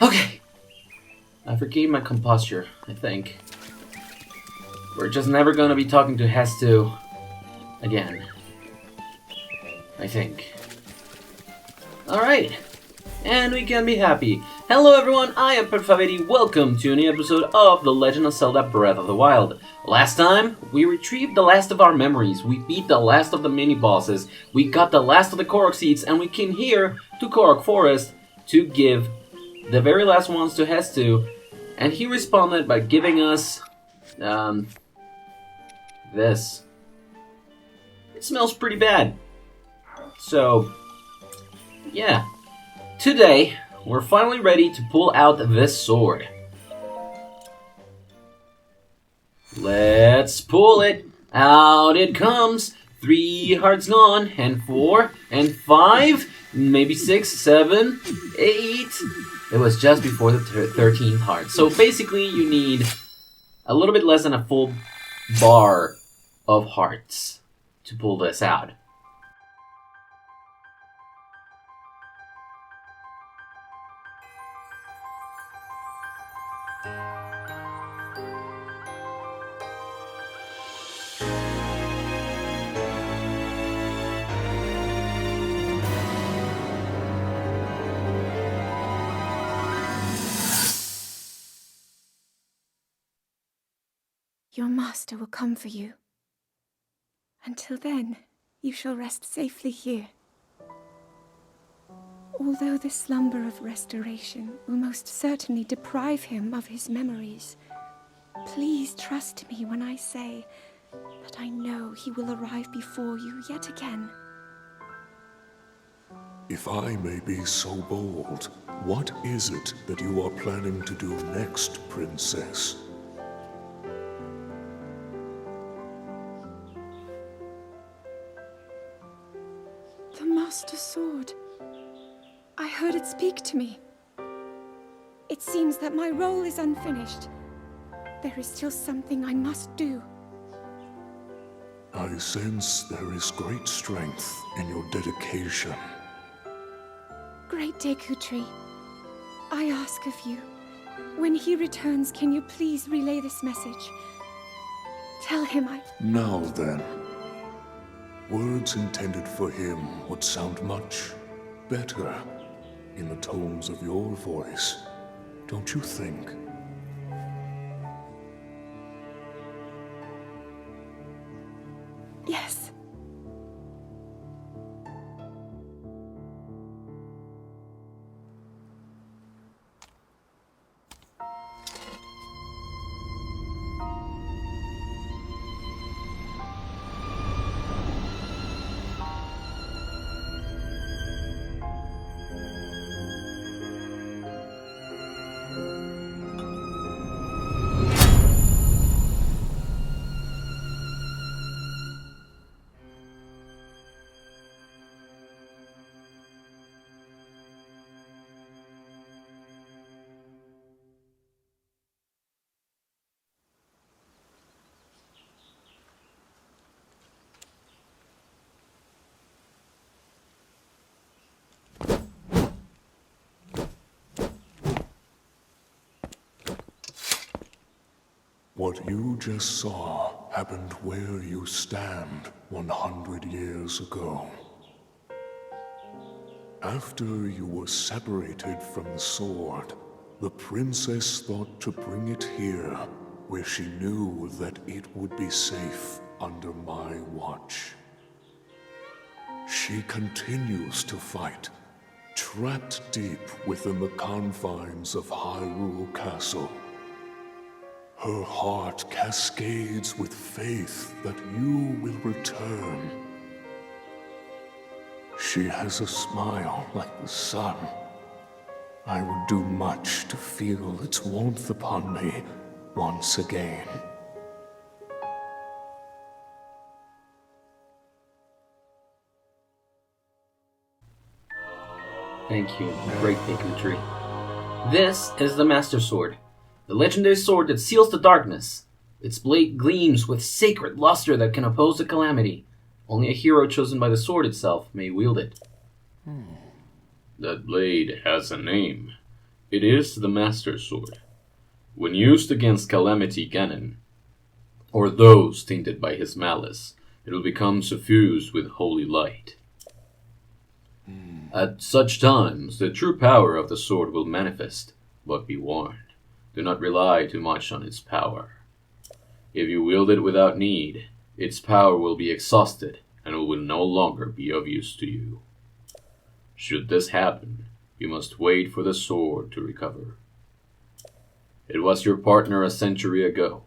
Okay. I've regained my composure, I think. We're just never gonna be talking to Hestu again. I think. Alright. And we can be happy. Hello everyone, I am Perfaveri. Welcome to a new episode of The Legend of Zelda Breath of the Wild. Last time, we retrieved the last of our memories, we beat the last of the mini-bosses, we got the last of the Korok seeds, and we came here to Korok Forest to give the very last ones to Hestu, and he responded by giving us, this. It smells pretty bad. So, yeah. Today, we're finally ready to pull out this sword. Let's pull it. Out it comes. 3 hearts gone, and 4, and 5, maybe 6, 7, 8. It was just before the 13th heart. So basically, you need a little bit less than a full bar of hearts to pull this out. Your master will come for you. Until then, you shall rest safely here. Although the slumber of restoration will most certainly deprive him of his memories, please trust me when I say that I know he will arrive before you yet again. If I may be so bold, what is it that you are planning to do next, Princess? The Master Sword. I heard it speak to me. It seems that my role is unfinished. There is still something I must do. I sense there is great strength in your dedication. Great Deku Tree, I ask of you, when he returns, can you please relay this message? Tell him Now then. Words intended for him would sound much better in the tones of your voice, don't you think? Yes. What you just saw happened where you stand 100 years ago. After you were separated from the sword, the princess thought to bring it here, where she knew that it would be safe under my watch. She continues to fight, trapped deep within the confines of Hyrule Castle. Her heart cascades with faith that you will return. She has a smile like the sun. I would do much to feel its warmth upon me once again. Thank you, great Deku Tree. This is the Master Sword, the legendary sword that seals the darkness. Its blade gleams with sacred luster that can oppose the calamity. Only a hero chosen by the sword itself may wield it. That blade has a name. It is the Master Sword. When used against Calamity Ganon, or those tainted by his malice, it will become suffused with holy light. At such times, the true power of the sword will manifest, but be warned, do not rely too much on its power. If you wield it without need, its power will be exhausted, and it will no longer be of use to you. Should this happen, you must wait for the sword to recover. It was your partner a century ago.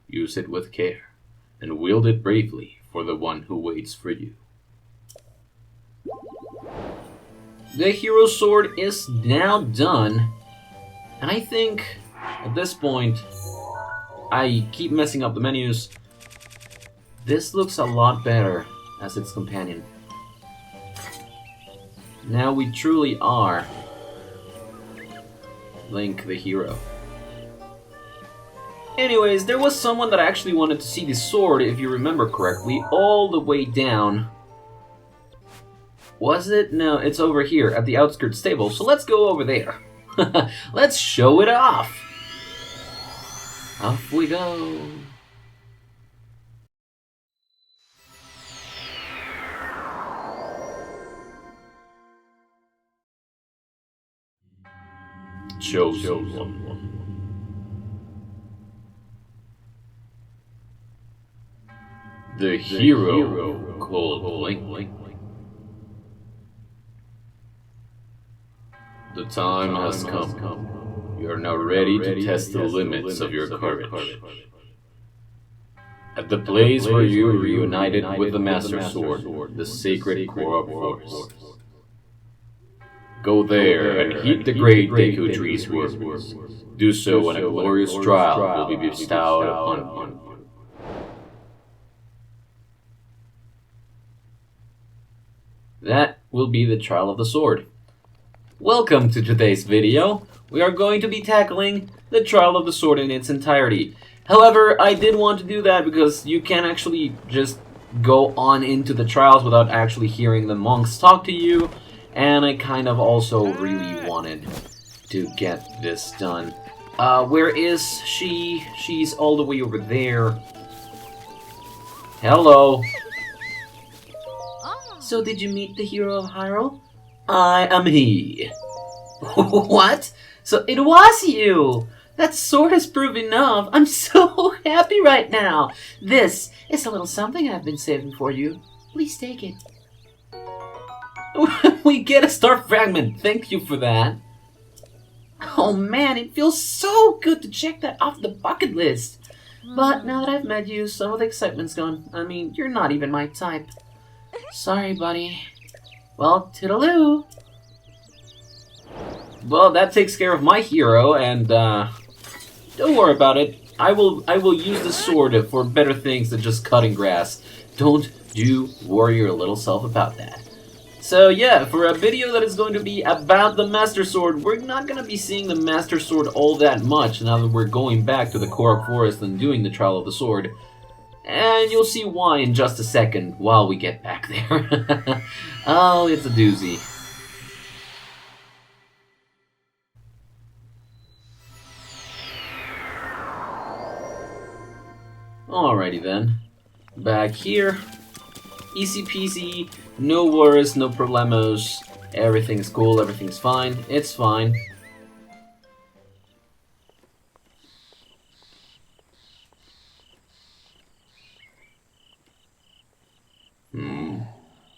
Use it with care, and wield it bravely for the one who waits for you. The hero sword is now done, and I think at this point, I keep messing up the menus. This looks a lot better as its companion. Now we truly are Link the hero. Anyways, there was someone that actually wanted to see the sword, if you remember correctly, all the way down. Was it? No, it's over here at the outskirts stable, so let's go over there. Let's show it off. Off we go. Chosen one. The hero called Link. The time has come. You are now ready to test the limits of your courage. At the place where you were reunited with the Master Sword, the sacred core of force. Go there and heed the great Deku Tree's words. Do so when a glorious trial will be bestowed upon you. That will be the trial of the sword. Welcome to today's video. We are going to be tackling the trial of the sword in its entirety. However, I did want to do that because you can actually just go on into the trials without actually hearing the monks talk to you. And I kind of also really wanted to get this done. Where is she? She's all the way over there. Hello. So did you meet the hero of Hyrule? I am he. What? So it was you! That sword has proved enough. I'm so happy right now. This is a little something I've been saving for you. Please take it. We get a star fragment. Thank you for that. Oh man, it feels so good to check that off the bucket list. But now that I've met you, some of the excitement's gone. I mean, you're not even my type. Sorry, buddy. Well, toodaloo. Well, that takes care of my hero, and don't worry about it. I will use the sword for better things than just cutting grass. Don't you worry your little self about that. So yeah, for a video that is going to be about the Master Sword, we're not going to be seeing the Master Sword all that much now that we're going back to the Korok Forest and doing the Trial of the Sword. And you'll see why in just a second while we get back there. Oh, it's a doozy. Alrighty then. Back here. Easy peasy. No worries, no problemos. Everything's cool, everything's fine. It's fine.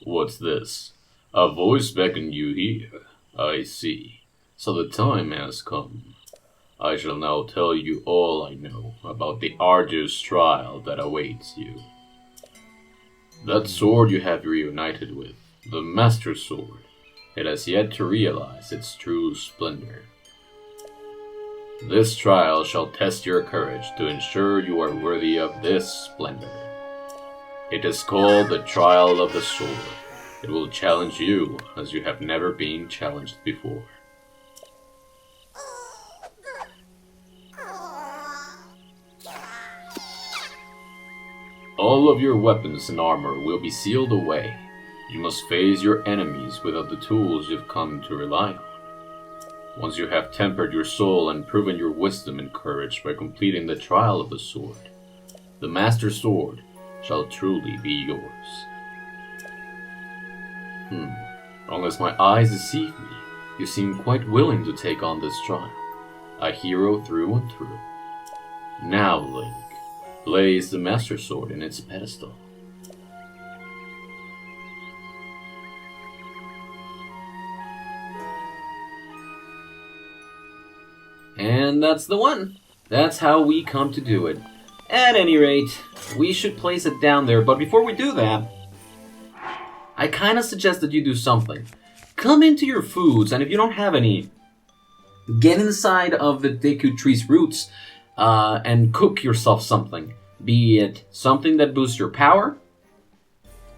What's this? A voice beckoned you here. I see. So the time has come. I shall now tell you all I know about the arduous trial that awaits you. That sword you have reunited with, the Master Sword, it has yet to realize its true splendor. This trial shall test your courage to ensure you are worthy of this splendor. It is called the Trial of the Sword. It will challenge you as you have never been challenged before. All of your weapons and armor will be sealed away. You must face your enemies without the tools you've come to rely on. Once you have tempered your soul and proven your wisdom and courage by completing the trial of the sword, the Master Sword shall truly be yours. Unless my eyes deceive me, you seem quite willing to take on this trial. A hero through and through. Now, Link, place the Master Sword in its pedestal. And that's the one. That's how we come to do it. At any rate, we should place it down there, but before we do that, I kind of suggest that you do something. Come into your foods, and if you don't have any, get inside of the Deku Tree's roots and cook yourself something. Be it something that boosts your power,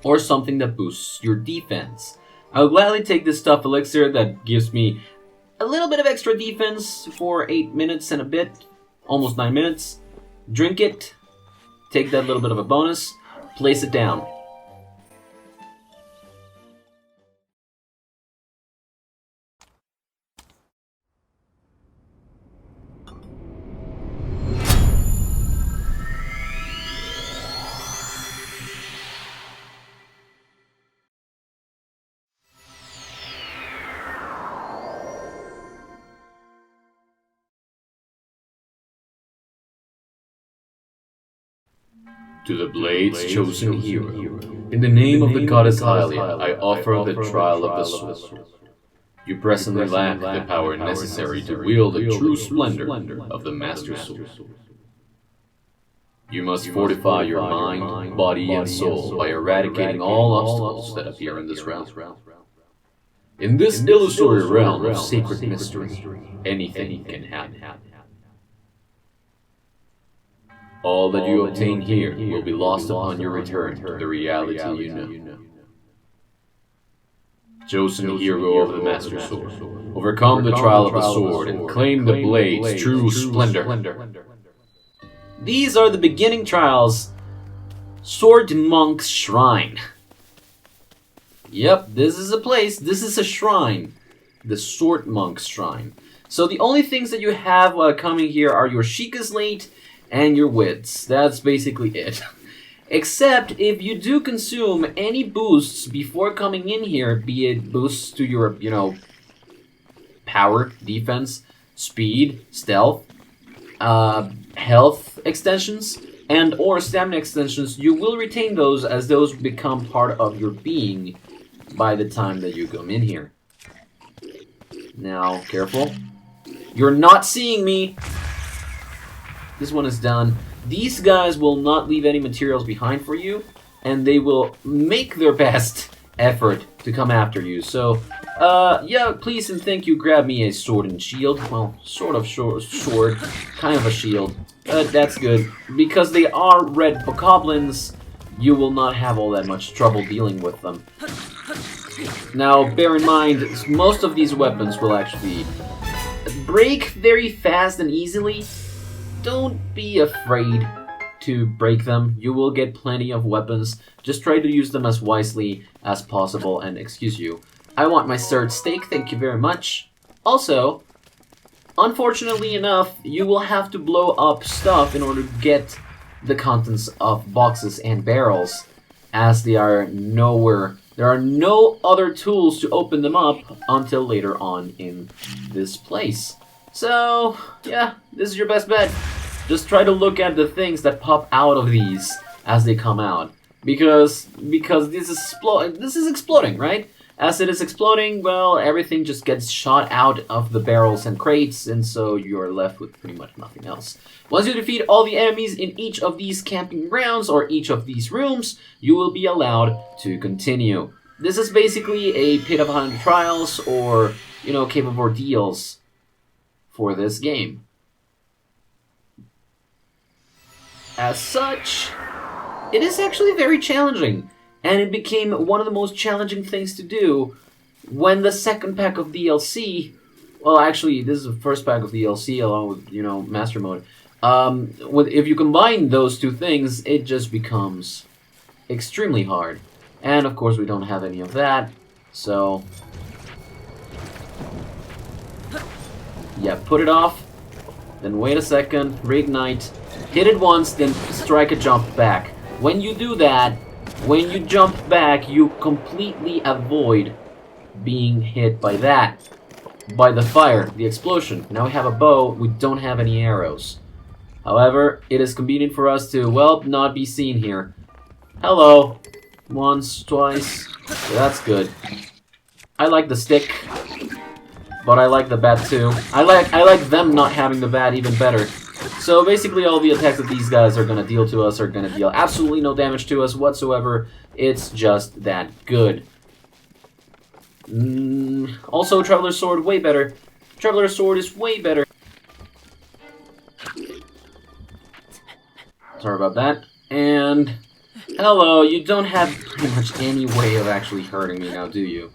or something that boosts your defense. I'll gladly take this stuff elixir that gives me a little bit of extra defense for 8 minutes and a bit, almost 9 minutes. Drink it, take that little bit of a bonus, place it down. To the Blade's chosen hero, in the name of the goddess Hylia, I offer the trial of the sword. You presently lack the power necessary to wield the true splendor of the Master Sword. You must fortify your mind, body, and soul by eradicating all obstacles that appear in this realm. In this illusory realm of sacred mystery, anything can happen. All that you obtain here will be lost upon your return to the reality you know. Chosen hero of the Master Sword, overcome the trial of the sword and claim the Blade's true splendor. These are the beginning trials. Sword Monk's Shrine. Yep, this is a place, this is a shrine. The Sword Monk's Shrine. So the only things that you have coming here are your Sheikah Slate and your wits. That's basically it. Except if you do consume any boosts before coming in here, be it boosts to your, power, defense, speed, stealth, health extensions, and or stamina extensions, you will retain those as those become part of your being by the time that you come in here. Now, careful. You're not seeing me! This one is done. These guys will not leave any materials behind for you, and they will make their best effort to come after you. So, yeah, please and thank you, grab me a sword and shield. Well, sort of sword, kind of a shield. That's good. Because they are red goblins, you will not have all that much trouble dealing with them. Now, bear in mind, most of these weapons will actually break very fast and easily. Don't be afraid to break them. You will get plenty of weapons. Just try to use them as wisely as possible. And excuse you, I want my third steak, thank you very much. Also, unfortunately enough, you will have to blow up stuff in order to get the contents of boxes and barrels, as they are nowhere. There are no other tools to open them up until later on in this place. So, yeah, this is your best bet. Just try to look at the things that pop out of these as they come out. Because this is exploding, right? As it is exploding, well, everything just gets shot out of the barrels and crates, and so you're left with pretty much nothing else. Once you defeat all the enemies in each of these camping grounds or each of these rooms, you will be allowed to continue. This is basically a Pit of 100 Trials or, Cave of Ordeals for this game. As such, it is actually very challenging, and it became one of the most challenging things to do when the second pack of DLC, well actually this is the first pack of DLC along with, Master Mode, if you combine those two things, it just becomes extremely hard. And of course we don't have any of that, so Yeah, put it off. Then wait a second, reignite. Hit it once, then strike a jump back. When you do that, when you jump back, you completely avoid being hit by that. By the fire, the explosion. Now we have a bow, we don't have any arrows. However, it is convenient for us to, well, not be seen here. Hello. Once, twice. So that's good. I like the stick, but I like the bat too. I like them not having the bat even better. So basically all the attacks that these guys are gonna deal to us are gonna deal absolutely no damage to us whatsoever. It's just that good. Also, Traveler's Sword, way better. Traveler's Sword is way better. Sorry about that. And hello, you don't have pretty much any way of actually hurting me now, do you?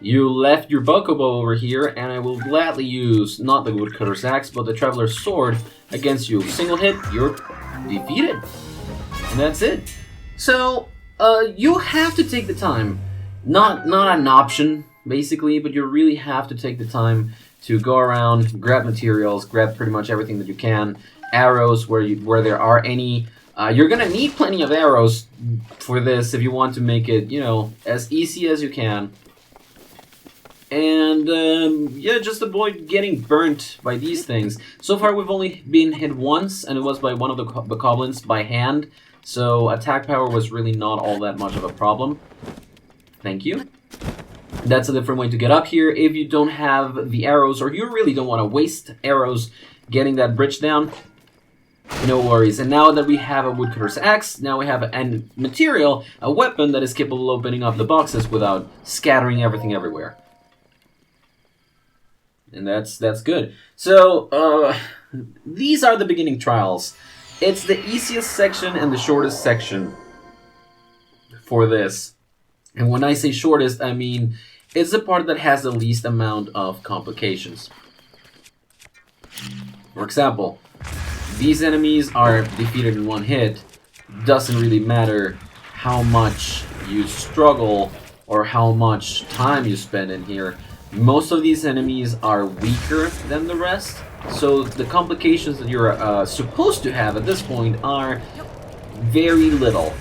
You left your Bokobo over here, and I will gladly use not the Woodcutter's Axe, but the Traveler's Sword against you. Single hit, you're defeated. And that's it. So, you have to take the time. Not an option, basically, but you really have to take the time to go around, grab materials, grab pretty much everything that you can. Arrows where there are any. You're gonna need plenty of arrows for this if you want to make it, you know, as easy as you can. And yeah, just avoid getting burnt by these things. So far we've only been hit once, and it was by one of the goblins by hand. So attack power was really not all that much of a problem. Thank you. That's a different way to get up here if you don't have the arrows, or you really don't want to waste arrows getting that bridge down. No worries. And now that we have a Woodcutter's Axe, now we have a material, a weapon that is capable of opening up the boxes without scattering everything everywhere. And that's good. So, these are the beginning trials. It's the easiest section and the shortest section for this. And when I say shortest, I mean it's the part that has the least amount of complications. For example, these enemies are defeated in one hit. Doesn't really matter how much you struggle or how much time you spend in here. Most of these enemies are weaker than the rest, so the complications that you're supposed to have at this point are very little.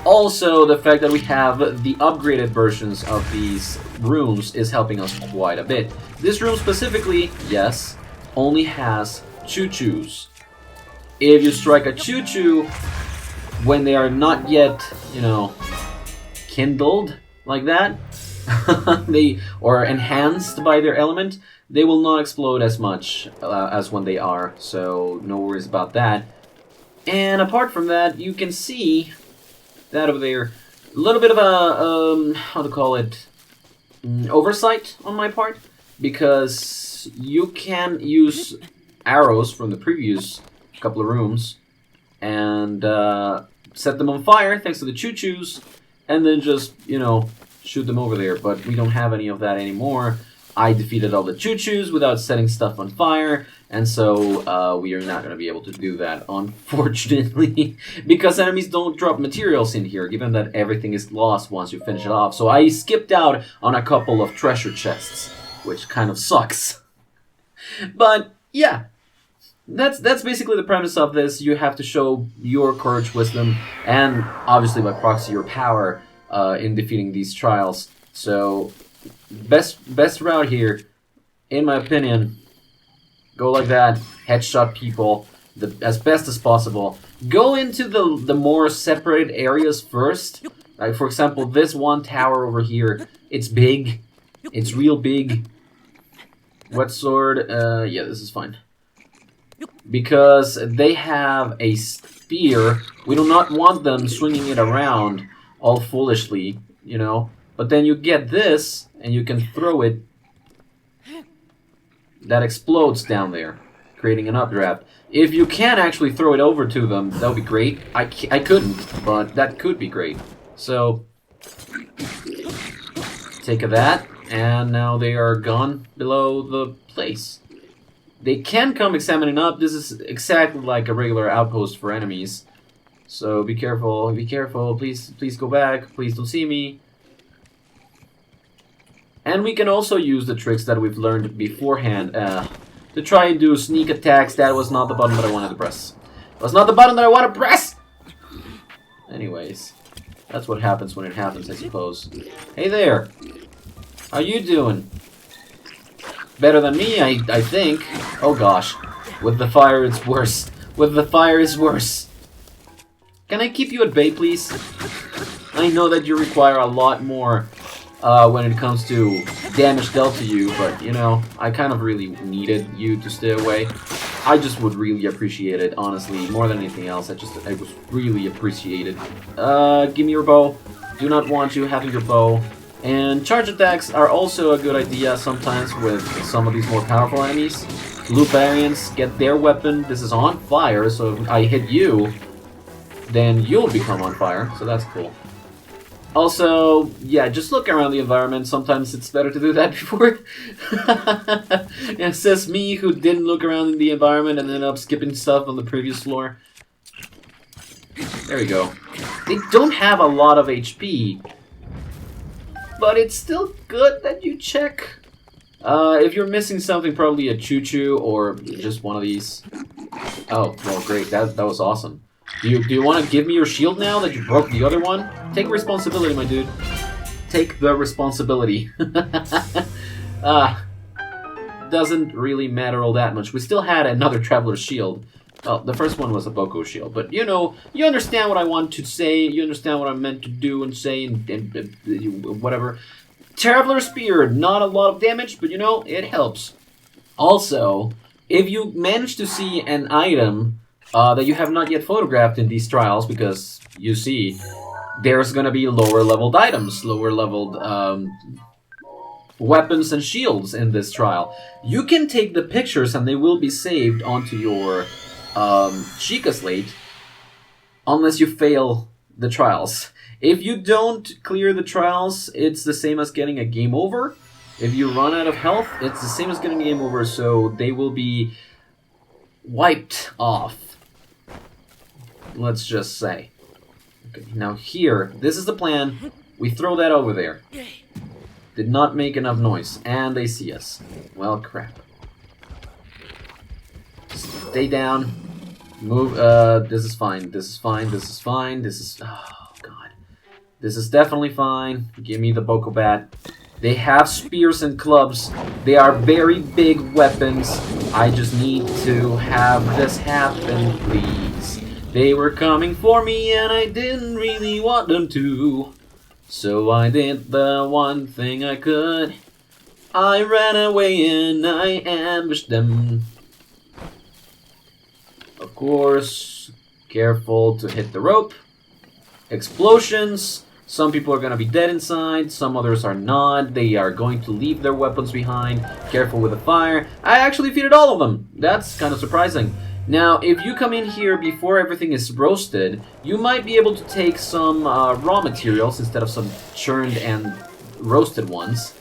Also, the fact that we have the upgraded versions of these rooms is helping us quite a bit. This room specifically, yes, only has choo-choos. If you strike a choo-choo when they are not yet, you know, kindled like that, or enhanced by their element, they will not explode as much as when they are, so no worries about that. And apart from that, you can see that over there, a little bit of a, how to call it, oversight on my part, because you can use arrows from the previous couple of rooms and set them on fire thanks to the choo-choos, and then just, you know, shoot them over there, but we don't have any of that anymore. I defeated all the choo-choos without setting stuff on fire, and so we are not going to be able to do that, unfortunately, because enemies don't drop materials in here, given that everything is lost once you finish it off. So I skipped out on a couple of treasure chests, which kind of sucks. But yeah, that's basically the premise of this. You have to show your courage, wisdom, and obviously by proxy your power in defeating these trials. So best route here, in my opinion, go like that, headshot people as best as possible. Go into the more separated areas first. Like for example, this one tower over here, it's big, it's real big. Wet sword, yeah, this is fine. Because they have a spear, we do not want them swinging it around all foolishly, you know. But then you get this, and you can throw it. That explodes down there, creating an updraft. If you can actually throw it over to them, that would be great. I couldn't, but that could be great. So, take that, and now they are gone below the place. They can come examining up. This is exactly like a regular outpost for enemies. So be careful, please go back, please don't see me. And we can also use the tricks that we've learned beforehand. to try and do sneak attacks. That was not the button that I wanted to press. It was not the button that I wanted to press! Anyways, that's what happens when it happens, I suppose. Hey there! How you doing? Better than me, I think. Oh gosh. With the fire, it's worse. With the fire, it's worse. Can I keep you at bay, please? I know that you require a lot more when it comes to damage dealt to you, but, you know, I kind of really needed you to stay away. I just would really appreciate it, honestly, more than anything else. I was really appreciated. Give me your bow. Do not want you having your bow. And charge attacks are also a good idea sometimes with some of these more powerful enemies. Blue variants get their weapon. This is on fire, so if I hit you, then you'll become on fire, so that's cool. Also, yeah, just look around the environment. Sometimes it's better to do that before. It says me who didn't look around in the environment and ended up skipping stuff on the previous floor. There we go. They don't have a lot of HP, but it's still good that you check. If you're missing something, probably a choo-choo or just one of these. Oh, well, great. That was awesome. Do you want to give me your shield now that you broke the other one? Take responsibility, my dude. Take the responsibility. Doesn't really matter all that much. We still had another Traveler's Shield. Oh, the first one was a Boko Shield. But, you know, you understand what I want to say. You understand what I meant to do and say and whatever. Traveler's Spear, not a lot of damage, but, you know, it helps. Also, if you manage to see an item that you have not yet photographed in these trials, because, you see, there's gonna be lower leveled items, lower leveled weapons and shields in this trial. You can take the pictures and they will be saved onto your Sheikah slate, unless you fail the trials. If you don't clear the trials, it's the same as getting a game over. If you run out of health, it's the same as getting a game over, so they will be wiped off. Let's just say. Okay, now here, this is the plan. We throw that over there. Did not make enough noise, and they see us. Well, crap. Stay down. Move, this is fine, this is fine, this is fine, this is... Oh, God. This is definitely fine. Give me the Boko Bat. They have spears and clubs. They are very big weapons. I just need to have this happen, please. They were coming for me and I didn't really want them to. So I did the one thing I could. I ran away and I ambushed them. Of course, careful to hit the rope. Explosions. Some people are going to be dead inside, some others are not. They are going to leave their weapons behind. Careful with the fire. I actually defeated all of them. That's kind of surprising. Now, if you come in here before everything is roasted, you might be able to take some raw materials instead of some churned and roasted ones,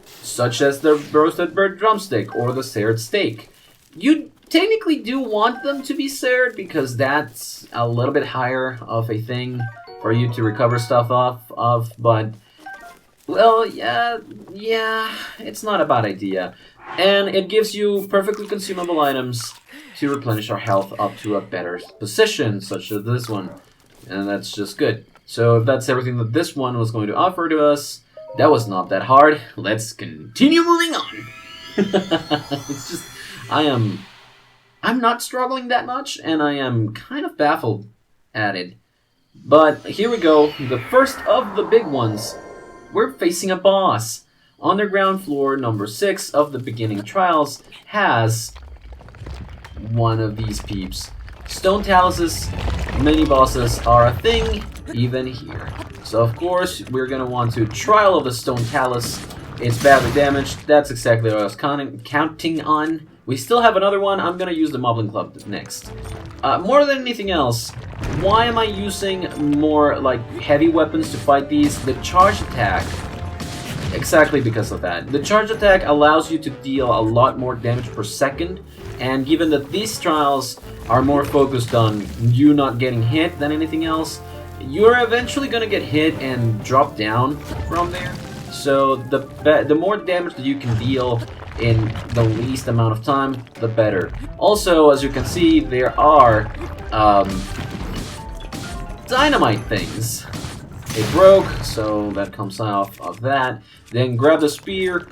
such as the roasted bird drumstick or the seared steak. You technically do want them to be seared because that's a little bit higher of a thing for you to recover stuff off of, but, well, yeah, it's not a bad idea. And it gives you perfectly consumable items to replenish our health up to a better position, such as this one. And that's just good. So if that's everything that this one was going to offer to us, that was not that hard. Let's continue moving on. It's just, I'm not struggling that much, and I am kind of baffled at it. But here we go, the first of the big ones. We're facing a boss. Underground floor number 6 of the beginning trials has one of these peeps. Stone taluses, mini bosses are a thing, even here. So of course, we're gonna want to trial of the stone talus. It's badly damaged, that's exactly what I was counting on. We still have another one. I'm gonna use the Moblin Club next. More than anything else, why am I using more like heavy weapons to fight these? The charge attack. Exactly because of that. The charge attack allows you to deal a lot more damage per second, and given that these trials are more focused on you not getting hit than anything else, you're eventually gonna get hit and drop down from there. So the more damage that you can deal in the least amount of time, the better. Also, as you can see, there are dynamite things. It broke, so that comes off of that. Then grab the spear.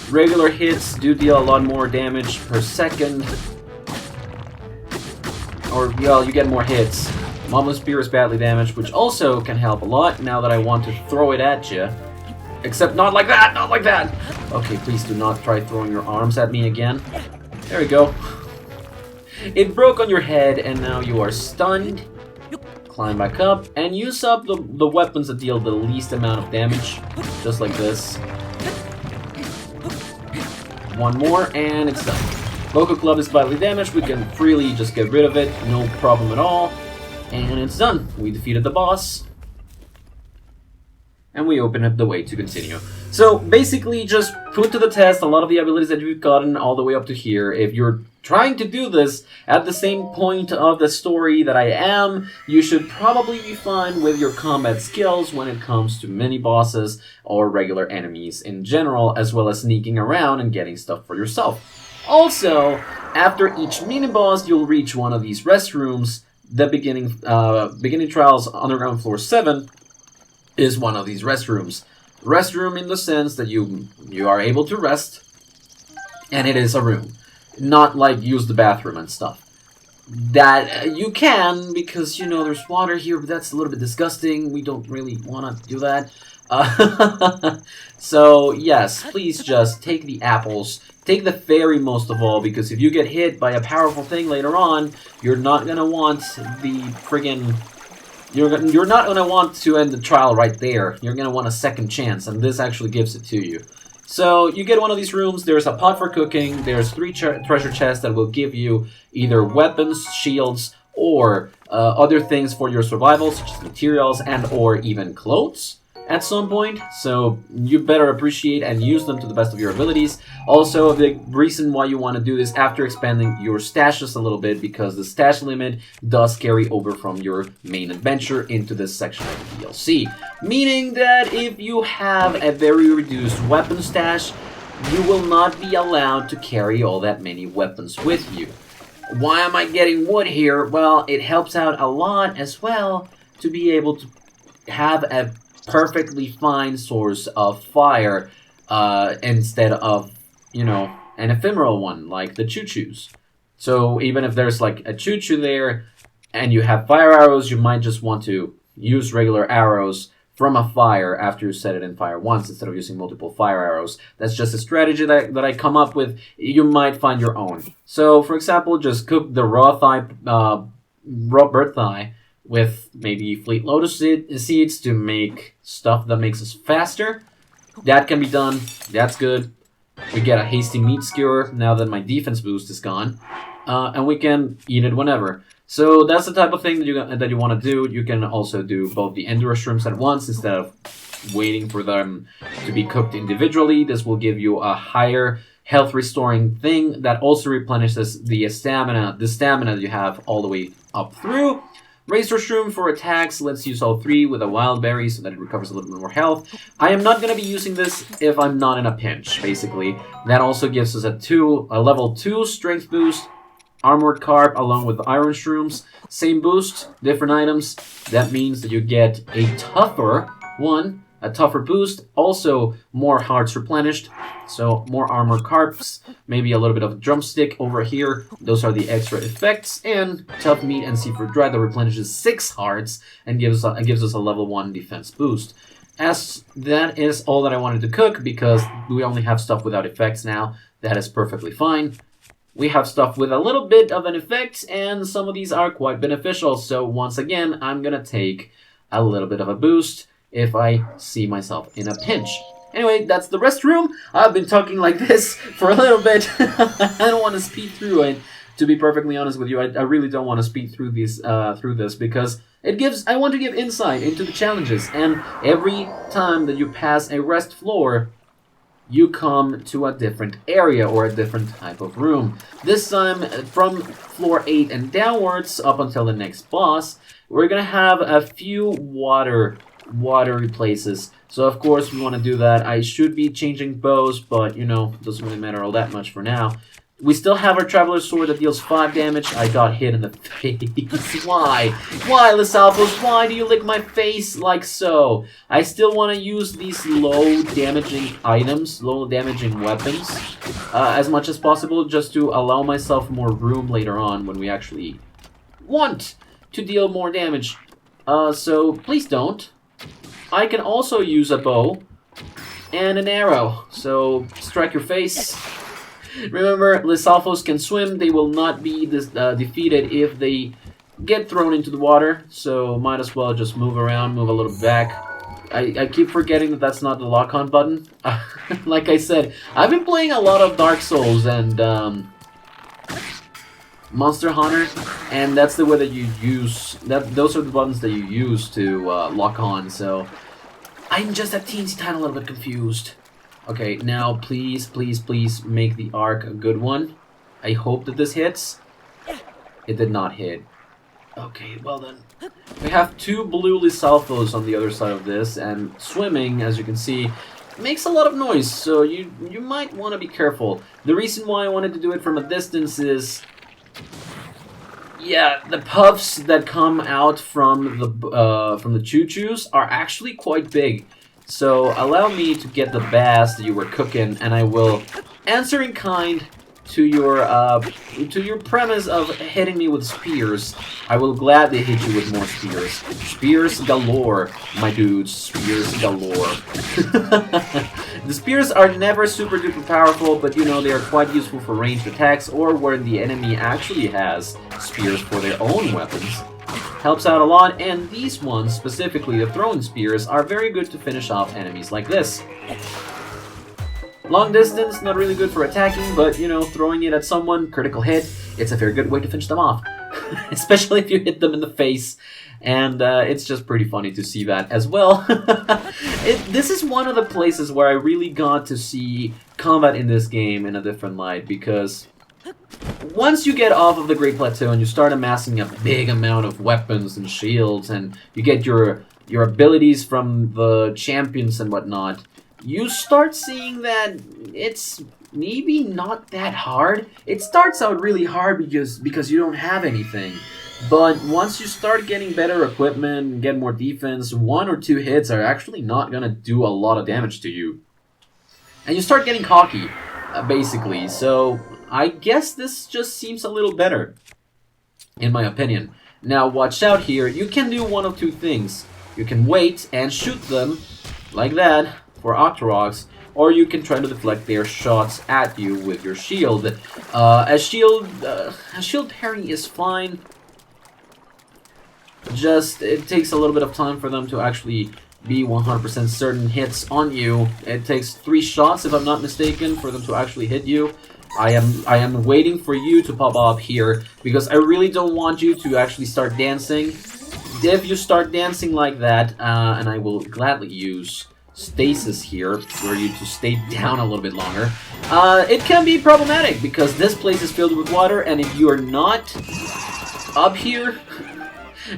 Regular hits do deal a lot more damage per second. Or, well, you get more hits. Moblin Spear is badly damaged, which also can help a lot now that I want to throw it at you. Except not like that, not like that! Okay, please do not try throwing your arms at me again. There we go. It broke on your head, and now you are stunned. Climb back up, and use up the weapons that deal the least amount of damage. Just like this. One more, and it's done. Vocal Club is badly damaged, we can freely just get rid of it, no problem at all. And it's done. We defeated the boss. And we open up the way to continue. So, basically, just put to the test a lot of the abilities that you've gotten all the way up to here. If you're trying to do this at the same point of the story that I am, you should probably be fine with your combat skills when it comes to mini-bosses or regular enemies in general, as well as sneaking around and getting stuff for yourself. Also, after each mini-boss, you'll reach one of these restrooms. The beginning trials underground floor 7 is one of these restrooms. Restroom in the sense that you are able to rest, and it is a room, not like use the bathroom and stuff. That you can, because you know there's water here, but that's a little bit disgusting. We don't really want to do that. So yes, please just take the apples. Take the fairy most of all, because if you get hit by a powerful thing later on, you're not gonna want the friggin'... You're not gonna want to end the trial right there. You're gonna want a second chance, and this actually gives it to you. So you get one of these rooms. There's a pot for cooking. There's 3 treasure chests that will give you either weapons, shields, or other things for your survival, such as materials and or even clothes at some point, so you better appreciate and use them to the best of your abilities. Also, the reason why you want to do this after expanding your stashes a little bit, because the stash limit does carry over from your main adventure into this section of the DLC. Meaning that if you have a very reduced weapon stash, you will not be allowed to carry all that many weapons with you. Why am I getting wood here? Well, it helps out a lot as well to be able to have a perfectly fine source of fire instead of, you know, an ephemeral one like the choo-choos. So even if there's like a choo-choo there and you have fire arrows, you might just want to use regular arrows from a fire after you set it in fire once instead of using multiple fire arrows. That's just a strategy that I come up with. You might find your own. So for example, just cook the raw bird thigh with maybe fleet lotus seeds to make stuff that makes us faster. That can be done. That's good. We get a hasty meat skewer now that my defense boost is gone. And we can eat it whenever. So that's the type of thing that you want to do. You can also do both the ender shrooms at once instead of waiting for them to be cooked individually. This will give you a higher health restoring thing that also replenishes the stamina that you have all the way up through. Razor Shroom for attacks lets use all 3 with a wild berry so that it recovers a little bit more health. I am not going to be using this if I'm not in a pinch, basically. That also gives us a level 2 strength boost, armored carp along with the iron shrooms. Same boost, different items. That means that you get a tougher one, a tougher boost, also more hearts replenished, so more armored carps, maybe a little bit of a drumstick over here. Those are the extra effects, and tough meat and seafood dry that replenishes 6 hearts and gives us a level 1 defense boost. As that is all that I wanted to cook, because we only have stuff without effects now. That is perfectly fine. We have stuff with a little bit of an effect, and some of these are quite beneficial, so once again, I'm gonna take a little bit of a boost if I see myself in a pinch. Anyway, that's the restroom. I've been talking like this for a little bit. I don't want to speed through it, to be perfectly honest with you. I really don't want to speed through this because I want to give insight into the challenges, and every time that you pass a rest floor, you come to a different area or a different type of room. This time, from floor 8 and downwards, up until the next boss, we're gonna have a few watery places So of course we want to do that. I should be changing bows, but you know, doesn't really matter all that much for now. We still have our Traveler's Sword that deals 5 damage. I got hit in the face. Why? Why, Lysalphos? Why do you lick my face like so? I still want to use these low damaging items, low damaging weapons, as much as possible, just to allow myself more room later on when we actually want to deal more damage. So please don't. I can also use a bow and an arrow. So strike your face. Remember, Lysalphos can swim. They will not be defeated if they get thrown into the water. So might as well just move around, move a little back. I keep forgetting that that's not the lock-on button. Like I said, I've been playing a lot of Dark Souls and Monster Hunter, and that's the way that you use that. Those are the buttons that you use to lock on. So I'm just a teensy tiny little bit confused. Okay, now please, please, please make the arc a good one. I hope that this hits. It did not hit. Okay, well then. We have 2 blue Lysalphos on the other side of this, and swimming, as you can see, makes a lot of noise, so you might want to be careful. The reason why I wanted to do it from a distance is, yeah, the puffs that come out from the choo-choos are actually quite big. So allow me to get the bass that you were cooking, and I will answer in kind to your premise of hitting me with spears. I will gladly hit you with more spears. Spears galore, my dudes. Spears galore. The spears are never super duper powerful, but you know, they are quite useful for ranged attacks or where the enemy actually has spears for their own weapons. Helps out a lot, and these ones, specifically the throwing spears, are very good to finish off enemies like this. Long distance, not really good for attacking, but, you know, throwing it at someone, critical hit, it's a very good way to finish them off. Especially if you hit them in the face, and it's just pretty funny to see that as well. This is one of the places where I really got to see combat in this game in a different light, because once you get off of the Great Plateau and you start amassing a big amount of weapons and shields, and you get your abilities from the champions and whatnot, you start seeing that it's maybe not that hard. It starts out really hard because you don't have anything. But once you start getting better equipment and get more defense, 1 or 2 hits are actually not going to do a lot of damage to you. And you start getting cocky, basically. So I guess this just seems a little better, in my opinion. Now watch out here, you can do one of 2 things. You can wait and shoot them, like that, for Octoroks, or you can try to deflect their shots at you with your shield. A shield parry is fine. Just, it takes a little bit of time for them to actually be 100% certain hits on you. It takes 3 shots, if I'm not mistaken, for them to actually hit you. I am waiting for you to pop up here, because I really don't want you to actually start dancing. If you start dancing like that, and I will gladly use stasis here for you to stay down a little bit longer, it can be problematic because this place is filled with water, and if you are not up here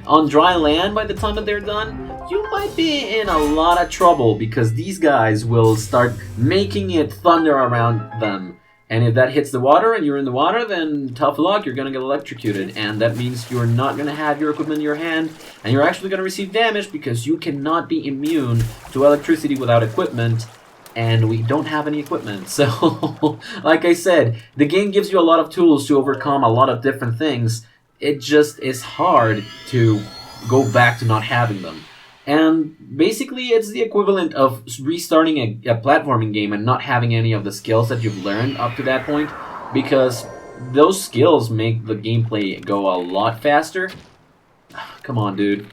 on dry land by the time that they're done, you might be in a lot of trouble because these guys will start making it thunder around them. And if that hits the water and you're in the water, then tough luck, you're going to get electrocuted. And that means you're not going to have your equipment in your hand, and you're actually going to receive damage because you cannot be immune to electricity without equipment, and we don't have any equipment. So, like I said, the game gives you a lot of tools to overcome a lot of different things. It just is hard to go back to not having them. And basically, it's the equivalent of restarting a platforming game and not having any of the skills that you've learned up to that point, because those skills make the gameplay go a lot faster. Come on, dude.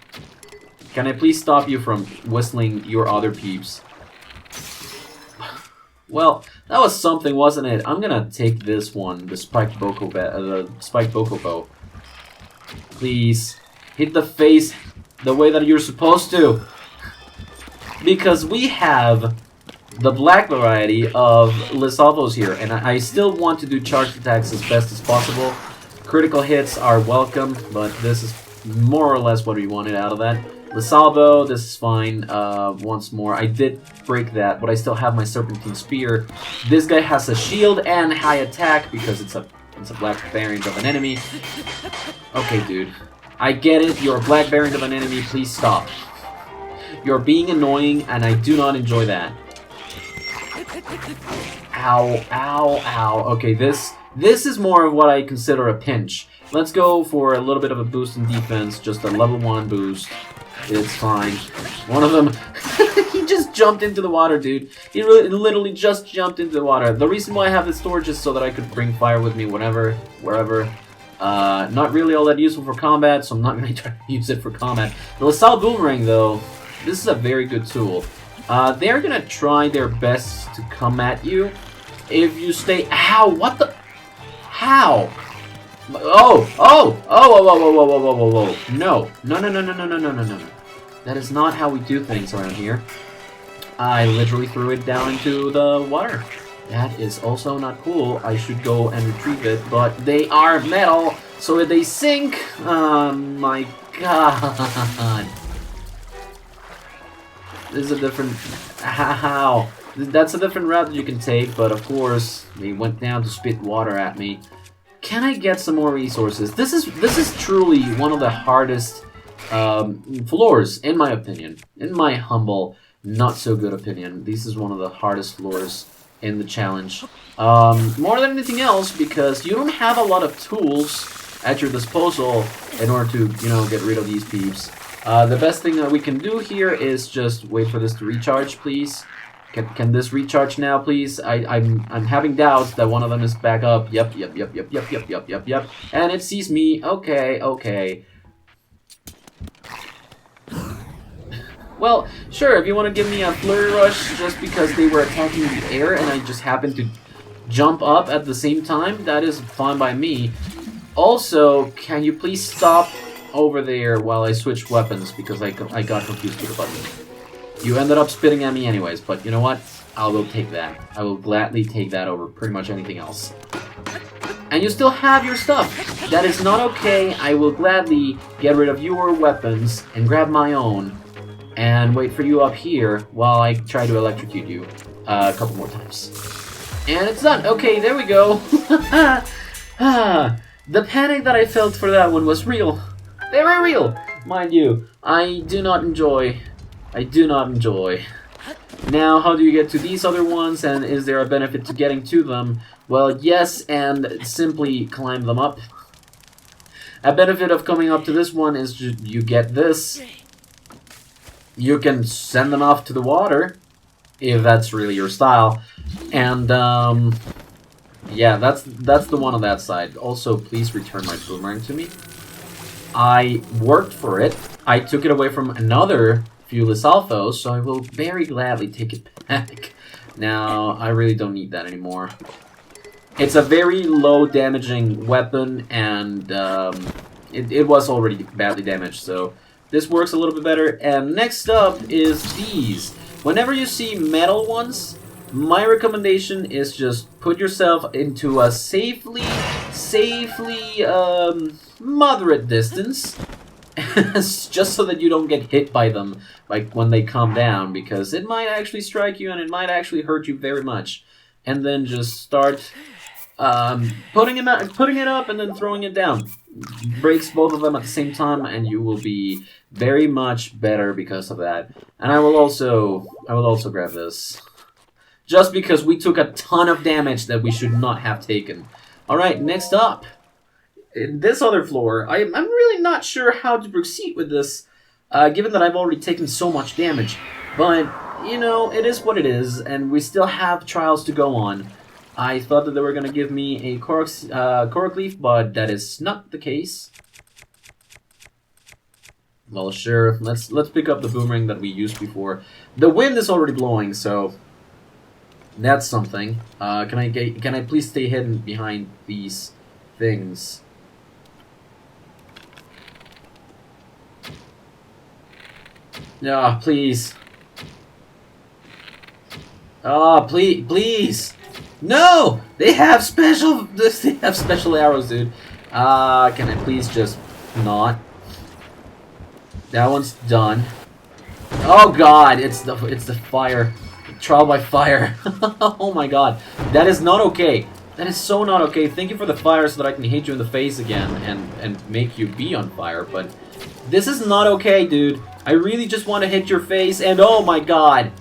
Can I please stop you from whistling your other peeps? Well, that was something, wasn't it? I'm gonna take this one, the spiked Boko bow. Please, hit the face the way that you're supposed to. Because we have the black variety of Lysalphos here, and I still want to do charged attacks as best as possible. Critical hits are welcome, but this is more or less what we wanted out of that. The salvo, this is fine. Once more, I did break that, but I still have my serpentine spear. This guy has a shield and high attack because it's a black variant of an enemy. Okay, dude. I get it, you're a black variant of an enemy, please stop. You're being annoying, and I do not enjoy that. Ow, ow, ow. Okay, this is more of what I consider a pinch. Let's go for a little bit of a boost in defense, just a level 1 boost. It's fine. One of them, he just jumped into the water, dude. He literally just jumped into the water. The reason why I have this storage is so that I could bring fire with me whenever, wherever. Not really all that useful for combat, so I'm not going to try to use it for combat. The LaSalle Boomerang, though, this is a very good tool. They're going to try their best to come at you. If you stay... Ow! What the... How? Oh! Oh! Oh! Whoa! Whoa! Whoa! Whoa! Whoa! Whoa! Whoa! No! No! No! No! No! No! No! No! No! No! That is not how we do things around here. I literally threw it down into the water. That is also not cool. I should go and retrieve it, but they are metal, so if they sink... my god. This is a different... How? That's a different route that you can take, but of course, they went down to spit water at me. Can I get some more resources? This is truly one of the hardest floors, in my opinion. In my humble, not so good opinion. This is one of the hardest floors in the challenge. More than anything else, because you don't have a lot of tools at your disposal in order to, you know, get rid of these peeps. The best thing that we can do here is just wait for this to recharge, please. Can this recharge now, please? I'm having doubts that one of them is back up. Yep. And it sees me. Okay. Well, sure, if you want to give me a flurry rush just because they were attacking the air and I just happened to jump up at the same time, that is fine by me. Also, can you please stop over there while I switch weapons because I got confused with the button. You ended up spitting at me anyways, but you know what? I will take that. I will gladly take that over pretty much anything else. And you still have your stuff. That is not okay. I will gladly get rid of your weapons and grab my own and wait for you up here while I try to electrocute you a couple more times. And it's done. Okay, there we go. The panic that I felt for that one was real. Very real, mind you. I do not enjoy. Now, how do you get to these other ones, and is there a benefit to getting to them? Well, yes, and simply climb them up. A benefit of coming up to this one is you get this. You can send them off to the water, if that's really your style. And, yeah, that's the one on that side. Also, please return my boomerang to me. I worked for it. I took it away from another Viewless Alphos, so I will very gladly take it back. Now, I really don't need that anymore. It's a very low damaging weapon, and it was already badly damaged, so this works a little bit better. And next up is these. Whenever you see metal ones, my recommendation is just put yourself into a safely moderate distance. Just so that you don't get hit by them, like when they come down, because it might actually strike you and it might actually hurt you very much. And then just start putting it up and then throwing it down. Breaks both of them at the same time, and you will be very much better because of that. And I will also grab this, just because we took a ton of damage that we should not have taken. All right, next up. In this other floor, I'm really not sure how to proceed with this, given that I've already taken so much damage. But, you know, it is what it is, and we still have trials to go on. I thought that they were going to give me a Korok Leaf, but that is not the case. Well, sure, let's pick up the boomerang that we used before. The wind is already blowing, so that's something. Can I please stay hidden behind these things? Please. Please. No! They have special arrows, dude. Can I please just not? That one's done. Oh god, it's the fire. Trial by fire. Oh my god. That is not okay. That is so not okay. Thank you for the fire so that I can hit you in the face again and make you be on fire, but this is not okay, dude. I really just want to hit your face and oh my god.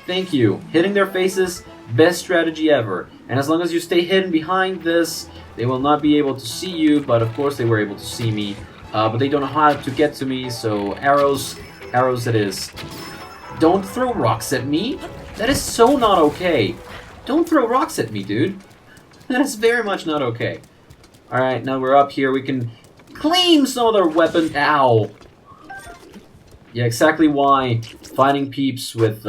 Thank you. Hitting their faces, best strategy ever. And as long as you stay hidden behind this, they will not be able to see you, but of course they were able to see me. But they don't know how to get to me, so arrows it is. Don't throw rocks at me. That is so not okay. Don't throw rocks at me, dude. That is very much not okay. Alright, now we're up here. We can claim some other weapon. Ow. Yeah, exactly why fighting peeps with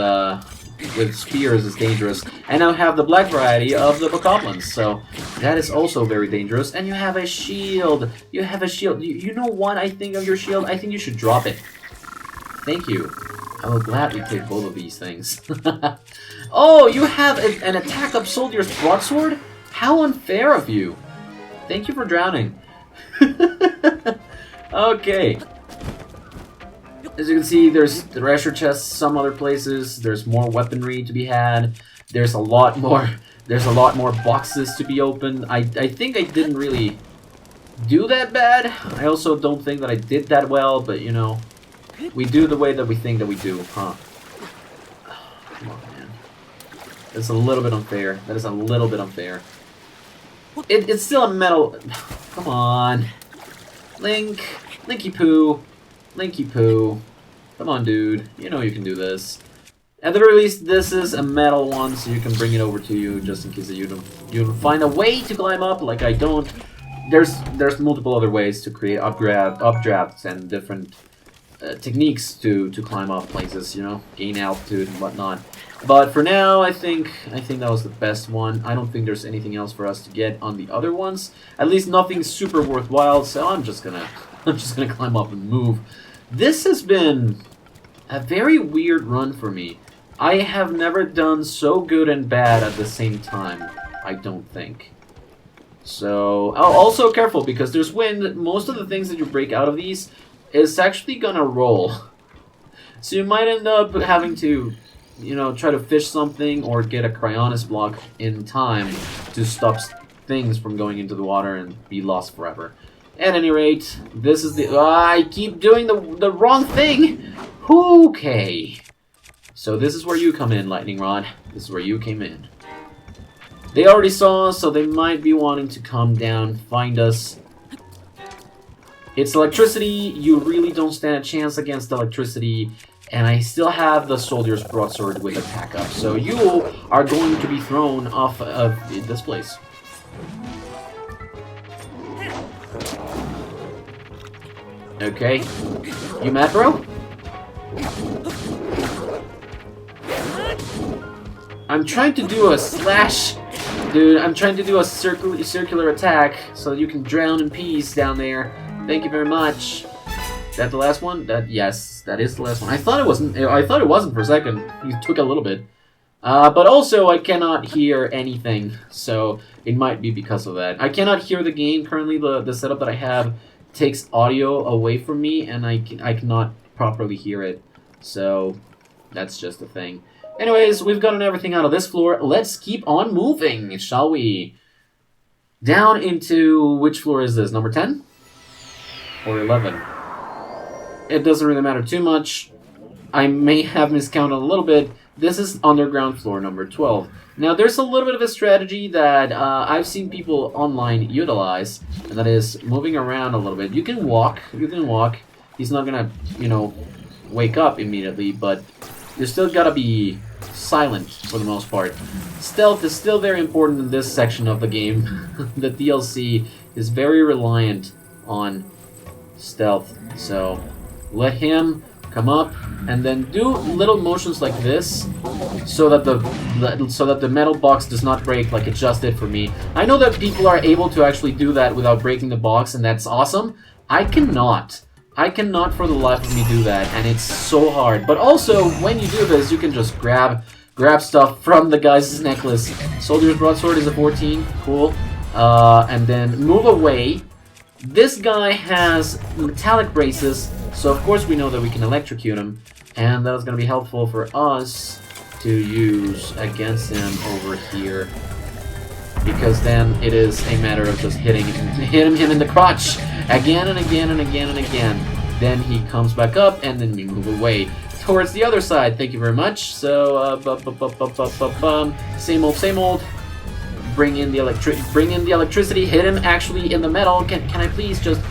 spears is dangerous. And now have the black variety of the bokoblins, so that is also very dangerous. And you have a shield. You have a shield. You know what I think of your shield? I think you should drop it. Thank you. I will gladly take both of these things. Oh, you have an attack up soldier's broadsword? How unfair of you. Thank you for drowning. Okay. As you can see, there's the treasure chests some other places. There's more weaponry to be had. There's a lot more boxes to be opened. I think I didn't really do that bad. I also don't think that I did that well, but you know, we do the way that we think that we do, huh? Come on, man. That's a little bit unfair. That is a little bit unfair. It's still a metal... Come on. Link. Linky Poo. Linky Poo. Come on, dude. You know you can do this. At the very least, this is a metal one, so you can bring it over to you, just in case that you don't find a way to climb up, like I don't. There's multiple other ways to create updrafts and different techniques to climb up places, you know, gain altitude and whatnot. But for now, I think that was the best one. I don't think there's anything else for us to get on the other ones. At least nothing super worthwhile. So I'm just gonna climb up and move. This has been a very weird run for me. I have never done so good and bad at the same time. I don't think. So also careful because there's wind. Most of the things that you break out of these is actually gonna roll. So you might end up having to, you know, try to fish something or get a cryonis block in time to stop things from going into the water and be lost forever. At any rate, this is the... I keep doing the wrong thing! Okay. So this is where you come in, Lightning Rod. This is where you came in. They already saw us, so they might be wanting to come down, find us. It's electricity. You really don't stand a chance against electricity. And I still have the soldier's broadsword with attack up. So you are going to be thrown off of this place. Okay. You mad, bro? I'm trying to do a slash... Dude, I'm trying to do a circular attack so you can drown in peace down there. Thank you very much. Is that the last one? Yes, that is the last one. I thought it wasn't. I thought it wasn't for a second. You took a little bit. But also, I cannot hear anything, so it might be because of that. I cannot hear the game currently. The setup that I have takes audio away from me, and I cannot properly hear it. So that's just a thing. Anyways, we've gotten everything out of this floor. Let's keep on moving, shall we? Down into... Which floor is this? Number 10? Or 11? It doesn't really matter too much. I may have miscounted a little bit. This is underground floor number 12. Now, there's a little bit of a strategy that I've seen people online utilize, and that is moving around a little bit. You can walk. He's not gonna, you know, wake up immediately, but you still gotta be silent for the most part. Stealth is still very important in this section of the game. The DLC is very reliant on stealth, so let him come up and then do little motions like this so that the metal box does not break like it just did for me. I know that people are able to actually do that without breaking the box, and that's awesome. I cannot for the life of me do that, and it's so hard. But also, when you do this, you can just grab stuff from the guy's necklace. Soldier's broadsword is a 14, cool. And then move away. This guy has metallic braces, so of course we know that we can electrocute him, and that is going to be helpful for us to use against him over here. Because then it is a matter of just hitting him in the crotch again and again and again and again. Then he comes back up, and then we move away towards the other side. Thank you very much. So, same old, same old. Bring in the electricity. Hit him actually in the metal. Can I please just?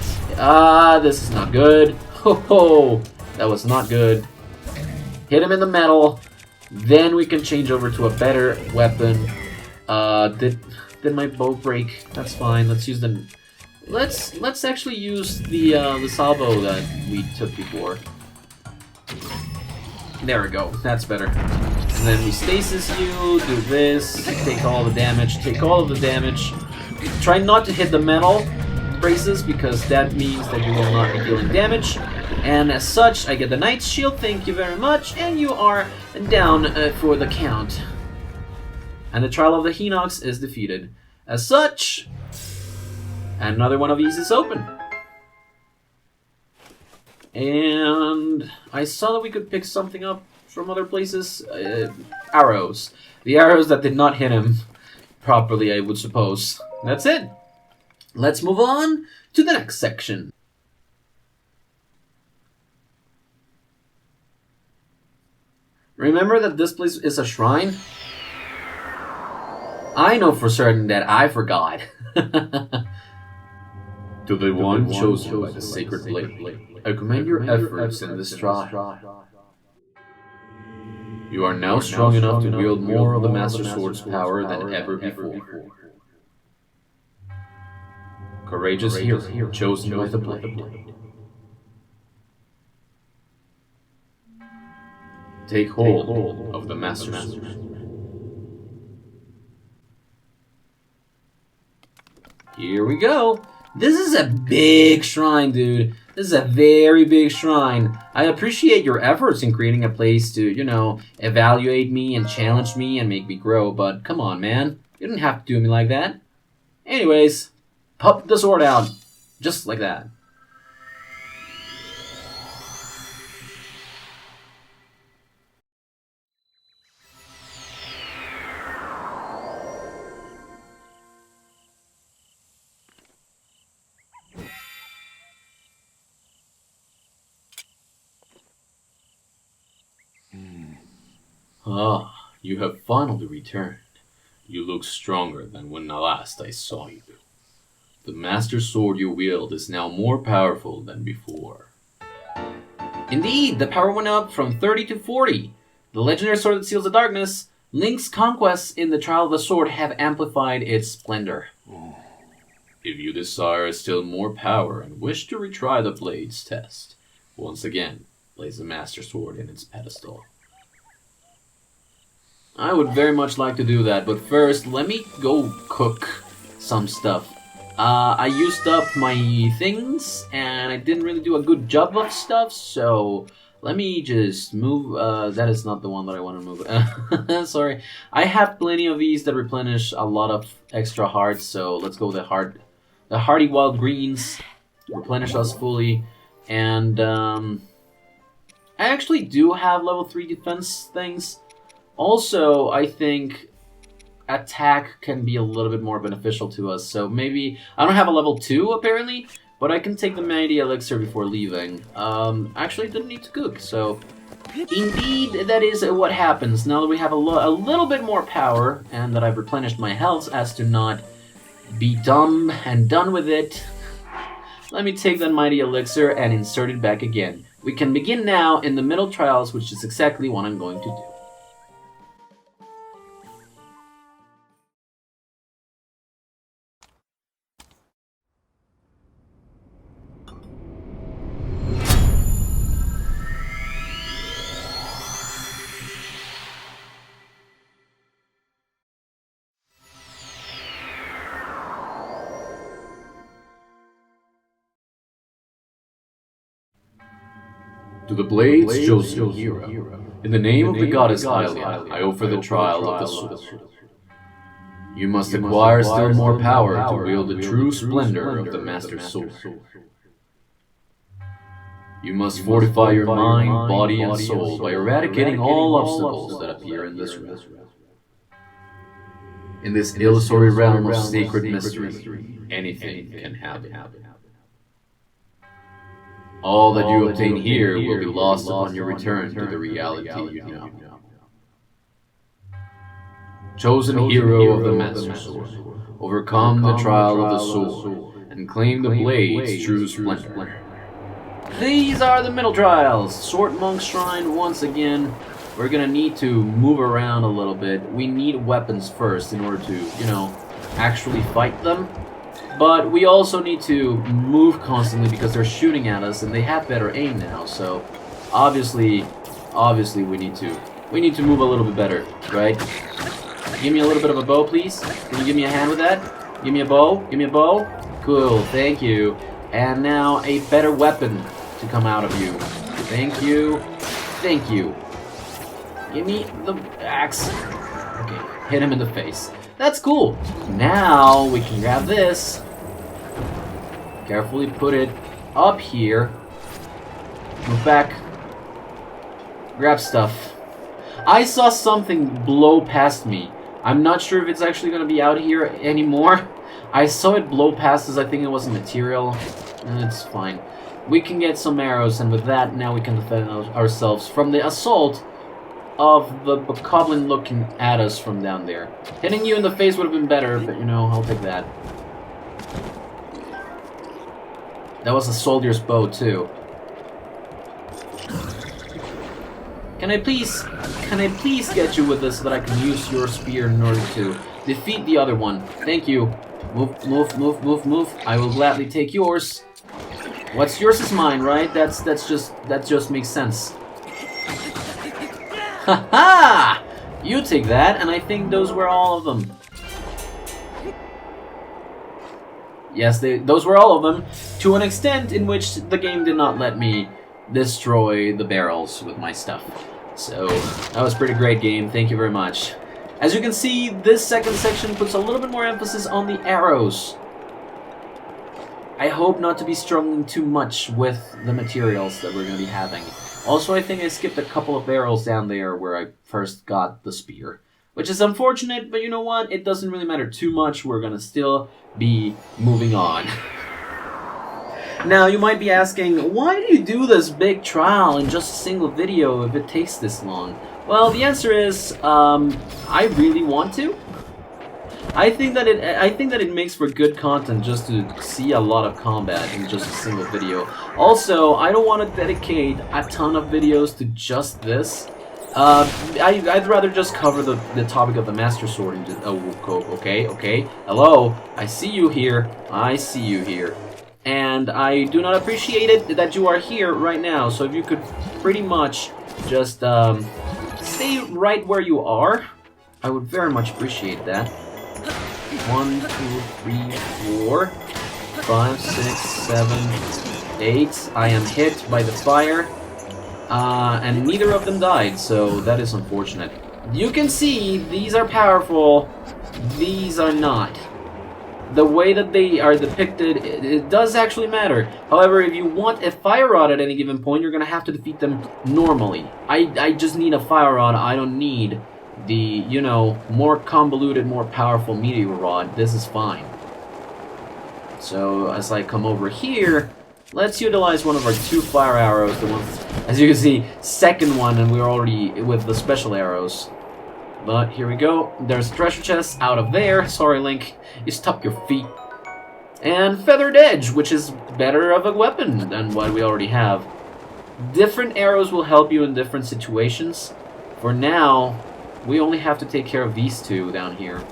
This is not good. Ho ho! That was not good. Hit him in the metal. Then we can change over to a better weapon. Did my bow break? That's fine. Let's use the. Let's actually use the salvo that we took before. There we go. That's better. And then we stasis you. Do this. Take all the damage. Take all of the damage. Try not to hit the metal braces because that means that you will not be dealing damage. And as such, I get the Knight's Shield. Thank you very much. And you are down for the count. And the Trial of the Hinox is defeated. As such, another one of these is open. And I saw that we could pick something up from other places. Arrows. The arrows that did not hit him properly, I would suppose. That's it. Let's move on to the next section. Remember that this place is a shrine? I know for certain that I forgot. To the one chosen by the sacred blade, I commend your efforts in this trial. You are now strong enough to wield more of the Master Sword's power than ever before. Courageous hero, chosen by the blade. Take hold of the Master Sword. Here we go. This is a big shrine, dude. This is a very big shrine. I appreciate your efforts in creating a place to, you know, evaluate me and challenge me and make me grow, but come on, man. You didn't have to do me like that. Anyways, pop the sword out. Just like that. Ah, you have finally returned. You look stronger than when last I saw you. The Master Sword you wield is now more powerful than before. Indeed, the power went up from 30 to 40. The legendary sword that seals the darkness, Link's conquests in the Trial of the Sword have amplified its splendor. If you desire still more power and wish to retry the Blade's test, once again, place the Master Sword in its pedestal. I would very much like to do that, but first, let me go cook some stuff. I used up my things, and I didn't really do a good job of stuff, so let me just move. That is not the one that I want to move. Sorry. I have plenty of these that replenish a lot of extra hearts, so let's go with the Hardy Wild Greens. Replenish us fully, and I actually do have level 3 defense things. Also, I think attack can be a little bit more beneficial to us, so maybe... I don't have a level 2, apparently, but I can take the Mighty Elixir before leaving. Actually, didn't need to cook, so... Indeed, that is what happens. Now that we have a little bit more power, and that I've replenished my health as to not be dumb and done with it, let me take that Mighty Elixir and insert it back again. We can begin now in the middle trials, which is exactly what I'm going to do. To the Blade's chosen hero, in the name of the goddess Hylia, I offer the trial of the sword. You must acquire still more power to wield the true splendor of the Master Sword. You must fortify your mind, body, and soul by eradicating all obstacles that appear in this realm. In this illusory realm of sacred mystery, anything can happen. All that you obtain here will be lost upon your return to the reality you now know. Chosen hero of the Master Sword, overcome the trial of the sword, and claim the blade's true splendor. These are the middle trials. Sword Monk Shrine once again. We're gonna need to move around a little bit. We need weapons first in order to, you know, actually fight them. But we also need to move constantly because they're shooting at us and they have better aim now. So obviously we need to move a little bit better, right? Give me a little bit of a bow, please. Can you give me a hand with that? Give me a bow. Give me a bow. Cool. Thank you. And now a better weapon to come out of you. Thank you. Thank you. Give me the axe. Okay, hit him in the face. That's cool. Now we can grab this. Carefully put it up here. Move back. Grab stuff. I saw something blow past me. I'm not sure if it's actually going to be out here anymore. I saw it blow past us. I think it was a material. It's fine. We can get some arrows, and with that, now we can defend ourselves from the assault of the goblin looking at us from down there. Hitting you in the face would have been better, but you know, I'll take that. That was a soldier's bow, too. Can I please get you with this so that I can use your spear in order to defeat the other one? Thank you. Move, move, move, move, move. I will gladly take yours. What's yours is mine, right? That just makes sense. Ha ha! You take that, and I think those were all of them. Yes, those were all of them, to an extent in which the game did not let me destroy the barrels with my stuff. So, that was a pretty great game, thank you very much. As you can see, this second section puts a little bit more emphasis on the arrows. I hope not to be struggling too much with the materials that we're going to be having. Also, I think I skipped a couple of barrels down there where I first got the spear. Which is unfortunate, but you know what? It doesn't really matter too much. We're going to still be moving on. Now, you might be asking, why did you do this big trial in just a single video if it takes this long? Well, the answer is, I really want to. I think that it makes for good content just to see a lot of combat in just a single video. Also, I don't want to dedicate a ton of videos to just this. I'd rather just cover the topic of the Master Sword and just, okay, hello, I see you here, and I do not appreciate it that you are here right now, so if you could pretty much just, stay right where you are, I would very much appreciate that. 1, 2, 3, 4, 5, 6, 7, 8, I am hit by the fire. And neither of them died, so that is unfortunate. You can see, these are powerful, these are not. The way that they are depicted, it does actually matter. However, if you want a fire rod at any given point, you're going to have to defeat them normally. I just need a fire rod, I don't need the, you know, more convoluted, more powerful meteor rod. This is fine. So, as I come over here, let's utilize one of our 2 fire arrows, the ones, as you can see, second one, and we're already with the special arrows. But here we go, there's a treasure chest out of there. Sorry, Link, you stuck your feet. And Feathered Edge, which is better of a weapon than what we already have. Different arrows will help you in different situations. For now, we only have to take care of these 2 down here.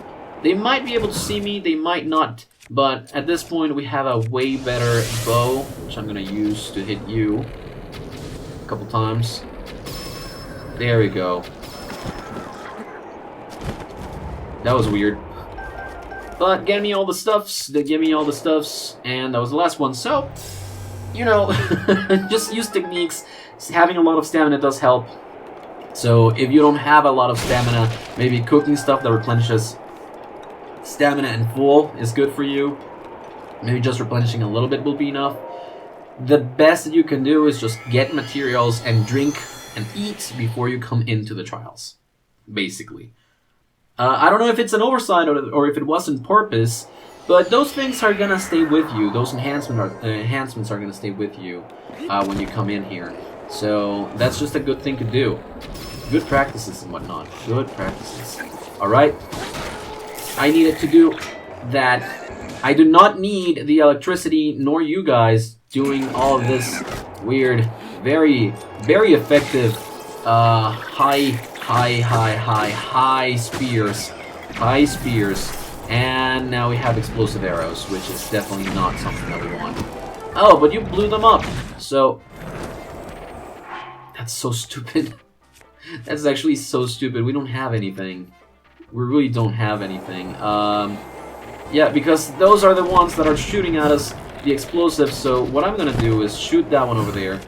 They might be able to see me, they might not. But at this point, we have a way better bow, which I'm going to use to hit you a couple times. There we go. That was weird. But give me all the stuffs, and that was the last one. So, you know, just use techniques. Having a lot of stamina does help. So if you don't have a lot of stamina, maybe cooking stuff that replenishes Stamina and full is good for you. Maybe just replenishing a little bit will be enough. The best that you can do is just get materials and drink and eat before you come into the trials, basically. I don't know if it's an oversight or if it wasn't purpose, but those things are gonna stay with you. Those enhancements are gonna stay with you when you come in here. So that's just a good thing to do. Good practices and whatnot. Good practices. Alright. I needed to do that. I do not need the electricity nor you guys doing all of this weird, very, very effective high spears. High spears. And now we have explosive arrows, which is definitely not something that we want. Oh, but you blew them up. So that's so stupid. That's actually so stupid. We don't have anything. We really don't have anything. Yeah, because those are the ones that are shooting at us, the explosives. So what I'm gonna do is shoot that one over there.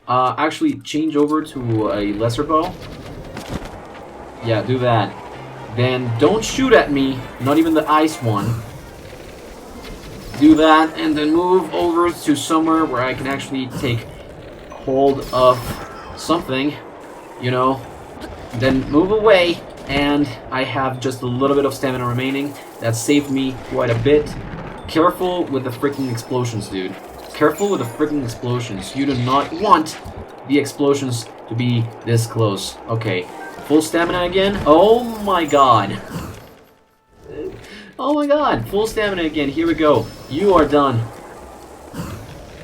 Actually change over to a lesser bow. Yeah, do that. Then don't shoot at me, not even the ice one. Do that, and then move over to somewhere where I can actually take hold of something, you know. Then move away, and I have just a little bit of stamina remaining. That saved me quite a bit. Careful with the freaking explosions, dude. Careful with the freaking explosions. You do not want the explosions to be this close. Okay, full stamina again. Oh my god. Oh my god, full stamina again. Here we go. You are done.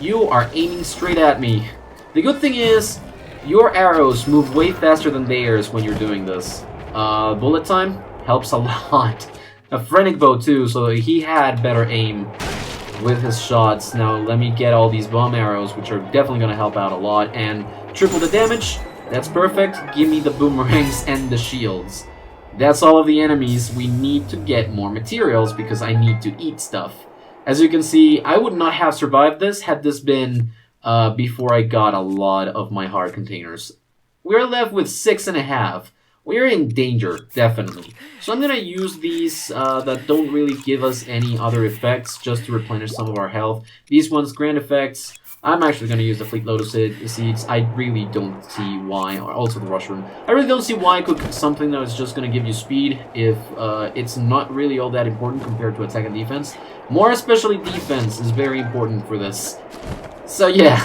You are aiming straight at me. The good thing is, your arrows move way faster than theirs when you're doing this. Bullet time helps a lot. A Phrenic bow too, so he had better aim with his shots. Now let me get all these bomb arrows, which are definitely going to help out a lot. And triple the damage. That's perfect. Give me the boomerangs and the shields. That's all of the enemies. We need to get more materials because I need to eat stuff. As you can see, I would not have survived this had this been before I got a lot of my heart containers. We're left with 6.5. We're in danger, definitely. So I'm gonna use these that don't really give us any other effects, just to replenish some of our health. These ones, grand effects. I'm actually gonna use the Fleet Lotus seeds. I really don't see why, or also the Rushroom. I really don't see why cook something that is just gonna give you speed if it's not really all that important compared to attack and defense. More especially defense is very important for this. So yeah.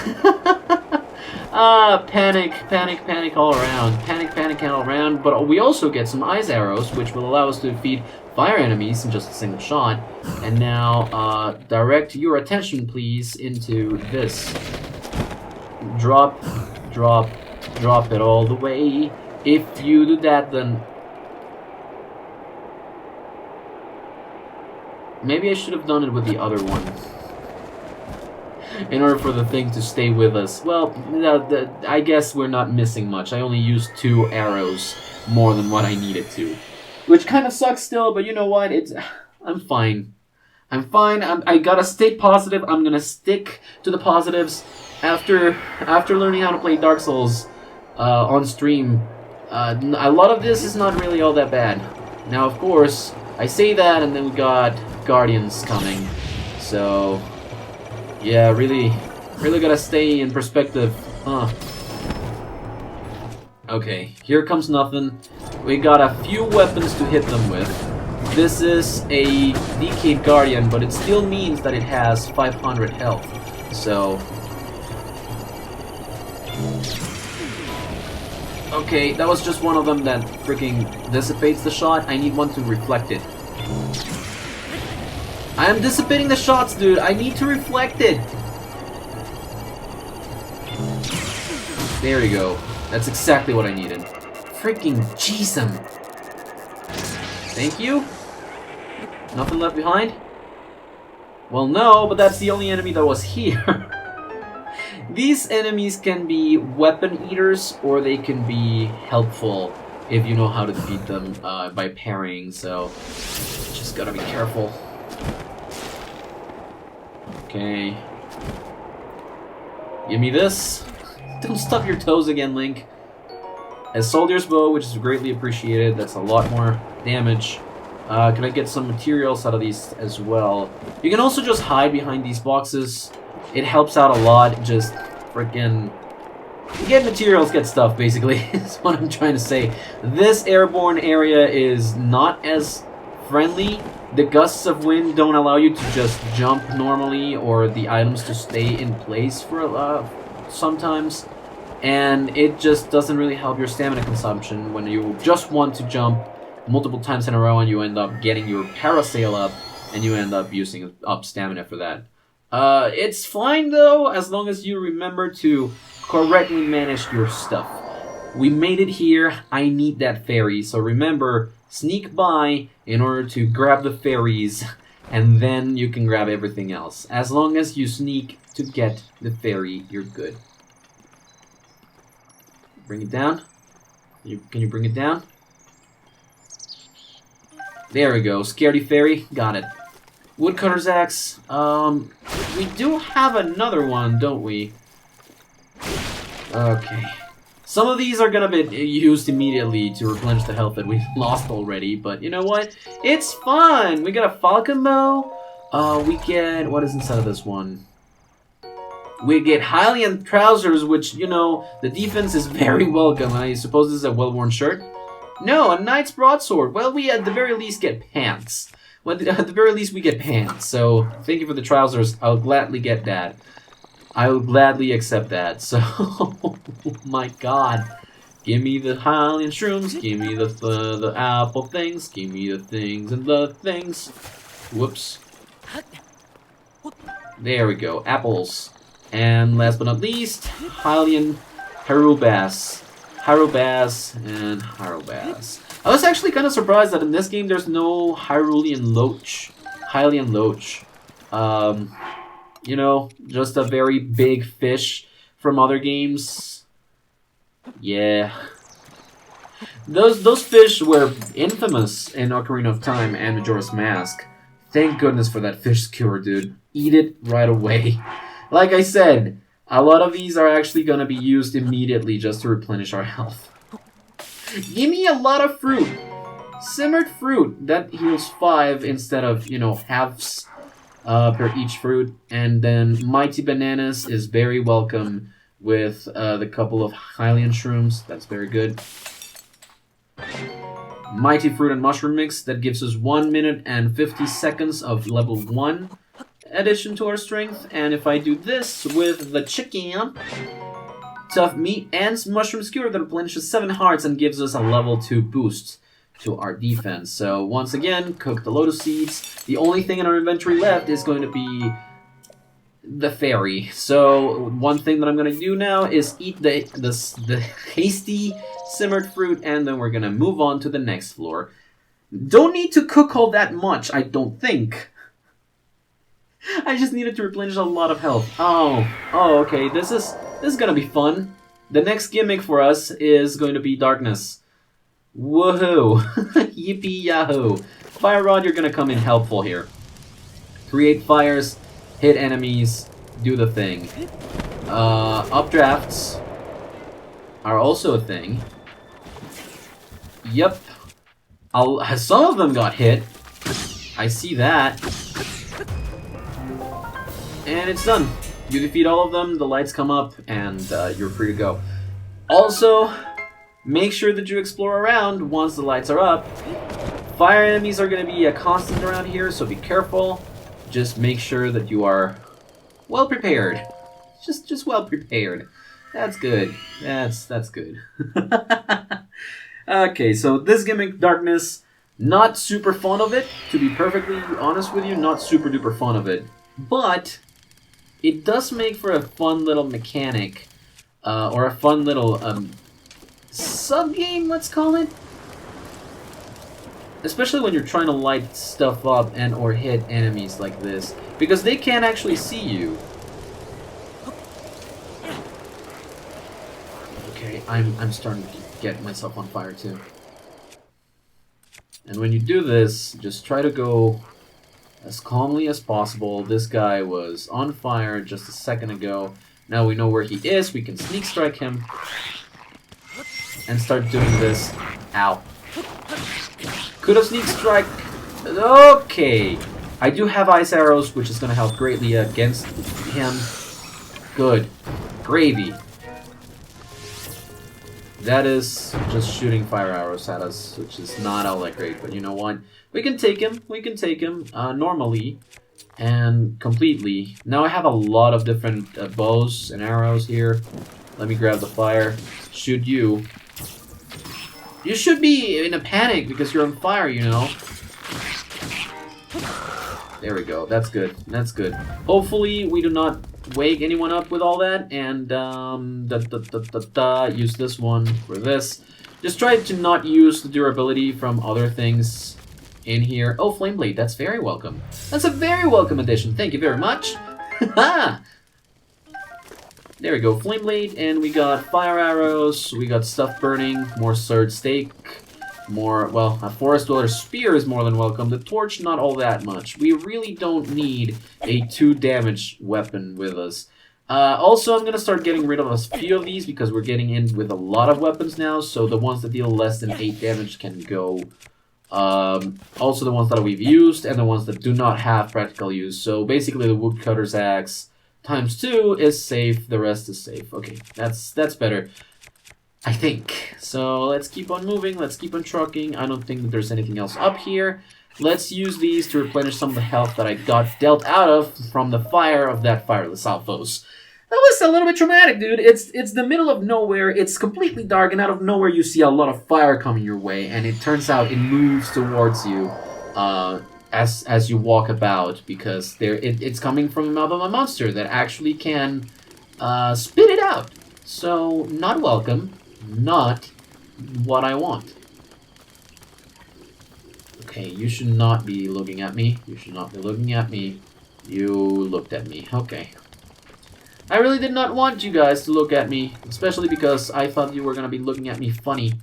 Panic all around. Panic all around. But we also get some ice arrows, which will allow us to defeat fire enemies in just a single shot. And now, direct your attention, please, into this. Drop it all the way. If you do that, then maybe I should have done it with the other one. In order for the thing to stay with us. Well, I guess we're not missing much. I only used 2 arrows more than what I needed to. Which kind of sucks still, but you know what? I'm fine. I'm fine. I gotta stay positive. I'm gonna stick to the positives. After learning how to play Dark Souls on stream, a lot of this is not really all that bad. Now, of course, I say that, and then we got Guardians coming. So yeah, really gotta stay in perspective. Okay, here comes nothing. We got a few weapons to hit them with. This is a Decayed Guardian, but it still means that it has 500 health. So okay, that was just one of them that freaking dissipates the shot. I need one to reflect it. I am dissipating the shots, dude. I need to reflect it. There you go. That's exactly what I needed. Freaking jeez. Thank you. Nothing left behind? Well, no, but that's the only enemy that was here. These enemies can be weapon eaters, or they can be helpful if you know how to defeat them by parrying, so just gotta be careful. Okay. Give me this. Don't stub your toes again, Link. A Soldier's Bow, which is greatly appreciated. That's a lot more damage. Can I get some materials out of these as well? You can also just hide behind these boxes. It helps out a lot. Just freaking get materials, get stuff, basically, is what I'm trying to say. This airborne area is not as friendly. The gusts of wind don't allow you to just jump normally, or the items to stay in place for sometimes. And it just doesn't really help your stamina consumption when you just want to jump multiple times in a row and you end up getting your parasail up and you end up using up stamina for that. It's fine though, as long as you remember to correctly manage your stuff. We made it here. I need that fairy, so remember, sneak by in order to grab the fairies, and then you can grab everything else. As long as you sneak to get the fairy, you're good. Bring it down. Can you bring it down? There we go. Scaredy fairy. Got it. Woodcutter's axe. We do have another one, don't we? Okay. Some of these are gonna be used immediately to replenish the health that we lost already, but you know what? It's fun! We got a falcon bow. We get... what is inside of this one? We get Hylian trousers, which, you know, the defense is very welcome. I suppose this is a well-worn shirt? No, a knight's broadsword. Well, we at the very least get pants. Well, at the very least we get pants, so thank you for the trousers. I'll gladly get that. I will gladly accept that. So, oh my god. Give me the Hylian shrooms, give me the apple things, give me the things and the things. Whoops. There we go, apples. And last but not least, Hylian Harubas. Harubas and Harubas. I was actually kind of surprised that in this game there's no Hylian Loach. Hylian Loach. You know, just a very big fish from other games. Yeah. Those fish were infamous in Ocarina of Time and Majora's Mask. Thank goodness for that fish skewer, dude. Eat it right away. Like I said, a lot of these are actually going to be used immediately just to replenish our health. Give me a lot of fruit. Simmered fruit. That heals 5 instead of, you know, halves per each fruit. And then Mighty Bananas is very welcome with the couple of Hylian shrooms. That's very good. Mighty Fruit and Mushroom Mix. That gives us 1 minute and 50 seconds of level 1 addition to our strength. And if I do this with the chicken, tough meat and mushroom skewer, that replenishes 7 hearts and gives us a level 2 boost to our defense. So once again, cook the lotus seeds. The only thing in our inventory left is going to be the fairy. So one thing that I'm going to do now is eat the hasty simmered fruit, and then we're going to move on to the next floor. Don't need to cook all that much, I don't think. I just needed to replenish a lot of health. Oh, okay. This is gonna be fun. The next gimmick for us is going to be darkness. Woohoo! Yippee yahoo! Fire Rod, you're gonna come in helpful here. Create fires, hit enemies, do the thing. Updrafts are also a thing. Yep. Some of them got hit. I see that. And it's done. You defeat all of them, the lights come up, and you're free to go. Also, make sure that you explore around once the lights are up. Fire enemies are going to be a constant around here, so be careful. Just make sure that you are well prepared. Just well prepared. That's good. That's good. Okay, so this gimmick, darkness, not super fond of it. To be perfectly honest with you, not super duper fond of it. But it does make for a fun little mechanic, or a fun little sub-game, let's call it. Especially when you're trying to light stuff up and or hit enemies like this, because they can't actually see you. Okay, I'm starting to get myself on fire too. And when you do this, just try to go as calmly as possible. This guy was on fire just a second ago. Now we know where he is. We can sneak strike him and start doing this. Ow. Could have sneak strike Okay. I do have ice arrows, which is going to help greatly against him. Good. Gravy. That is just shooting fire arrows at us, which is not all that great. But you know what? We can take him. We can take him normally and completely. Now I have a lot of different bows and arrows here. Let me grab the fire. Shoot you. You should be in a panic because you're on fire, you know. There we go. That's good. That's good. Hopefully we do not wake anyone up with all that. And use this one for this. Just try to not use the durability from other things in here. Oh, Flame Blade. That's very welcome. That's a very welcome addition. Thank you very much. There we go. Flame Blade. And we got fire arrows. We got stuff burning. More sword stake. More, well, a Forest Dweller's Spear is more than welcome. The Torch, not all that much. We really don't need a 2 damage weapon with us. Also, I'm going to start getting rid of a few of these because we're getting in with a lot of weapons now. So the ones that deal less than 8 damage can go. Also the ones that we've used and the ones that do not have practical use. So basically the Woodcutter's Axe times 2 is safe. The rest is safe. Okay, that's better. I think. So let's keep on moving. Let's keep on trucking. I don't think that there's anything else up here. Let's use these to replenish some of the health that I got dealt out of from the fire of that fireless outpost. That was a little bit traumatic, dude. It's the middle of nowhere. It's completely dark, and out of nowhere you see a lot of fire coming your way, and it turns out it moves towards you as you walk about because it's coming from the mouth of a monster that actually can spit it out. So not welcome. Not what I want. Okay, you should not be looking at me. You should not be looking at me. You looked at me. Okay. I really did not want you guys to look at me, especially because I thought you were going to be looking at me funny.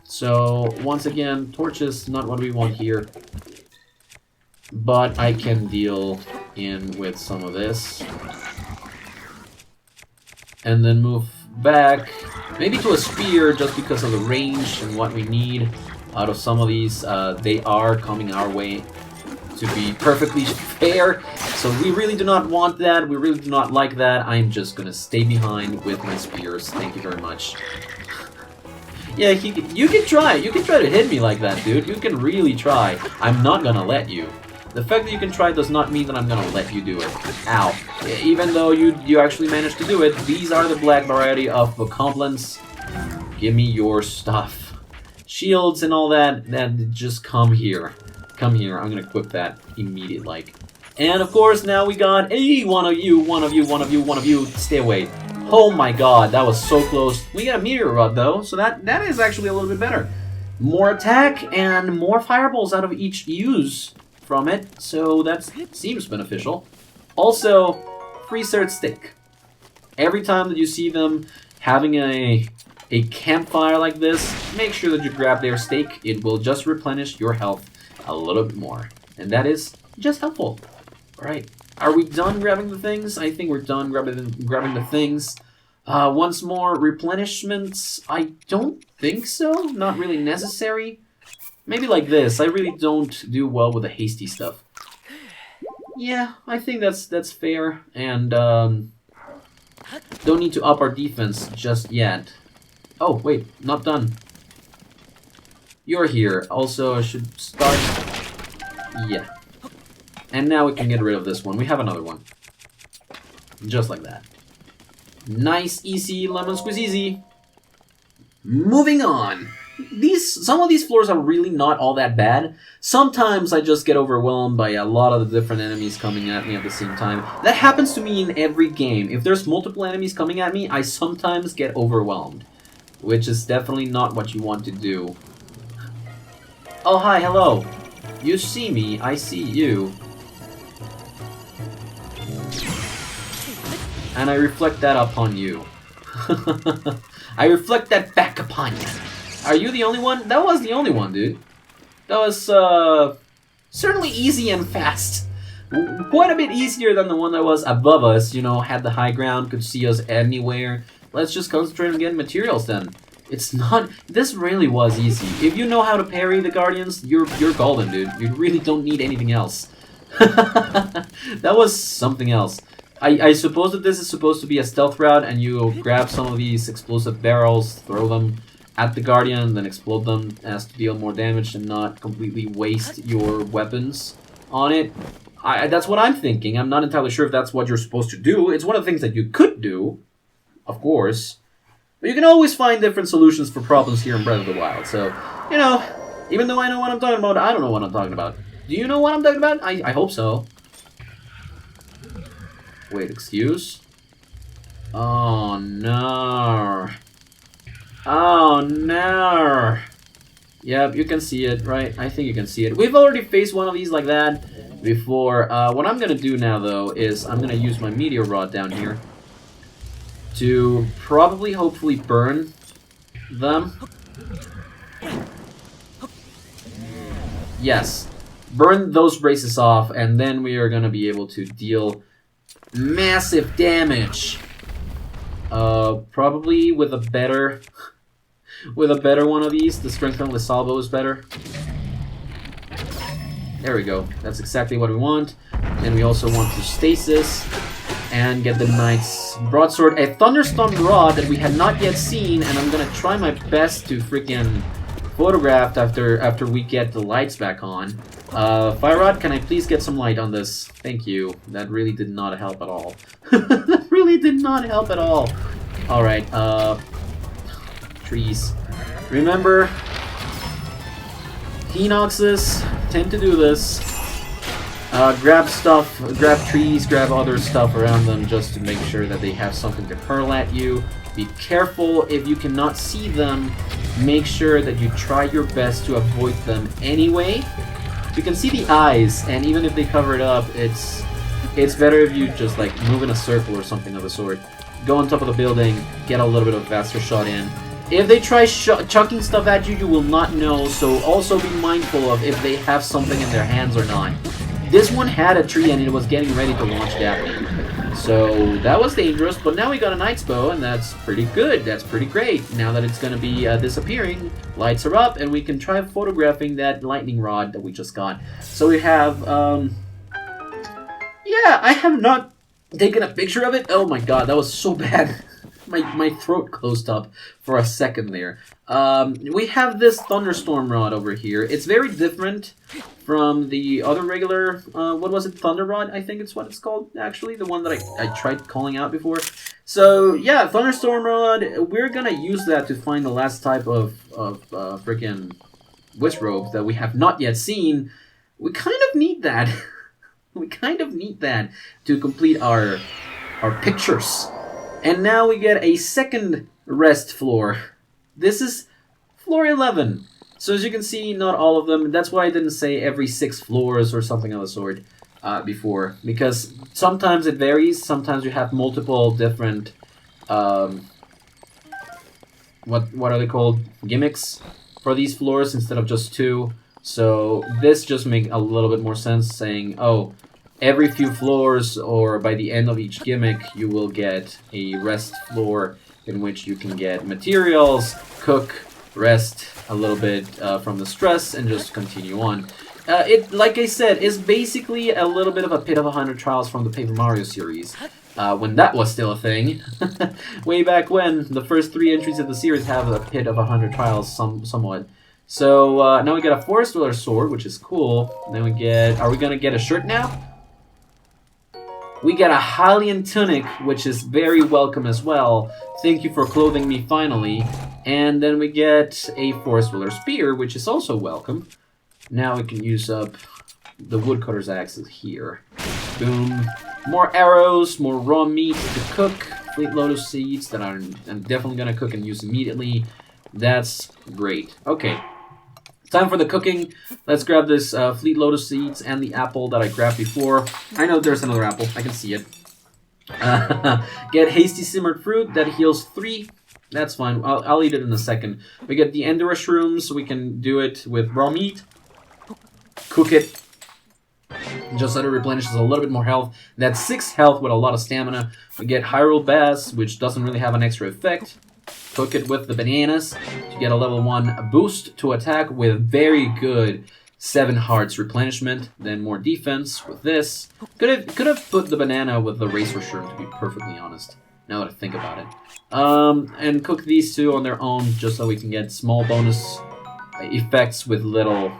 So, once again, torches, not what we want here. But I can deal in with some of this. And then move back, maybe to a spear just because of the range and what we need out of some of these. They are coming our way, to be perfectly fair, so we really do not want that. We really do not like that. I'm just gonna stay behind with my spears. Thank you very much. Yeah, you can try. You can try to hit me like that, dude. You can really try. I'm not gonna let you. The fact that you can try does not mean that I'm gonna let you do it. Ow. Even though you actually managed to do it, these are the black variety of Bokoblins. Give me your stuff. Shields and all that, just come here. Come here, I'm gonna equip that immediate like. And of course now we got, hey, one of you, stay away. Oh my god, that was so close. We got a meteor rod though, so that is actually a little bit better. More attack and more fireballs out of each use from it, so that seems beneficial. Also, free sword stick. Every time that you see them having a campfire like this, make sure that you grab their stake. It will just replenish your health a little bit more, and that is just helpful. All right, are we done grabbing the things? I think we're done grabbing the things. Once more replenishments. I don't think so. Not really necessary. Maybe like this. I really don't do well with the hasty stuff. Yeah, I think that's fair, and don't need to up our defense just yet. Oh wait, not done. You're here. Also, I should start. Yeah. And now we can get rid of this one. We have another one. Just like that. Nice, easy, lemon squeeze easy. Moving on. Some of these floors are really not all that bad. Sometimes I just get overwhelmed by a lot of the different enemies coming at me at the same time. That happens to me in every game. If there's multiple enemies coming at me, I sometimes get overwhelmed. Which is definitely not what you want to do. Oh, hi, hello. You see me, I see you. And I reflect that upon you. I reflect that back upon you. Are you the only one? That was the only one, dude. That was, certainly easy and fast. Quite a bit easier than the one that was above us, you know, had the high ground, could see us anywhere. Let's just concentrate on getting materials then. It's not... This really was easy. If you know how to parry the Guardians, you're golden, dude. You really don't need anything else. That was something else. I suppose that this is supposed to be a stealth route, and you grab some of these explosive barrels, throw them at the Guardian, then explode them as to deal more damage and not completely waste your weapons on it. That's what I'm thinking. I'm not entirely sure if that's what you're supposed to do. It's one of the things that you could do, of course. But you can always find different solutions for problems here in Breath of the Wild. So, you know, even though I know what I'm talking about, I don't know what I'm talking about. Do you know what I'm talking about? I hope so. Wait, excuse? Oh, no. Oh, no. Yep, you can see it, right? I think you can see it. We've already faced one of these like that before. What I'm going to do now, though, is I'm going to use my meteor rod down here to probably, hopefully, burn them. Yes. Burn those braces off, and then we are going to be able to deal massive damage. Probably with a better... with a better one of these. The strength from the salvo is better. There we go. That's exactly what we want. And we also want to stasis and get the Knight's Broadsword. A Thunderstorm Rod that we had not yet seen, and I'm gonna try my best to freaking photograph after we get the lights back on. Fire Rod, can I please get some light on this? Thank you. That really did not help at all. That really did not help at all. Alright, trees. Remember, Hinoxes tend to do this. Grab stuff, grab trees, grab other stuff around them just to make sure that they have something to hurl at you. Be careful if you cannot see them. Make sure that you try your best to avoid them anyway. You can see the eyes, and even if they cover it up, it's better if you just like move in a circle or something of the sort. Go on top of the building, get a little bit of a faster shot in. If they try chucking stuff at you, you will not know, so also be mindful of if they have something in their hands or not. This one had a tree and it was getting ready to launch at me. So that was dangerous, but now we got a Knight's Bow, and that's pretty good. That's pretty great. Now that it's going to be disappearing, lights are up, and we can try photographing that lightning rod that we just got. So we have, yeah, I have not taken a picture of it. Oh my god, that was so bad. My throat closed up for a second there. We have this Thunderstorm Rod over here. It's very different from the other regular, what was it, Thunder Rod, I think it's what it's called, actually, the one that I tried calling out before. So, yeah, Thunderstorm Rod, we're gonna use that to find the last type of freaking Witch Robe that we have not yet seen. We kind of need that. We kind of need that to complete our pictures. And now we get a second rest floor. This is floor 11. So as you can see, not all of them. That's why I didn't say every 6 floors or something of the sort before. Because sometimes it varies. Sometimes you have multiple different, what are they called? Gimmicks for these floors instead of just 2. So this just makes a little bit more sense, saying, oh, every few floors, or by the end of each gimmick, you will get a rest floor in which you can get materials, cook, rest a little bit from the stress, and just continue on. It, like I said, is basically a little bit of a Pit of 100 Trials from the Paper Mario series. When that was still a thing. Way back when, the first 3 entries of the series have a Pit of 100 Trials somewhat. So now we get a Forest Dweller Sword, which is cool. Then we get... Are we going to get a shirt now? We get a Hylian Tunic, which is very welcome as well. Thank you for clothing me finally. And then we get a Forest Dweller Spear, which is also welcome. Now we can use up the Woodcutter's Axes here. Boom. More arrows, more raw meat to cook. Fleet Lotus Seeds that I'm definitely going to cook and use immediately. That's great. Okay. Time for the cooking. Let's grab this Fleet Lotus Seeds and the apple that I grabbed before. I know there's another apple. I can see it. Get Hasty Simmered Fruit. That heals 3. That's fine. I'll eat it in a second. We get the Endura Shrooms, so we can do it with raw meat. Cook it. Just so it replenishes a little bit more health. That's 6 health with a lot of stamina. We get Hyrule Bass, which doesn't really have an extra effect. Cook it with the bananas to get a level 1 boost to attack with very good 7 hearts replenishment. Then more defense with this. Could have put the banana with the razor shroom, to be perfectly honest, now that I think about it. And cook these two on their own just so we can get small bonus effects with little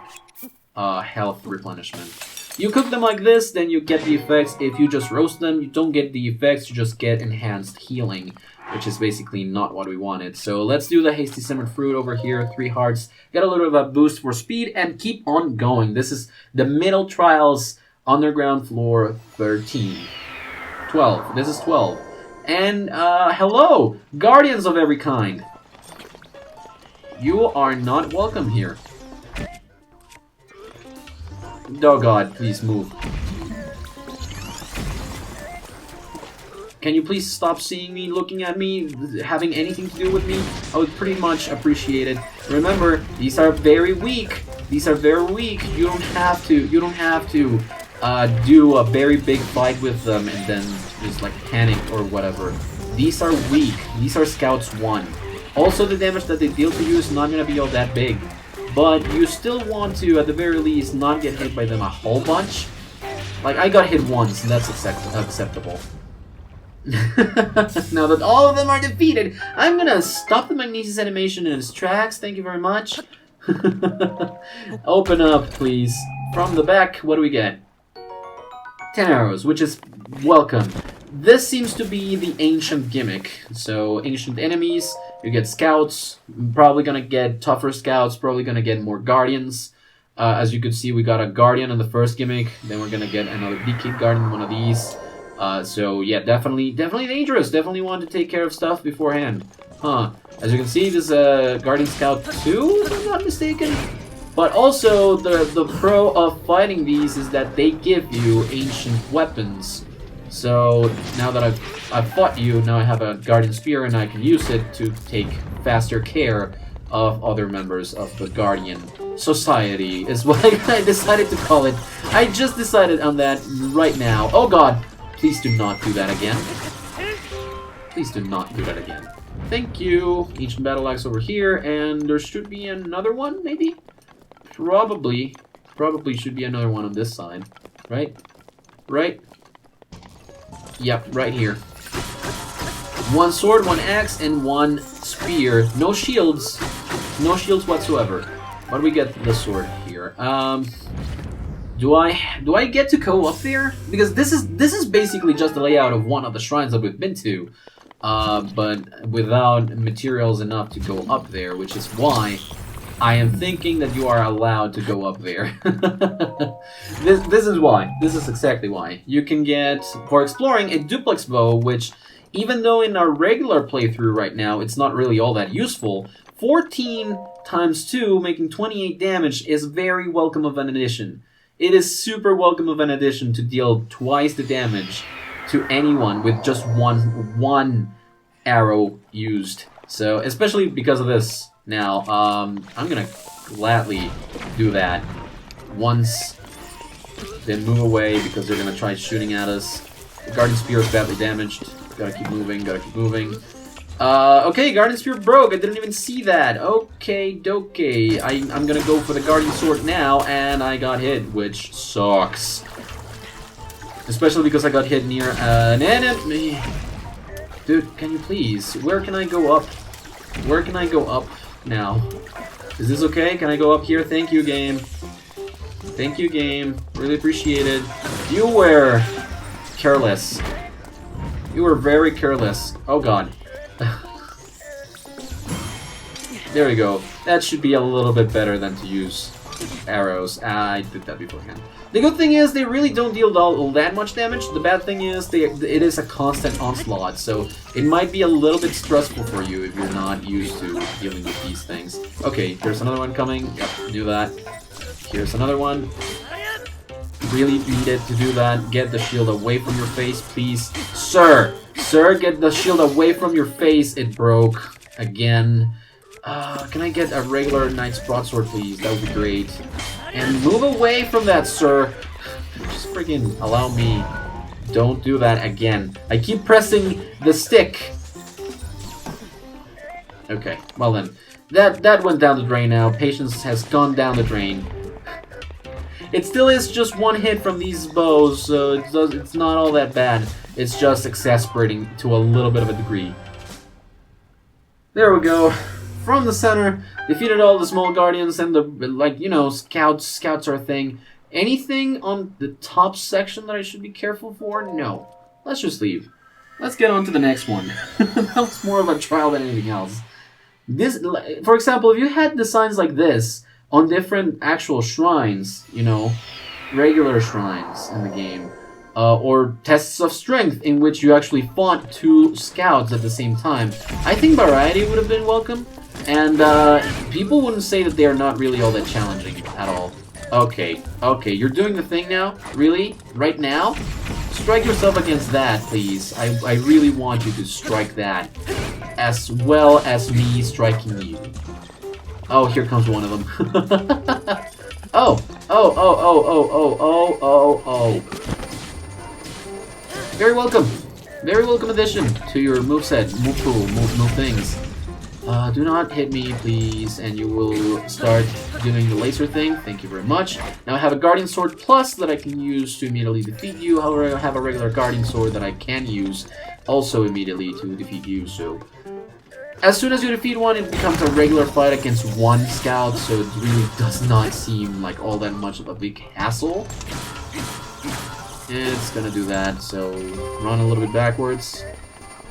health replenishment. You cook them like this, then you get the effects. If you just roast them, you don't get the effects, you just get enhanced healing, which is basically not what we wanted. So let's do the hasty simmered fruit over here, 3 hearts. Get a little bit of a boost for speed and keep on going. This is the middle trials, underground floor 13. 12. This is 12. And, hello, guardians of every kind. You are not welcome here. Oh god, please move. Can you please stop seeing me, looking at me, having anything to do with me? I would pretty much appreciate it. Remember, these are very weak. These are very weak. You don't have to do a very big fight with them and then just like panic or whatever. These are weak. These are Scouts 1. Also, the damage that they deal to you is not going to be all that big. But you still want to, at the very least, not get hit by them a whole bunch. Like, I got hit once, and that's acceptable. Now that all of them are defeated, I'm gonna stop the Magnesis animation in its tracks. Thank you very much. Open up, please. From the back, what do we get? 10 arrows, which is welcome. This seems to be the ancient gimmick. So, ancient enemies, you get scouts, probably gonna get tougher scouts, probably gonna get more guardians. As you could see, we got a guardian in the first gimmick, then we're gonna get another DK guardian, one of these. So yeah, definitely dangerous, definitely want to take care of stuff beforehand. Huh, as you can see, this is Guardian Scout 2, if I'm not mistaken. But also, the pro of fighting these is that they give you ancient weapons. So now that I've fought you, now I have a Guardian Spear and I can use it to take faster care of other members of the Guardian Society, is what I decided to call it. I just decided on that right now. Oh god, please do not do that again. Please do not do that again. Thank you. Ancient Battle Axe over here, and there should be another one, maybe? Probably should be another one on this side. Right? Right? Yep, right here. 1 sword, 1 axe, and 1 spear. No shields. No shields whatsoever. Why do we get the sword here? Do I get to go up there? Because this is basically just the layout of one of the shrines that we've been to, but without materials enough to go up there, which is why I am thinking that you are allowed to go up there. This is why. This is exactly why. You can get, for exploring, a duplex bow, which, even though in our regular playthrough right now, it's not really all that useful, 14 times 2, making 28 damage, is very welcome of an addition. It is super welcome of an addition to deal twice the damage to anyone with just one arrow used. So, especially because of this. Now, I'm gonna gladly do that once, then move away because they're gonna try shooting at us. The Guardian Spear is badly damaged. Gotta keep moving, gotta keep moving. Okay, Guardian Spear broke. I didn't even see that. Okay, dokey. I'm gonna go for the Guardian Sword now, and I got hit, which sucks. Especially because I got hit near an enemy. Dude, can you please? Where can I go up? Where can I go up now? Is this okay? Can I go up here? Thank you, game. Thank you, game. Really appreciate it. You were careless. You were very careless. Oh god. There we go. That should be a little bit better than to use arrows. I did that beforehand. The good thing is they really don't deal all that much damage. The bad thing is it is a constant onslaught, so it might be a little bit stressful for you if you're not used to dealing with these things. Okay, here's another one coming. Yep, do that. Here's another one. Really needed to do that. Get the shield away from your face, please. Sir! Sir, get the shield away from your face. It broke again. Can I get a regular Knight's Broadsword, please? That would be great. And move away from that, sir. Just friggin' allow me. Don't do that again. I keep pressing the stick. Okay, well then. That went down the drain now. Patience has gone down the drain. It still is just one hit from these bows, so it's not all that bad. It's just exasperating to a little bit of a degree. There we go. From the center, defeated all the small guardians and the, like, you know, scouts are a thing. Anything on the top section that I should be careful for? No. Let's just leave. Let's get on to the next one. That was more of a trial than anything else. This, for example, if you had designs like this on different actual shrines, you know, regular shrines in the game, or tests of strength in which you actually fought two scouts at the same time, I think variety would have been welcome, and people wouldn't say that they are not really all that challenging at all. Okay, you're doing the thing now? Really? Right now? Strike yourself against that, please. I really want you to strike that, as well as me striking you. Oh, here comes one of them. Oh. Very welcome. Very welcome addition to your moveset. Move pool, move things. Do not hit me, please, and you will start doing the laser thing. Thank you very much. Now I have a Guardian Sword Plus that I can use to immediately defeat you. However, I have a regular Guardian Sword that I can use also immediately to defeat you, so... As soon as you defeat one, it becomes a regular fight against one scout, so it really does not seem like all that much of a big hassle. It's gonna do that, so run a little bit backwards.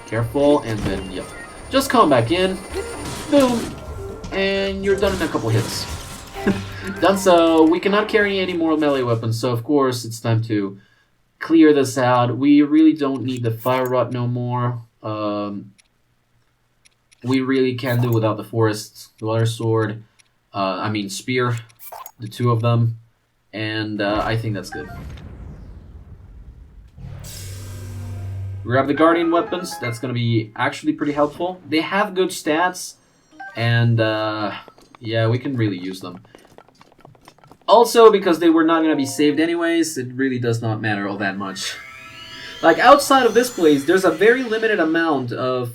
Careful, and then, yep. Just come back in. Boom! And you're done in a couple hits. Done so. We cannot carry any more melee weapons, so of course it's time to clear this out. We really don't need the fire rod no more. We really can do without the forest dweller sword. Spear. The two of them. And I think that's good. Grab the Guardian weapons. That's going to be actually pretty helpful. They have good stats. And, yeah, we can really use them. Also, because they were not going to be saved anyways, it really does not matter all that much. Like, outside of this place, there's a very limited amount of,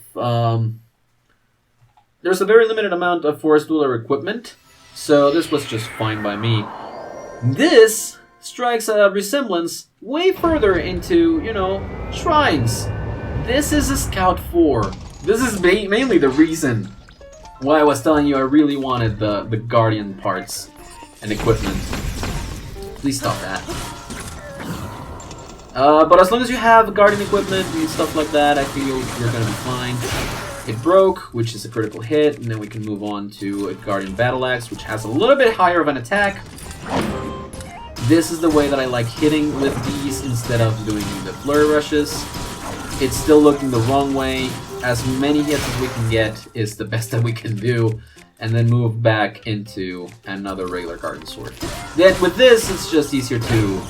Forest Dweller equipment. So this was just fine by me. This strikes a resemblance way further into, you know, shrines. This is a Scout 4. This is mainly the reason why I was telling you I really wanted the Guardian parts and equipment. Please stop that. But as long as you have Guardian equipment and stuff like that, I feel you're gonna be fine. It broke, which is a critical hit, and then we can move on to a Guardian Battle Axe, which has a little bit higher of an attack. This is the way that I like hitting with these instead of doing the flurry rushes. It's still looking the wrong way. As many hits as we can get is the best that we can do, and then move back into another regular Guardian Sword. Then with this, it's just easier to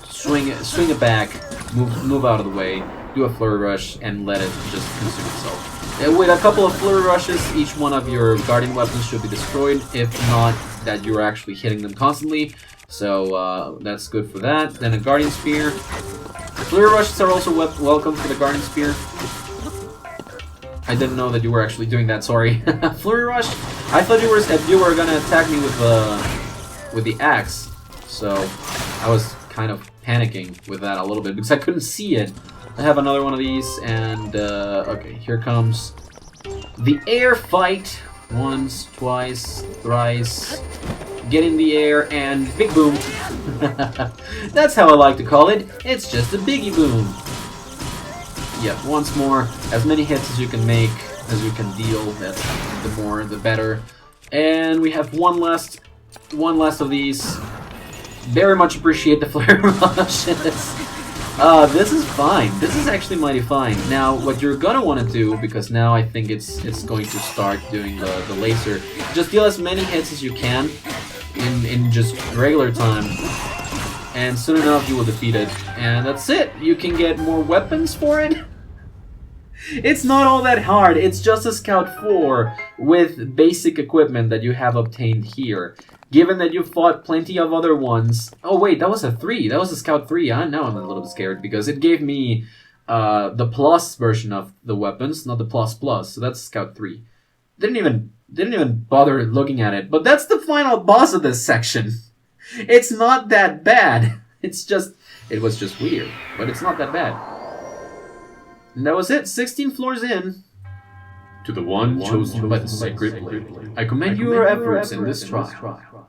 swing it back, move out of the way, do a flurry rush, and let it just consume itself. With a couple of flurry rushes, each one of your Guardian weapons should be destroyed, if not that you're actually hitting them constantly. So that's good for that. Then a Guardian Spear. Flurry rushes are also welcome for the Guardian Spear. I didn't know that you were actually doing that, sorry. Flurry rush? I thought you were gonna attack me with the axe. So I was kind of panicking with that a little bit because I couldn't see it. I have another one of these, and okay, here comes the air fight. Once, twice, thrice. Get in the air, and big boom. That's how I like to call it. It's just a biggie boom. Yep, once more. As many hits as you can make, as you can deal. That's the more, the better. And we have one last of these. Very much appreciate the flare rushes. This is fine. This is actually mighty fine. Now, what you're gonna want to do, because now I think it's going to start doing the laser, just deal as many hits as you can in just regular time, and soon enough you will defeat it. And that's it. You can get more weapons for it. It's not all that hard. It's just a Scout 4 with basic equipment that you have obtained here. Given that you fought plenty of other ones... Oh wait, that was a 3. That was a Scout 3. Now I'm a little bit scared because it gave me the plus version of the weapons, not the plus plus. So that's Scout 3. Didn't even bother looking at it. But that's the final boss of this section. It's not that bad. It was just weird, but it's not that bad. And that was it. 16 floors in. To the one chosen by the sacred blade, I commend your efforts in this trial.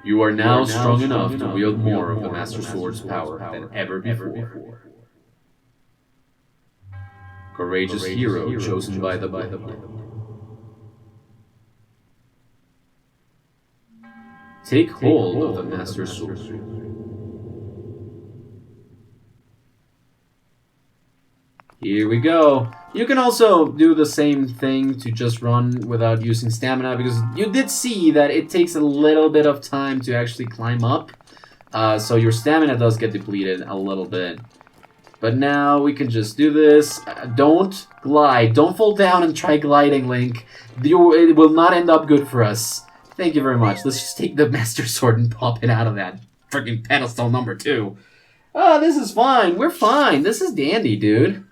You are now strong enough to wield more of the Master Sword's power than ever before. Courageous hero chosen by the blade. Take hold of the Master Sword. Here we go. You can also do the same thing to just run without using stamina, because you did see that it takes a little bit of time to actually climb up. So your stamina does get depleted a little bit. But now we can just do this. Don't glide. Don't fall down and try gliding, Link. It will not end up good for us. Thank you very much. Let's just take the Master Sword and pop it out of that freaking pedestal number 2. Oh, this is fine. We're fine. This is dandy, dude.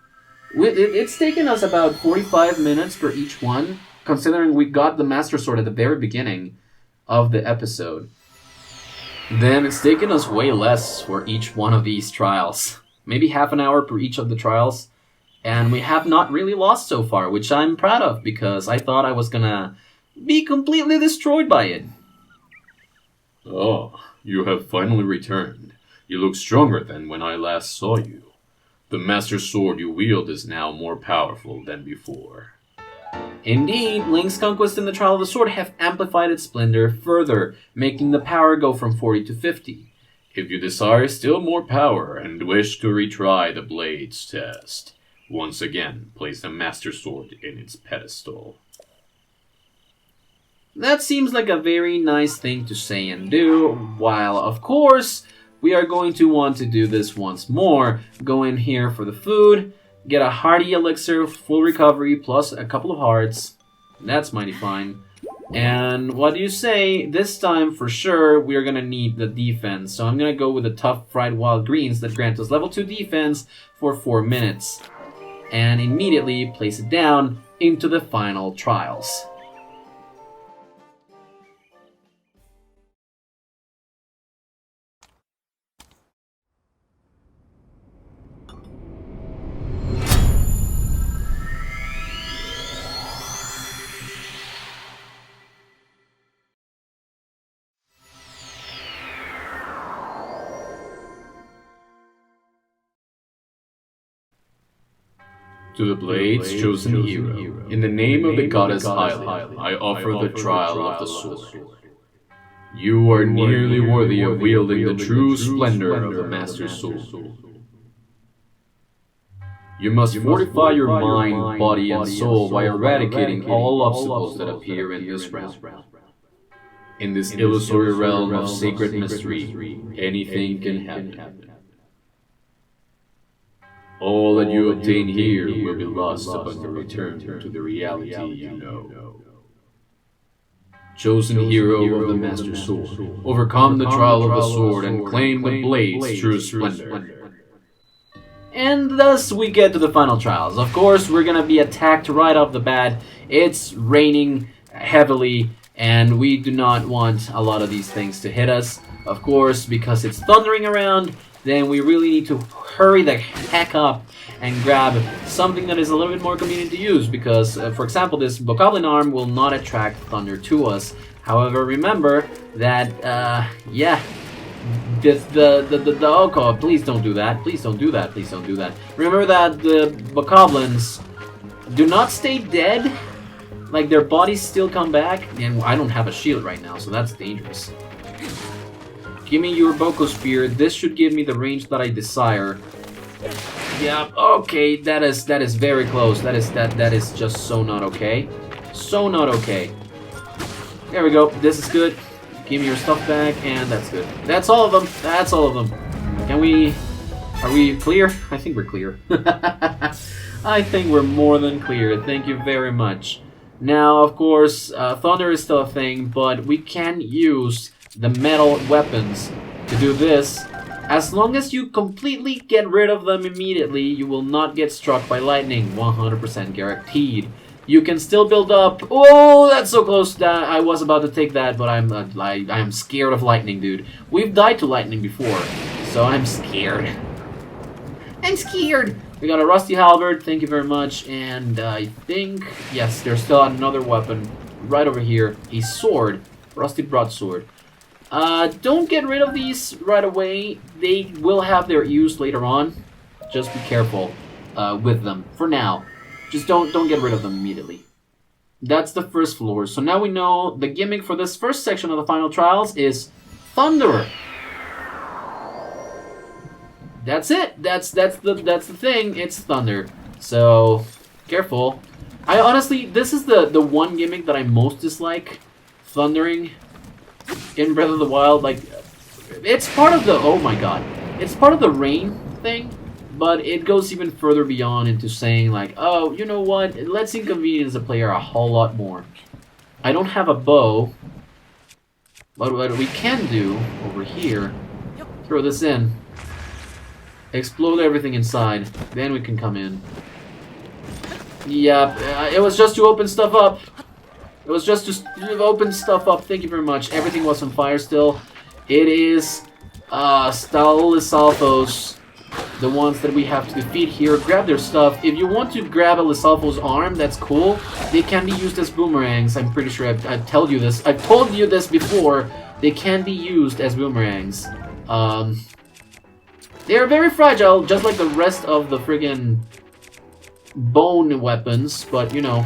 It's taken us about 45 minutes for each one, considering we got the Master Sword at the very beginning of the episode. Then it's taken us way less for each one of these trials. Maybe half an hour per each of the trials. And we have not really lost so far, which I'm proud of, because I thought I was gonna be completely destroyed by it. Oh, you have finally returned. You look stronger than when I last saw you. The Master Sword you wield is now more powerful than before. Indeed, Link's conquest in the Trial of the Sword have amplified its splendor further, making the power go from 40 to 50. If you desire still more power and wish to retry the Blade's test, once again place the Master Sword in its pedestal. That seems like a very nice thing to say and do, while, of course, we are going to want to do this once more. Go in here for the food, get a hearty elixir, full recovery, plus a couple of hearts. That's mighty fine. And what do you say? This time, for sure, we are going to need the defense. So I'm going to go with the tough fried wild greens that grant us level 2 defense for 4 minutes. And immediately place it down into the final trials. To the Blade's chosen hero, in the name of the goddess Hylia, I offer the trial of the sword. You are nearly worthy of wielding the true splendor of the Master Sword. You must fortify your mind, body, and soul by eradicating all obstacles that appear in this realm. In this illusory realm of sacred mystery, anything can happen. All that you obtain here will be lost upon your return to the reality you know. Chosen hero of the Master Sword, overcome the trial of the sword and claim the Blade's true splendor. And thus we get to the final trials. Of course, we're gonna be attacked right off the bat. It's raining heavily, and we do not want a lot of these things to hit us. Of course, because it's thundering around, then we really need to hurry the heck up and grab something that is a little bit more convenient to use, because, for example, this Bokoblin arm will not attract thunder to us. However, remember that, oh god, please don't do that, please don't do that, please don't do that. Remember that the Bokoblins do not stay dead, like their bodies still come back, and I don't have a shield right now, so that's dangerous. Give me your Boko Spear. This should give me the range that I desire. Yeah, okay, that is very close. That is just so not okay. So not okay. There we go. This is good. Give me your stuff back, and that's good. That's all of them. That's all of them. Are we clear? I think we're clear. I think we're more than clear. Thank you very much. Now, of course, thunder is still a thing, but we can use the metal weapons to do this. As long as you completely get rid of them immediately, you will not get struck by lightning, 100% guaranteed. You can still build up. Oh, that's so close. I was about to take that, but I'm scared of lightning, dude. We've died to lightning before, so I'm scared. I'm scared. We got a rusty halberd. Thank you very much. And I think yes, there's still another weapon right over here. A sword, rusty broadsword. Don't get rid of these right away. They will have their use later on. Just be careful with them for now. Just don't get rid of them immediately. That's the first floor. So now we know the gimmick for this first section of the final trials is Thunderer. That's it. That's the thing. It's thunder. So careful. I honestly, this is the one gimmick that I most dislike. Thundering in Breath of the Wild. Like, it's part of the, oh my god, it's part of the rain thing, but it goes even further beyond into saying like, oh, you know what, let's inconvenience the player a whole lot more. I don't have a bow, but what we can do over here, throw this in, explode everything inside, then we can come in. Yeah, it was just to open stuff up. It was just to open stuff up. Thank you very much. Everything was on fire still. It is Lisalfos, the ones that we have to defeat here. Grab their stuff. If you want to grab a Lisalfos arm, that's cool. They can be used as boomerangs. I'm pretty sure I've told you this. I've told you this before. They can be used as boomerangs. They are very fragile, just like the rest of the friggin' bone weapons, but you know,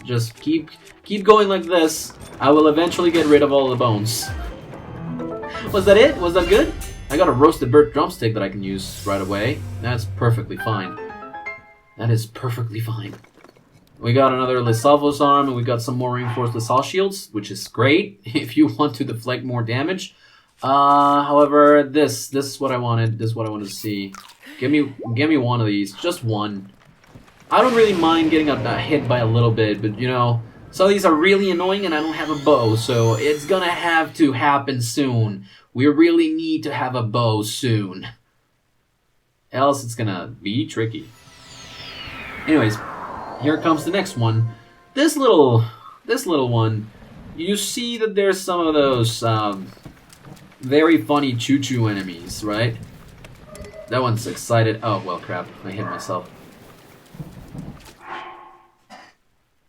just keep going like this. I will eventually get rid of all the bones. Was that it? Was that good? I got a roasted bird drumstick that I can use right away. That's perfectly fine. That is perfectly fine. We got another Lisalfos arm, and we got some more reinforced Lisal shields, which is great if you want to deflect more damage. However, this is what I wanted. This is what I wanted to see. Give me one of these, just one. I don't really mind getting hit by a little bit, but you know, some of these are really annoying, and I don't have a bow, so it's gonna have to happen soon. We really need to have a bow soon, else it's gonna be tricky. Anyways, here comes the next one. This little one. You see that there's some of those very funny choo-choo enemies, right? That one's excited. Oh, well, crap. I hit myself.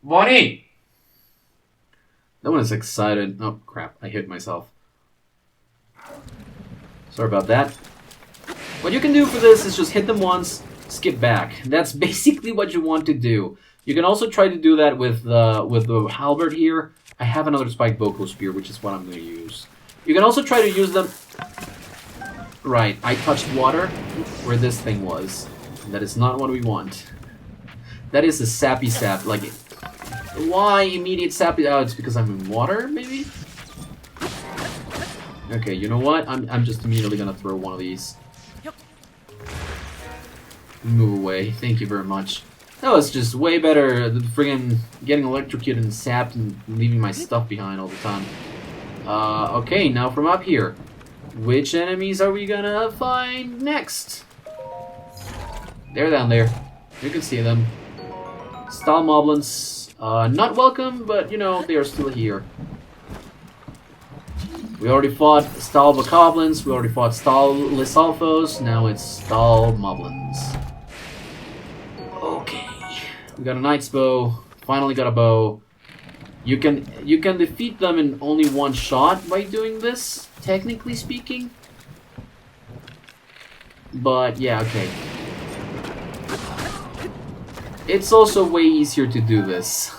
Bonnie! That one is excited. Oh, crap. I hit myself. Sorry about that. What you can do for this is just hit them once, skip back. That's basically what you want to do. You can also try to do that with the halberd here. I have another spiked vocal spear, which is what I'm going to use. You can also try to use them... Right, I touched water where this thing was. That is not what we want. That is a sappy sap. Like, why immediate sappy? Oh, it's because I'm in water, maybe? Okay, you know what? I'm just immediately gonna throw one of these. Move away. Thank you very much. That was just way better than friggin' getting electrocuted and sapped and leaving my stuff behind all the time. Okay, now from up here. Which enemies are we gonna find next? They're down there. You can see them. Stal moblins. Not welcome, but you know, they are still here. We already fought Stal bokoblins, we already fought Stal Lisalfos, now it's Stal moblins. Okay. We got a knight's bow. Finally got a bow. You can defeat them in only one shot by doing this, technically speaking. But yeah, okay. It's also way easier to do this.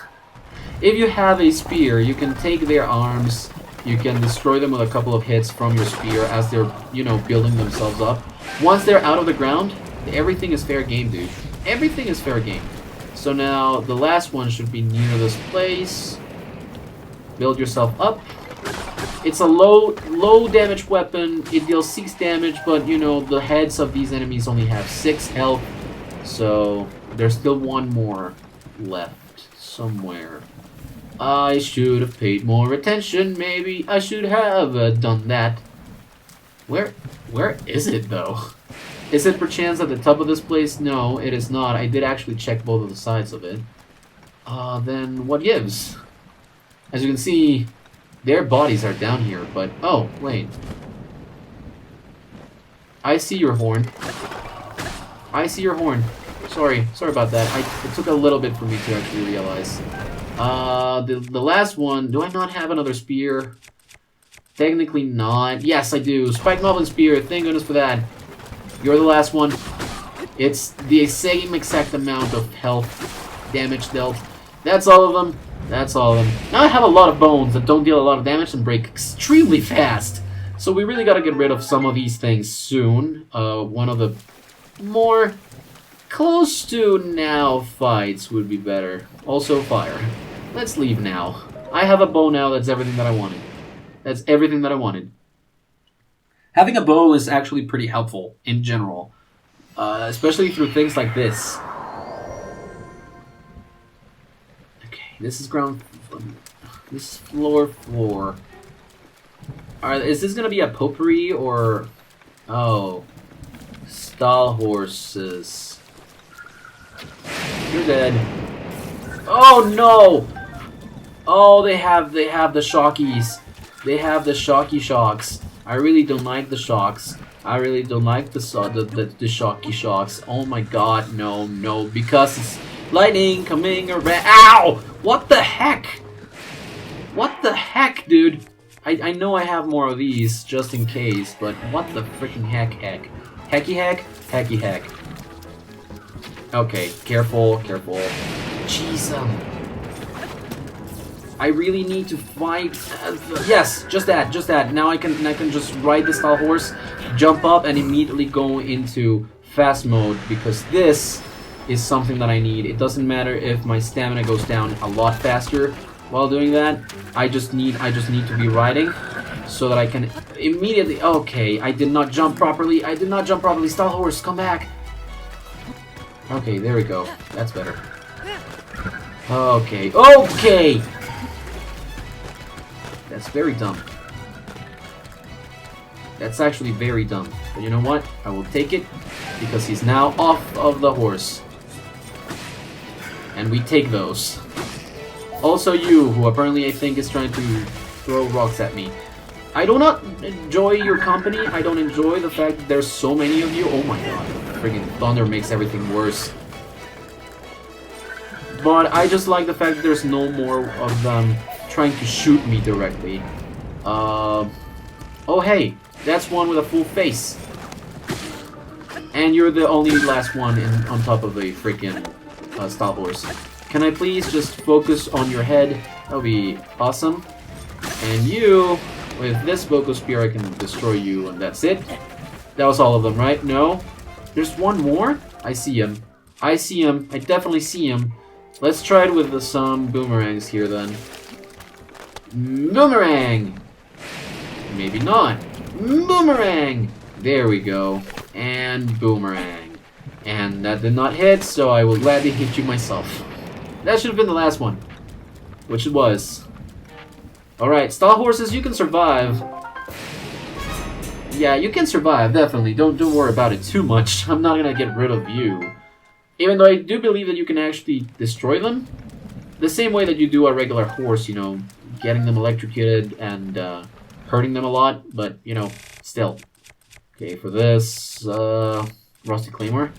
If you have a spear, you can take their arms, you can destroy them with a couple of hits from your spear as they're, you know, building themselves up. Once they're out of the ground, everything is fair game, dude. Everything is fair game. So now, the last one should be near this place. Build yourself up. It's a low damage weapon. It deals 6 damage, but you know, the heads of these enemies only have 6 health. So there's still one more left somewhere. I should have paid more attention. Maybe I should have done that. Where is it though? Is it perchance at the top of this place? No, it is not. I did actually check both of the sides of it. Then what gives? As you can see, their bodies are down here, but... Oh, wait. I see your horn. I see your horn. Sorry about that. It took a little bit for me to actually realize. The last one, do I not have another spear? Technically not. Yes, I do. Spike Moblin Spear, thank goodness for that. You're the last one. It's the same exact amount of health damage dealt. That's all of them. That's all of them. Now I have a lot of bones that don't deal a lot of damage and break extremely fast. So we really gotta get rid of some of these things soon. One of the more close to now fights would be better. Also fire. Let's leave now. I have a bow now, that's everything that I wanted. That's everything that I wanted. Having a bow is actually pretty helpful in general. Especially through things like this. Okay, this is ground... This is floor. Alright, is this gonna be a potpourri or... Oh. Stall horses. You're dead. Oh no! Oh, they have the shockies. They have the shocky shocks. I really don't like the shocks. I really don't like the shocky shocks. Oh my god, no, because it's lightning coming around. Ow! What the heck? What the heck, dude? I know I have more of these, just in case, but what the freaking heck? Hecky heck? Okay, careful. Jeez, I really need to fight. Yes, just that. Now I can just ride the stall horse, jump up, and immediately go into fast mode because this is something that I need. It doesn't matter if my stamina goes down a lot faster while doing that. I just need to be riding so that I can immediately. Okay, I did not jump properly. Stall horse, come back. Okay, there we go. That's better. Okay. That's very dumb. That's actually very dumb. But you know what? I will take it because he's now off of the horse. And we take those. Also you, who apparently I think is trying to throw rocks at me. I do not enjoy your company. I don't enjoy the fact that there's so many of you. Oh my god. Friggin' thunder makes everything worse. But I just like the fact that there's no more of them trying to shoot me directly. Oh hey, that's one with a full face. And you're the only last one on top of the freaking stall horse. Can I please just focus on your head? That would be awesome. And you, with this vocal spear, I can destroy you, and that's it. That was all of them, right? No? There's one more? I see him. I definitely see him. Let's try it with some boomerangs here, then. Boomerang! Maybe not. Boomerang! There we go. And boomerang. And that did not hit, so I will gladly hit you myself. That should have been the last one. Which it was. Alright, stall horses, you can survive. Yeah, you can survive, definitely. Don't worry about it too much. I'm not gonna get rid of you. Even though I do believe that you can actually destroy them. The same way that you do a regular horse, you know, getting them electrocuted and hurting them a lot, but, you know, still. Okay, for this, Rusty Claymore.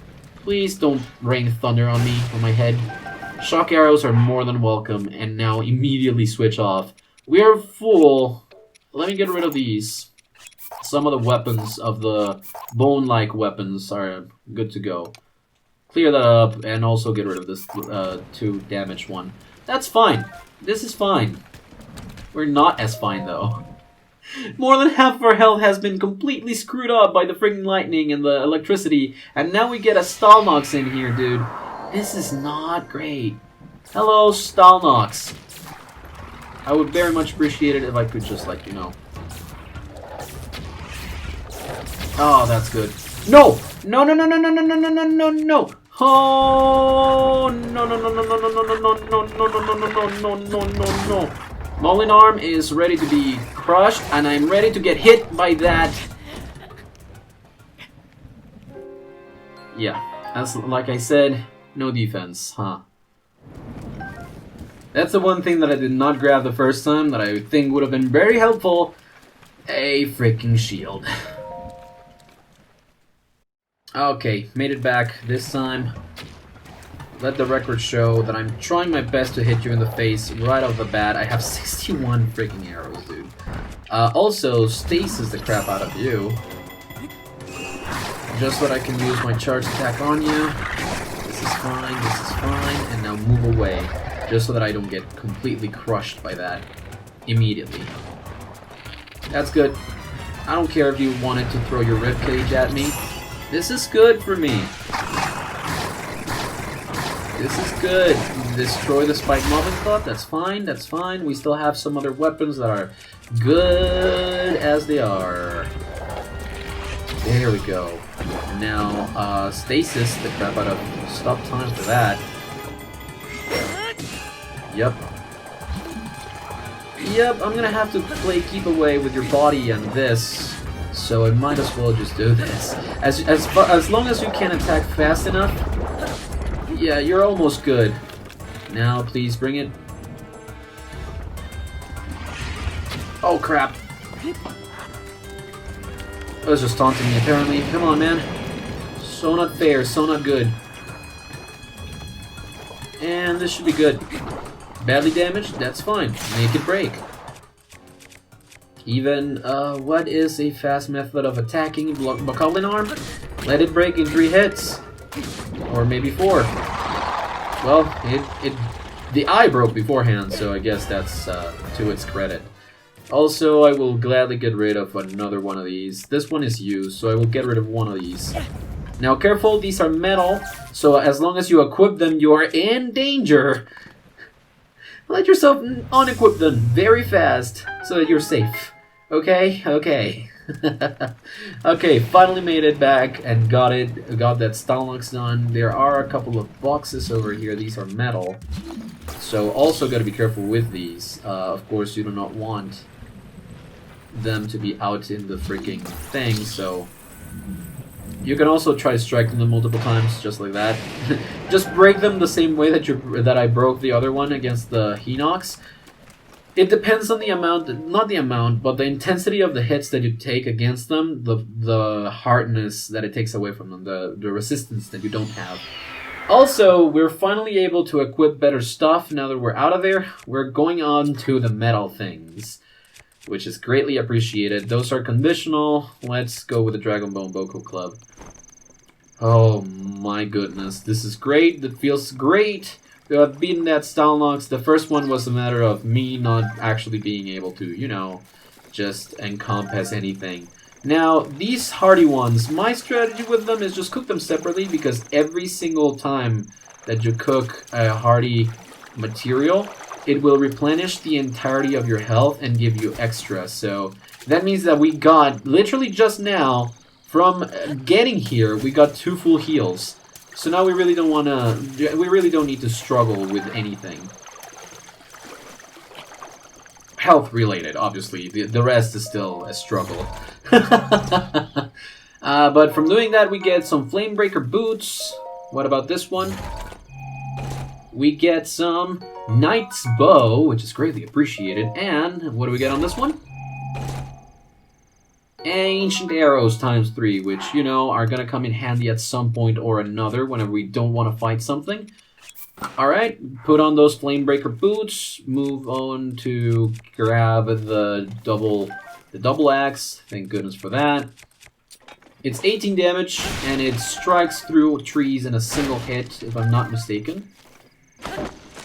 Please don't rain thunder on me, on my head. Shock arrows are more than welcome, and now immediately switch off. We are full. Let me get rid of these. Some of the weapons of the bone-like weapons are good to go. Clear that up, and also get rid of this 2 damage one. That's fine. This is fine. We're not as fine, though. More than half of our health has been completely screwed up by the friggin' lightning and the electricity, and now we get a Stalnox in here, dude. This is not great. Hello, Stalnox. I would very much appreciate it if I could just, like, you know. Oh, that's good. No! No, no, no, no, no, no, no, no, no, no, no! Oh, no, no, no, no, no, no, no, no, no, no, no, no, no, no, no, no, no. Mullen Arm is ready to be crushed, and I'm ready to get hit by that. Yeah, as like I said, no defense, huh? That's the one thing that I did not grab the first time that I think would have been very helpful. A freaking shield. Okay, made it back this time. Let the record show that I'm trying my best to hit you in the face right off the bat. I have 61 freaking arrows, dude. Also, stasis the crap out of you. Just so that I can use my charge attack on you. This is fine, and now move away. Just so that I don't get completely crushed by that immediately. That's good. I don't care if you wanted to throw your ribcage at me. This is good for me. This is good. Destroy the spike mobbing club. That's fine. That's fine. We still have some other weapons that are good as they are. There we go. Now, stasis the crap out of. Stop time for that. Yep. Yep, I'm gonna have to play keep away with your body and this, so I might as well just do this. As long as you can attack fast enough, yeah, you're almost good. Now, please bring it. Oh crap! That was just taunting me apparently. Come on, man. So not fair, so not good. And this should be good. Badly damaged? That's fine. Make it break. Even, what is a fast method of attacking Bokoblin arm? Let it break in 3 hits. Or maybe 4. Well, the eye broke beforehand, so I guess that's to its credit. Also, I will gladly get rid of another one of these. This one is used, so I will get rid of one of these. Now, careful, these are metal, so as long as you equip them, you are in danger. Let yourself unequip them very fast so that you're safe. Okay? Okay. Okay, finally made it back and got that Stalnox done. There are a couple of boxes over here. These are metal. So also got to be careful with these. Of course, you do not want them to be out in the freaking thing, so you can also try striking them multiple times, just like that. Just break them the same way that I broke the other one against the Hinox. It depends on the amount, not the amount, but the intensity of the hits that you take against them, the hardness that it takes away from them, the resistance that you don't have. Also, we're finally able to equip better stuff now that we're out of there. We're going on to the metal things, which is greatly appreciated. Those are conditional. Let's go with the Dragon Bone Boko Club. Oh my goodness, this is great. That feels great. We have beaten that Stalnox. The first one was a matter of me not actually being able to, you know, just encompass anything. Now, these hardy ones, my strategy with them is just cook them separately, because every single time that you cook a hardy material, it will replenish the entirety of your health and give you extra. So that means that we got, literally just now, from getting here, we got 2 full heals. So now we really don't need to struggle with anything. Health related, obviously. The rest is still a struggle. But from doing that, we get some Flamebreaker boots. What about this one? We get some Knight's Bow, which is greatly appreciated. And what do we get on this one? Ancient Arrows ×3, which, you know, are gonna come in handy at some point or another whenever we don't want to fight something. Alright, put on those Flamebreaker boots, move on to grab the double axe, thank goodness for that. It's 18 damage, and it strikes through trees in a single hit, if I'm not mistaken.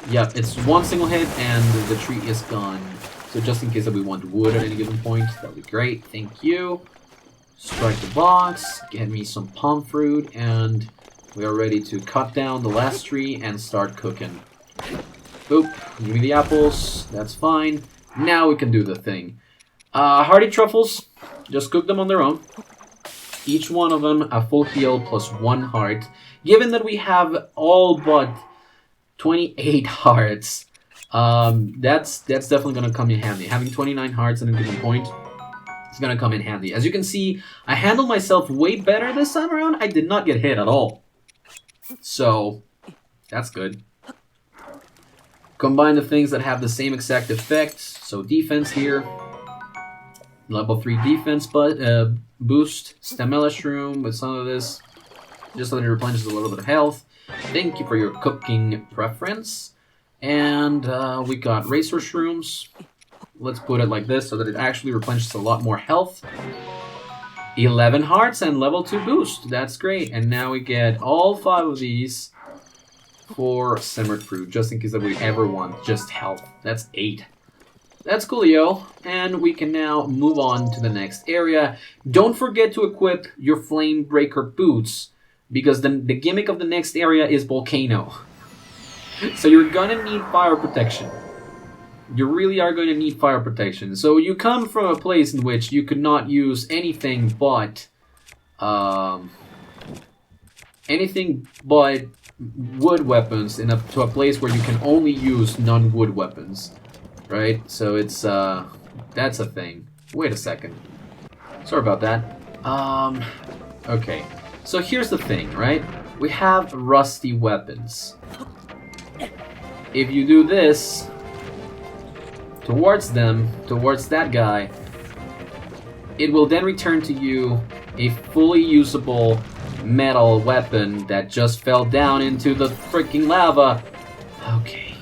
Yep, it's one single hit, and the tree is gone. So just in case that we want wood at any given point, that would be great. Thank you. Strike the box, get me some palm fruit, and we are ready to cut down the last tree and start cooking. Boop. Give me the apples. That's fine. Now we can do the thing. Hardy truffles. Just cook them on their own. Each one of them a full heal plus 1 heart. Given that we have all but 28 hearts, that's definitely going to come in handy. Having 29 hearts at a given point is going to come in handy. As you can see, I handled myself way better this time around. I did not get hit at all. So, that's good. Combine the things that have the same exact effect. So defense here. Level 3 defense boost. Stamina Shroom with some of this. Just so that it replenishes a little bit of health. Thank you for your cooking preference. And we got Razor Shrooms. Let's put it like this so that it actually replenishes a lot more health. 11 hearts and level 2 boost. That's great. And now we get all 5 of these for simmered fruit, just in case that we ever want just health. That's 8. That's coolio. And we can now move on to the next area. Don't forget to equip your Flame Breaker boots, because the gimmick of the next area is Volcano. So you're gonna need fire protection. You really are going to need fire protection. So you come from a place in which you could not use anything but wood weapons to a place where you can only use non-wood weapons, right? So it's that's a thing. Wait a second. Sorry about that. Okay. So here's the thing, right? We have rusty weapons. If you do this towards that guy, it will then return to you a fully usable metal weapon that just fell down into the freaking lava. Okay.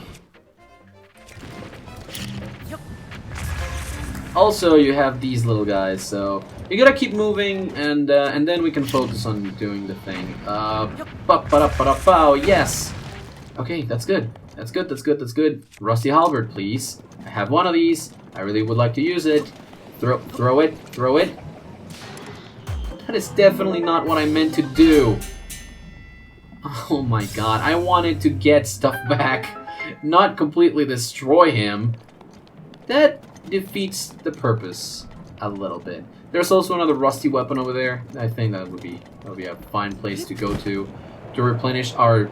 Also, you have these little guys, so you gotta keep moving, and then we can focus on doing the thing. Yes! Okay, that's good. That's good, that's good, that's good. Rusty halberd, please. I have one of these. I really would like to use it. Throw it. That is definitely not what I meant to do. Oh my god, I wanted to get stuff back, not completely destroy him. That defeats the purpose a little bit. There's also another rusty weapon over there. I think that would be a fine place to go to replenish our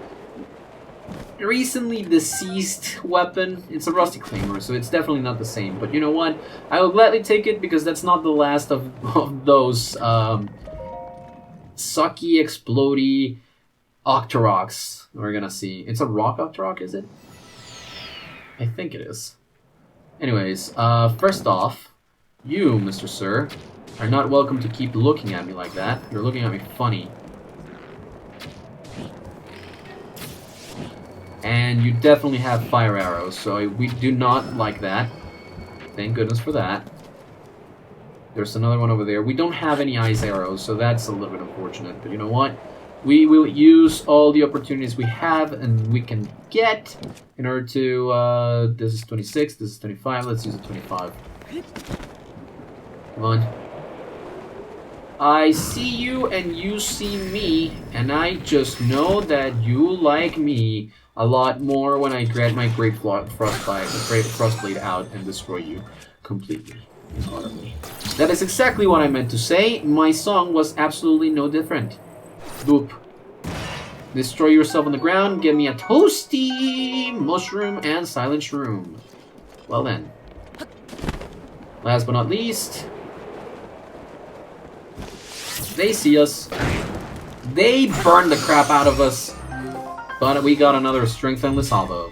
recently deceased weapon. It's a rusty claymore, so it's definitely not the same. But you know what? I will gladly take it because that's not the last of those sucky, explodey Octoroks we're gonna see. It's a rock Octorok, is it? I think it is. Anyways, first off, you, Mr. Sir, are not welcome to keep looking at me like that. You're looking at me funny. And you definitely have fire arrows, so we do not like that. Thank goodness for that. There's another one over there. We don't have any ice arrows, so that's a little bit unfortunate. But you know what? We will use all the opportunities we have and we can get in order to... this is 26, this is 25. Let's use a 25. Come on. I see you and you see me, and I just know that you like me a lot more when I grant my Great Frostblade out and destroy you completely and utterly. That is exactly what I meant to say. My song was absolutely no different. Boop. Destroy yourself on the ground, give me a toasty mushroom and silent shroom. Well then. Last but not least, they see us. They burn the crap out of us. But we got another strength and salvo.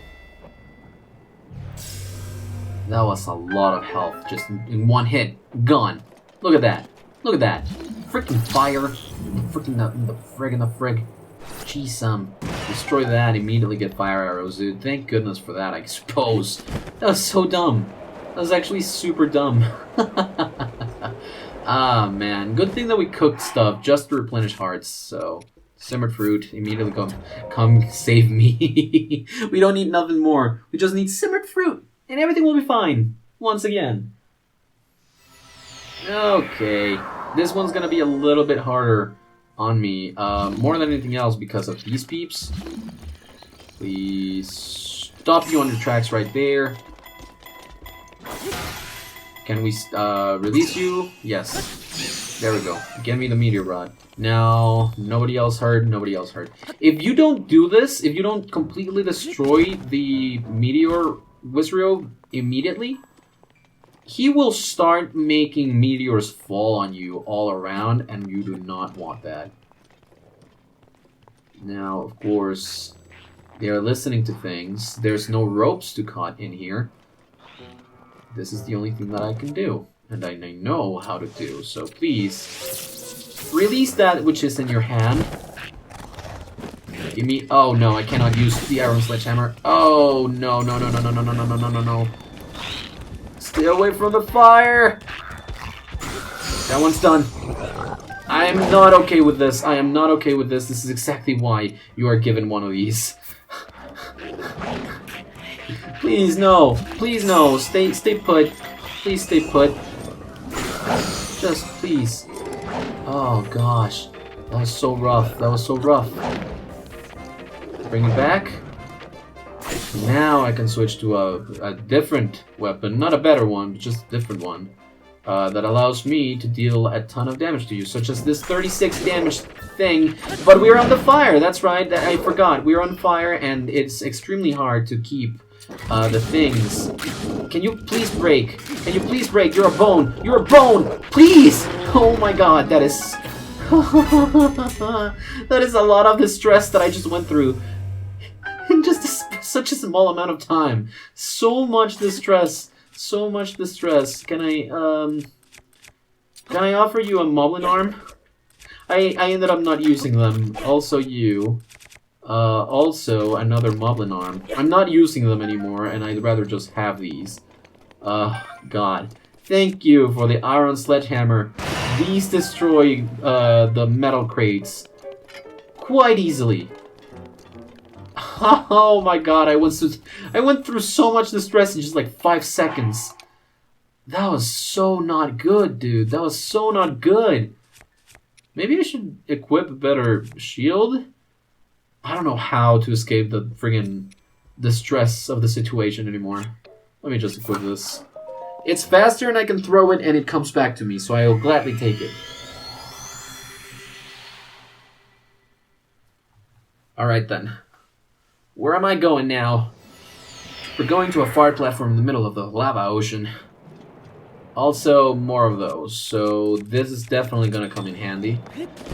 That was a lot of health just in one hit. Gone. Look at that. Look at that. Freaking fire. Freaking the frig. Jeez, destroy that, immediately get fire arrows, dude. Thank goodness for that, I suppose. That was so dumb. That was actually super dumb. Ah, man. Good thing that we cooked stuff just to replenish hearts, so... Simmered fruit, immediately come save me. We don't need nothing more. We just need simmered fruit, and everything will be fine. Once again. Okay. This one's gonna be a little bit harder on me. More than anything else because of these peeps. Please stop you on your tracks right there. Can we release you? Yes. There we go. Give me the meteor rod. Now, nobody else heard, nobody else heard. If you don't do this, if you don't completely destroy the meteor Wizrio immediately, he will start making meteors fall on you all around, and you do not want that. Now, of course, they are listening to things. There's no ropes to cut in here. This is the only thing that I can do. And I know how to do. So please, release that which is in your hand. Give me... Oh, no, I cannot use the iron sledgehammer. Oh, no, no, no, no, no, no, no, no, no, no, no, no. Stay away from the fire! That one's done. I am not okay with this. I am not okay with this. This is exactly why you are given one of these. Please, no. Please, no. Stay put. Please stay put. Just, please. Oh, gosh. That was so rough. That was so rough. Bring it back. Now I can switch to a different weapon. Not a better one, but just a different one. That allows me to deal a ton of damage to you, such as this 36 damage thing. But we're on the fire, that's right, I forgot. We're on fire, and it's extremely hard to keep the things. Can you please break? Can you please break? You're a bone! You're a bone! Please! Oh my god, that is... that is a lot of the stress that I just went through. In just such a small amount of time. So much distress. So much distress. Can I offer you a moblin arm? I ended up not using them. Also you. Also another moblin arm. I'm not using them anymore, and I'd rather just have these. God. Thank you for the iron sledgehammer. These destroy the metal crates quite easily. Oh my god, I went through so much distress in just like 5 seconds. That was so not good, dude. That was so not good. Maybe I should equip a better shield? I don't know how to escape the friggin' distress of the situation anymore. Let me just equip this. It's faster and I can throw it and it comes back to me, so I will gladly take it. Alright then. Where am I going now? We're going to a fire platform in the middle of the lava ocean. Also, more of those, so this is definitely gonna come in handy.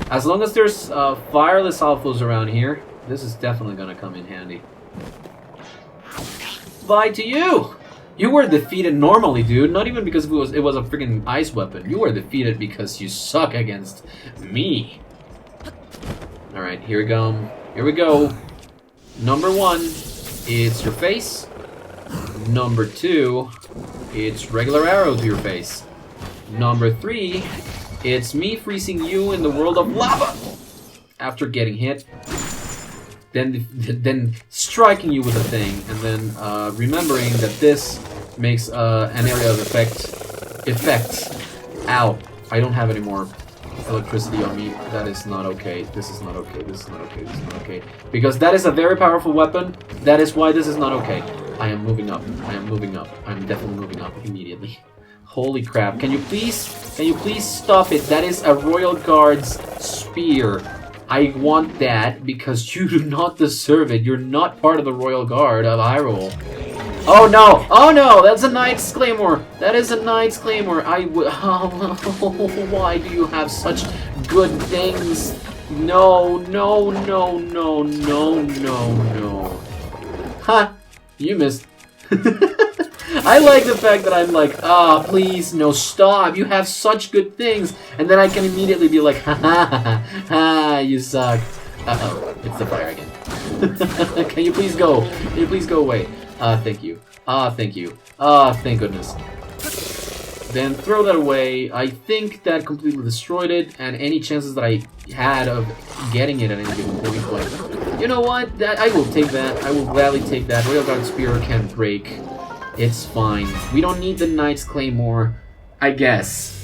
As long as there's fireless alphas around here, this is definitely gonna come in handy. Bye to you! You were defeated normally, dude. Not even because it was a freaking ice weapon. You were defeated because you suck against me. Alright, here we go. Here we go. Number 1, it's your face. Number 2, it's regular arrow to your face. Number 3, it's me freezing you in the world of lava after getting hit. Then striking you with a thing, and then remembering that this makes an area of effects. Ow! I don't have any more electricity on me. That is not okay. This is not okay. This is not okay. This is not okay. Because that is a very powerful weapon. That is why this is not okay. I am moving up. I am moving up. I'm definitely moving up immediately. Holy crap. Can you please stop it? That is a Royal Guard's spear. I want that because you do not deserve it. You're not part of the Royal Guard of Hyrule. Oh no! Oh no! That's a Knight's Claymore! That is a Knight's Claymore! Why do you have such good things? No, no, no, no, no, no, no. Ha! You missed. I like the fact that I'm like, please, no, stop. You have such good things. And then I can immediately be like, ha ha ha ha, you suck. Uh-oh, it's the fire again. Can you please go? Can you please go away? Thank you. Thank you. Thank goodness. Then throw that away. I think that completely destroyed it, and any chances that I had of getting it at any given point, like, you know what? I will take that. I will gladly take that. Royal Guard Spear can break. It's fine. We don't need the Knight's Claymore, I guess.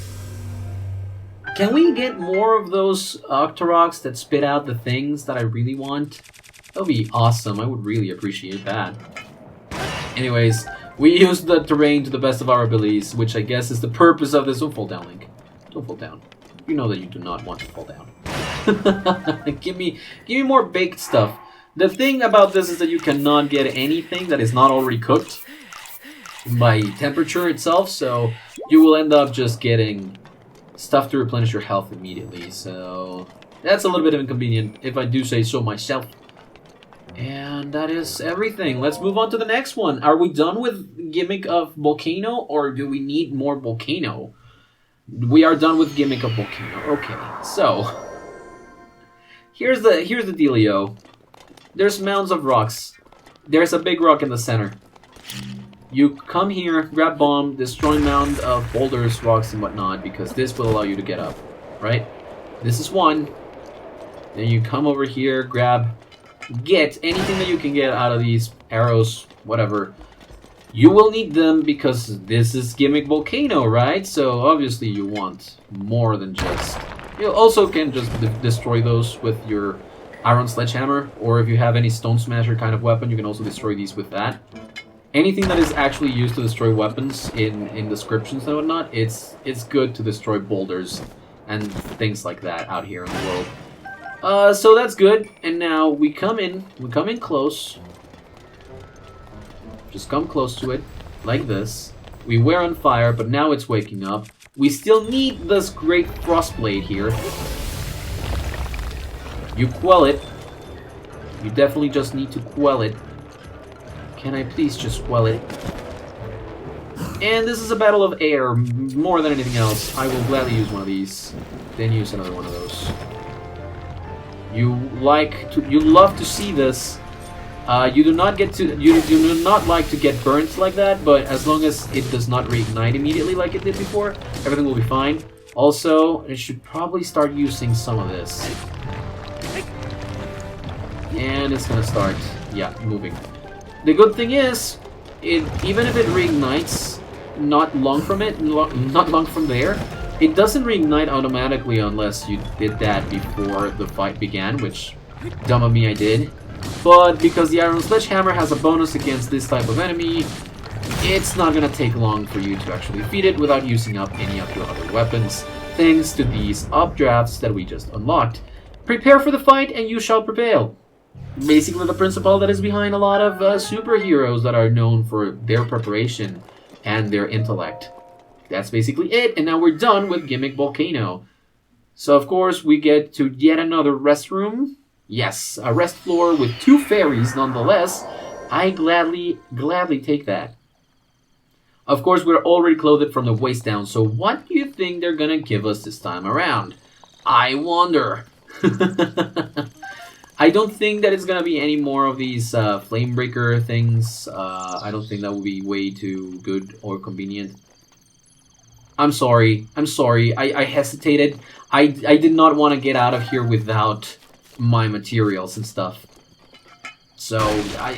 Can we get more of those Octoroks that spit out the things that I really want? That would be awesome. I would really appreciate that. Anyways, we use the terrain to the best of our abilities, which I guess is the purpose of this. Don't fall down, Link. Don't fall down. You know that you do not want to fall down. Give me more baked stuff. The thing about this is that you cannot get anything that is not already cooked by temperature itself, so you will end up just getting stuff to replenish your health immediately. So That's a little bit inconvenient, if I do say so myself. And that is everything. Let's move on to the next one. Are we done with gimmick of volcano, or do we need more volcano? We are done with gimmick of volcano. Okay, so here's the dealio. There's mounds of rocks. There's a big rock in the center. You come here, grab bomb, destroy mound of boulders, rocks, and whatnot, because this will allow you to get up, right? This is one. Then you come over here, get anything that you can get out of these arrows, whatever. You will need them because this is gimmick volcano, right? So obviously you want more than just... You also can just destroy those with your iron sledgehammer, or if you have any stone smasher kind of weapon, you can also destroy these with that. Anything that is actually used to destroy weapons in descriptions and whatnot, it's good to destroy boulders and things like that out here in the world. So that's good, and now we come in close. Just come close to it, like this. We were on fire, but now it's waking up. We still need this great frostblade here. You quell it. You definitely just need to quell it. Can I please just quell it? And this is a battle of air, more than anything else. I will gladly use one of these, then use another one of those. You love to see this. You do not like to get burnt like that, but as long as it does not reignite immediately like it did before, everything will be fine. Also, it should probably start using some of this. And it's gonna start, yeah, moving. The good thing is, even if it reignites not long from there, it doesn't reignite automatically unless you did that before the fight began, which, dumb of me, I did. But because the iron sledgehammer has a bonus against this type of enemy, it's not gonna take long for you to actually defeat it without using up any of your other weapons, thanks to these updrafts that we just unlocked. Prepare for the fight and you shall prevail. Basically the principle that is behind a lot of superheroes that are known for their preparation and their intellect. That's basically it, and now we're done with Gimmick Volcano. So of course we get to yet another rest room. Yes, a rest floor with 2 fairies nonetheless. I gladly take that. Of course we're already clothed from the waist down, so what do you think they're gonna give us this time around? I wonder. I don't think that it's gonna be any more of these Flamebreaker things. I don't think that would be way too good or convenient. I'm sorry. I hesitated. I did not want to get out of here without my materials and stuff. So,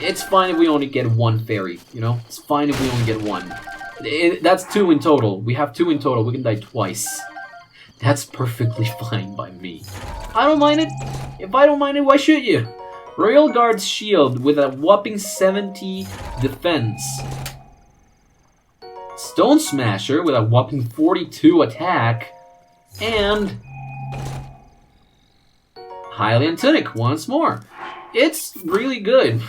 it's fine if we only get 1 fairy, you know? It's fine if we only get 1. That's 2 in total. We have 2 in total. We can die twice. That's perfectly fine by me. I don't mind it. If I don't mind it, why should you? Royal Guard's shield with a whopping 70 defense. Stone Smasher with a whopping 42 attack. And Hylian Tunic once more. It's really good.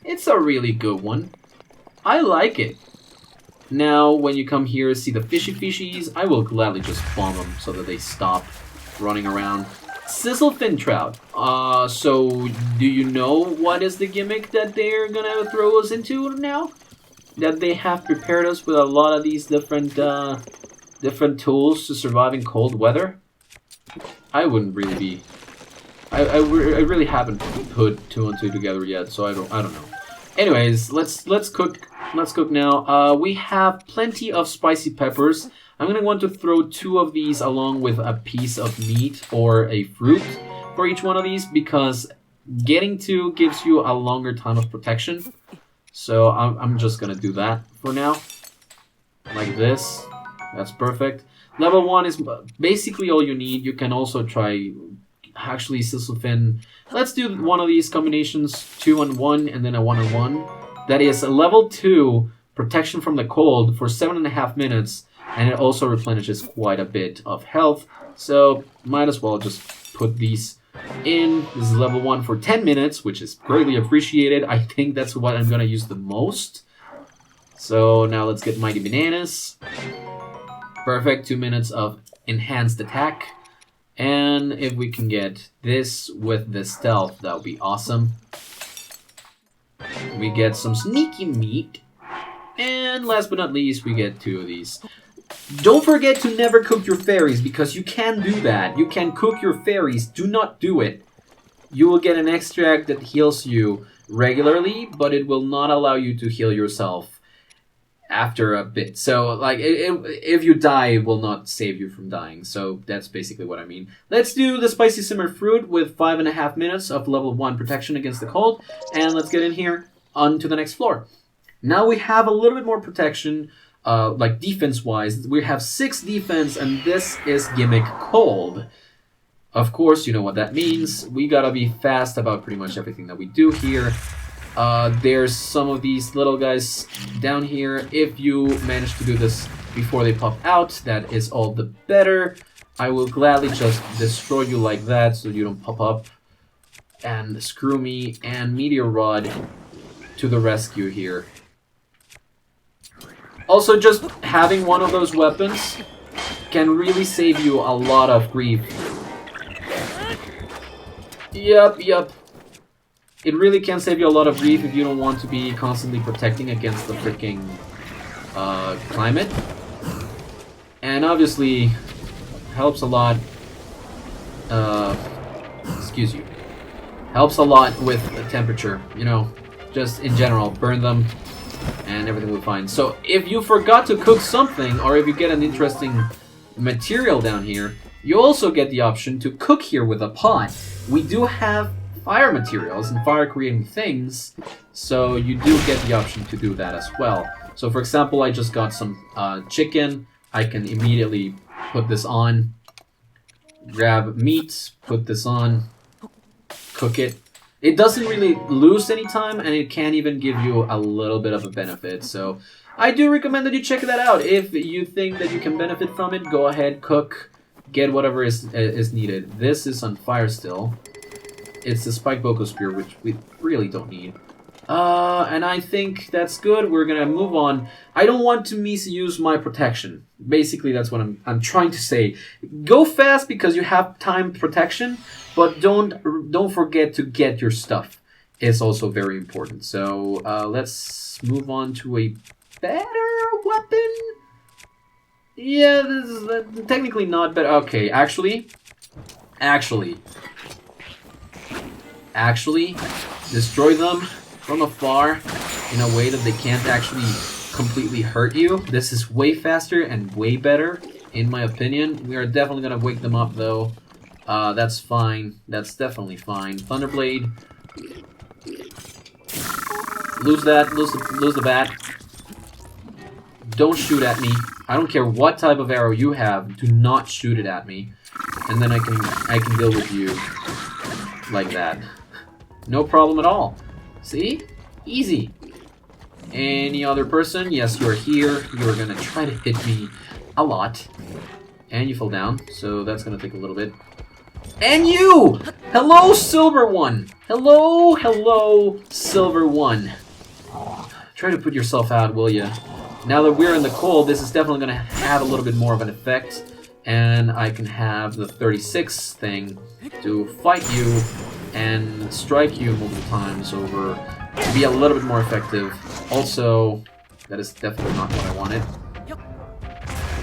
It's a really good one. I like it. Now, when you come here, see the fishies, I will gladly just bomb them so that they stop running around. Sizzle Fin Trout. So do you know what is the gimmick that they're gonna throw us into now? That they have prepared us with a lot of these different tools to survive in cold weather? I wouldn't really be... I really haven't put 2 and 2 together yet, so I don't know. Anyways, let's cook. Let's cook now. We have plenty of spicy peppers. I'm gonna want to throw 2 of these along with a piece of meat or a fruit for each one of these, because getting 2 gives you a longer time of protection. So I'm just gonna do that for now, like this. That's perfect. Level 1 is basically all you need. You can also try actually Sizzlefin. Let's do one of these combinations, 2 and 1, and then a 1 and 1. That is a level 2 protection from the cold for 7.5 minutes, and it also replenishes quite a bit of health. So might as well just put these in. This is level 1 for 10 minutes, which is greatly appreciated. I think that's what I'm gonna use the most. So now let's get Mighty Bananas. Perfect, 2 minutes of enhanced attack. And if we can get this with the stealth, that would be awesome. We get some sneaky meat. And last but not least, we get 2 of these. Don't forget to never cook your fairies, because you can do that. You can cook your fairies. Do not do it. You will get an extract that heals you regularly, but it will not allow you to heal yourself after a bit. So, like, if you die, it will not save you from dying. So that's basically what I mean. Let's do the spicy simmered fruit with 5.5 minutes of level 1 protection against the cold. And let's get in here onto the next floor. Now we have a little bit more protection, like defense-wise. We have 6 defense, and this is gimmick cold. Of course, you know what that means. We gotta be fast about pretty much everything that we do here. There's some of these little guys down here. If you manage to do this before they pop out, that is all the better. I will gladly just destroy you like that so you don't pop up. And screw me, and Meteor Rod to the rescue here. Also, just having one of those weapons can really save you a lot of grief. Yup. It really can save you a lot of grief if you don't want to be constantly protecting against the freaking climate. And obviously, helps a lot. Excuse you. Helps a lot with the temperature, you know, just in general. Burn them, and everything will be fine. So if you forgot to cook something, or if you get an interesting material down here, you also get the option to cook here with a pot. We do have fire materials and fire creating things, so you do get the option to do that as well. So for example, I just got some chicken. I can immediately put this on, grab meat, put this on, cook it. It doesn't really lose any time, and it can even give you a little bit of a benefit. So I do recommend that you check that out. If you think that you can benefit from it, go ahead, cook, get whatever is needed. This is on fire still. It's the Spike Boko Spear, which we really don't need. And I think that's good. We're gonna move on. I don't want to misuse my protection. Basically, that's what I'm trying to say. Go fast because you have time protection, but don't forget to get your stuff. It's also very important. So let's move on to a better weapon. Yeah, this is technically not better. Okay, actually, destroy them from afar in a way that they can't actually completely hurt you. This is way faster and way better, in my opinion. We are definitely gonna wake them up, though. That's fine. That's definitely fine. Thunderblade. Lose that. Lose the bat. Don't shoot at me. I don't care what type of arrow you have. Do not shoot it at me, and then I can deal with you like that. No problem at all. See? Easy. Any other person? Yes, you're here. You're gonna try to hit me a lot. And you fell down, so that's gonna take a little bit. And you! Hello, Silver One! Hello, Silver One. Try to put yourself out, will ya? Now that we're in the cold, this is definitely gonna have a little bit more of an effect. And I can have the 36 thing to fight you and strike you multiple times over to be a little bit more effective. Also, that is definitely not what I wanted.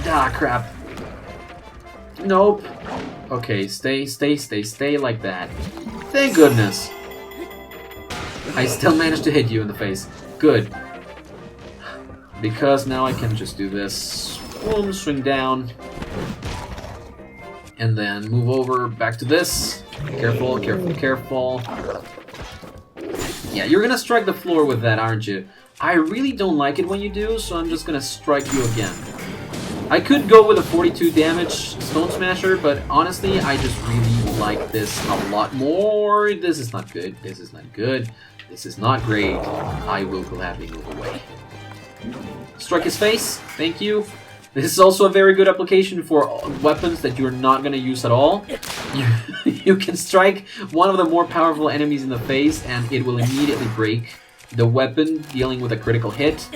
Ah, crap. Nope. Okay, stay like that. Thank goodness. I still managed to hit you in the face. Good. Because now I can just do this. Boom, swing down. And then move over back to this. Careful. Yeah, you're gonna strike the floor with that, aren't you? I really don't like it when you do, so I'm just gonna strike you again. I could go with a 42 damage Stone Smasher, but honestly, I just really like this a lot more. This is not good. This is not good. This is not great. I will gladly move away. Strike his face. Thank you. This is also a very good application for weapons that you're not going to use at all. You can strike one of the more powerful enemies in the face and it will immediately break the weapon, dealing with a critical hit.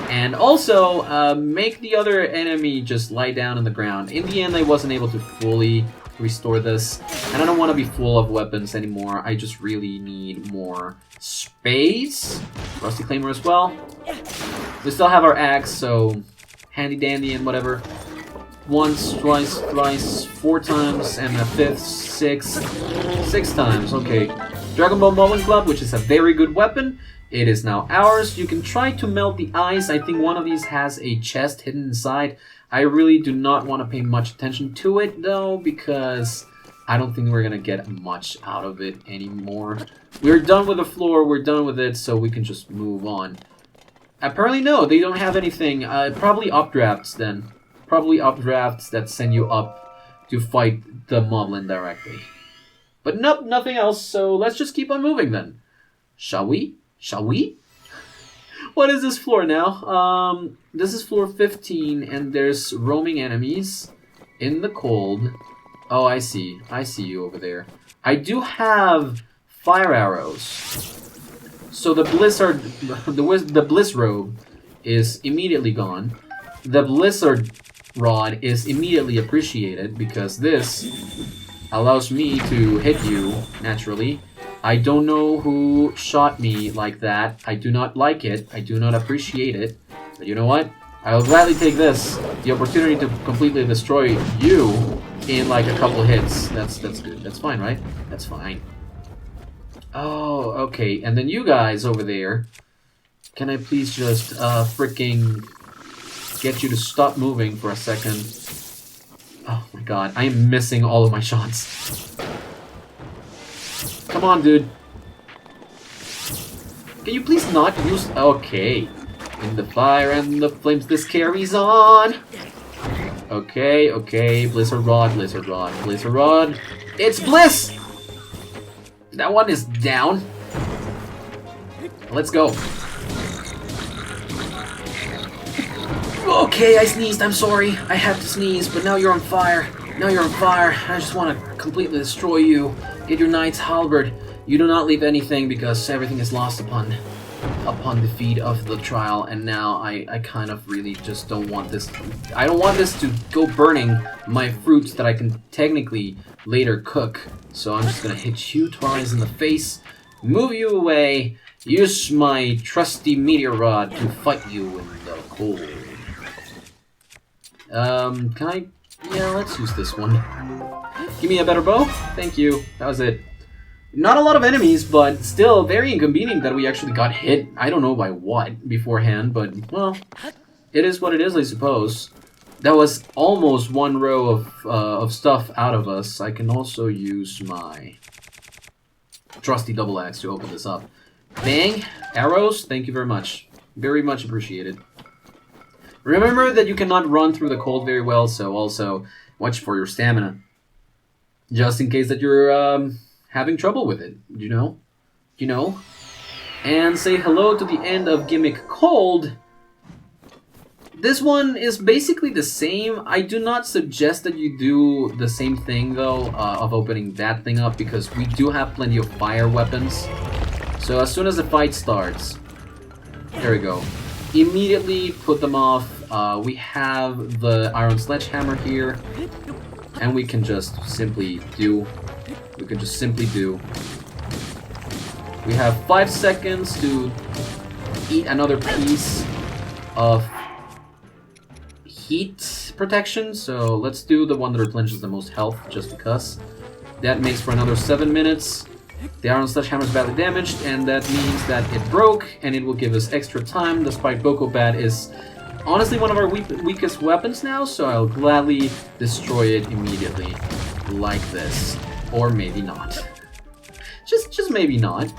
And also make the other enemy just lie down on the ground. In the end, I wasn't able to fully restore this. And I don't want to be full of weapons anymore. I just really need more space. Rusty Claymore as well. We still have our axe, so handy dandy and whatever. Once, twice, thrice, 4 times, and a 5th, 6 times. Okay. Dragon Ball Moblin Club, which is a very good weapon. It is now ours. You can try to melt the ice. I think one of these has a chest hidden inside. I really do not want to pay much attention to it, though, because I don't think we're going to get much out of it anymore. We're done with the floor. We're done with it, so we can just move on. Apparently, no, they don't have anything. Probably updrafts, then. Probably updrafts that send you up to fight the Moblin directly. But nope, nothing else, so let's just keep on moving, then. Shall we? Shall we? What is this floor now? This is floor 15, and there's roaming enemies in the cold. Oh, I see. I see you over there. I do have fire arrows. So the blizzard, the bliss robe is immediately gone. The blizzard rod is immediately appreciated because this allows me to hit you naturally. I don't know who shot me like that. I do not like it. I do not appreciate it. But you know what? I will gladly take this, the opportunity to completely destroy you in like a couple hits. That's good. That's fine, right? That's fine. Oh, okay. And then you guys over there, can I please just freaking get you to stop moving for a second? Oh my god, I am missing all of my shots. Come on, dude. Can you please not use... Okay. In the fire and the flames, this carries on. Okay, okay. Blizzard Rod, Blizzard Rod, Blizzard Rod. It's Bliss! That one is down. Let's go. Okay, I sneezed. I'm sorry. I had to sneeze, but now you're on fire. Now you're on fire. I just want to completely destroy you. Get your knight's halberd. You do not leave anything because everything is lost upon defeat of the trial, and now I kind of really just don't want this. I don't want this to go burning my fruits that I can technically later cook. So I'm just gonna hit you twice in the face, move you away, use my trusty meteor rod to fight you in the cold. Can I? Yeah, let's use this one. Give me a better bow. Thank you. That was it. Not a lot of enemies, but still very inconvenient that we actually got hit. I don't know by what beforehand, but, well, it is what it is, I suppose. That was almost one row of stuff out of us. I can also use my trusty double axe to open this up. Bang! Arrows, thank you very much. Very much appreciated. Remember that you cannot run through the cold very well, so also watch for your stamina. Just in case that you're having trouble with it, you know? You know? And say hello to the end of Gimmick Cold. This one is basically the same. I do not suggest that you do the same thing, though, of opening that thing up, because we do have plenty of fire weapons. So as soon as the fight starts, there we go. Immediately put them off. We have the iron sledgehammer here, and we can just simply do. We can just simply do. We have 5 seconds to eat another piece of heat protection. So let's do the one that replenishes the most health, just because. That makes for another 7 minutes. The iron sledgehammer is badly damaged, and that means that it broke, and it will give us extra time, despite Boko Bat is honestly one of our weakest weapons now, so I'll gladly destroy it immediately, like this. Or maybe not. Just maybe not.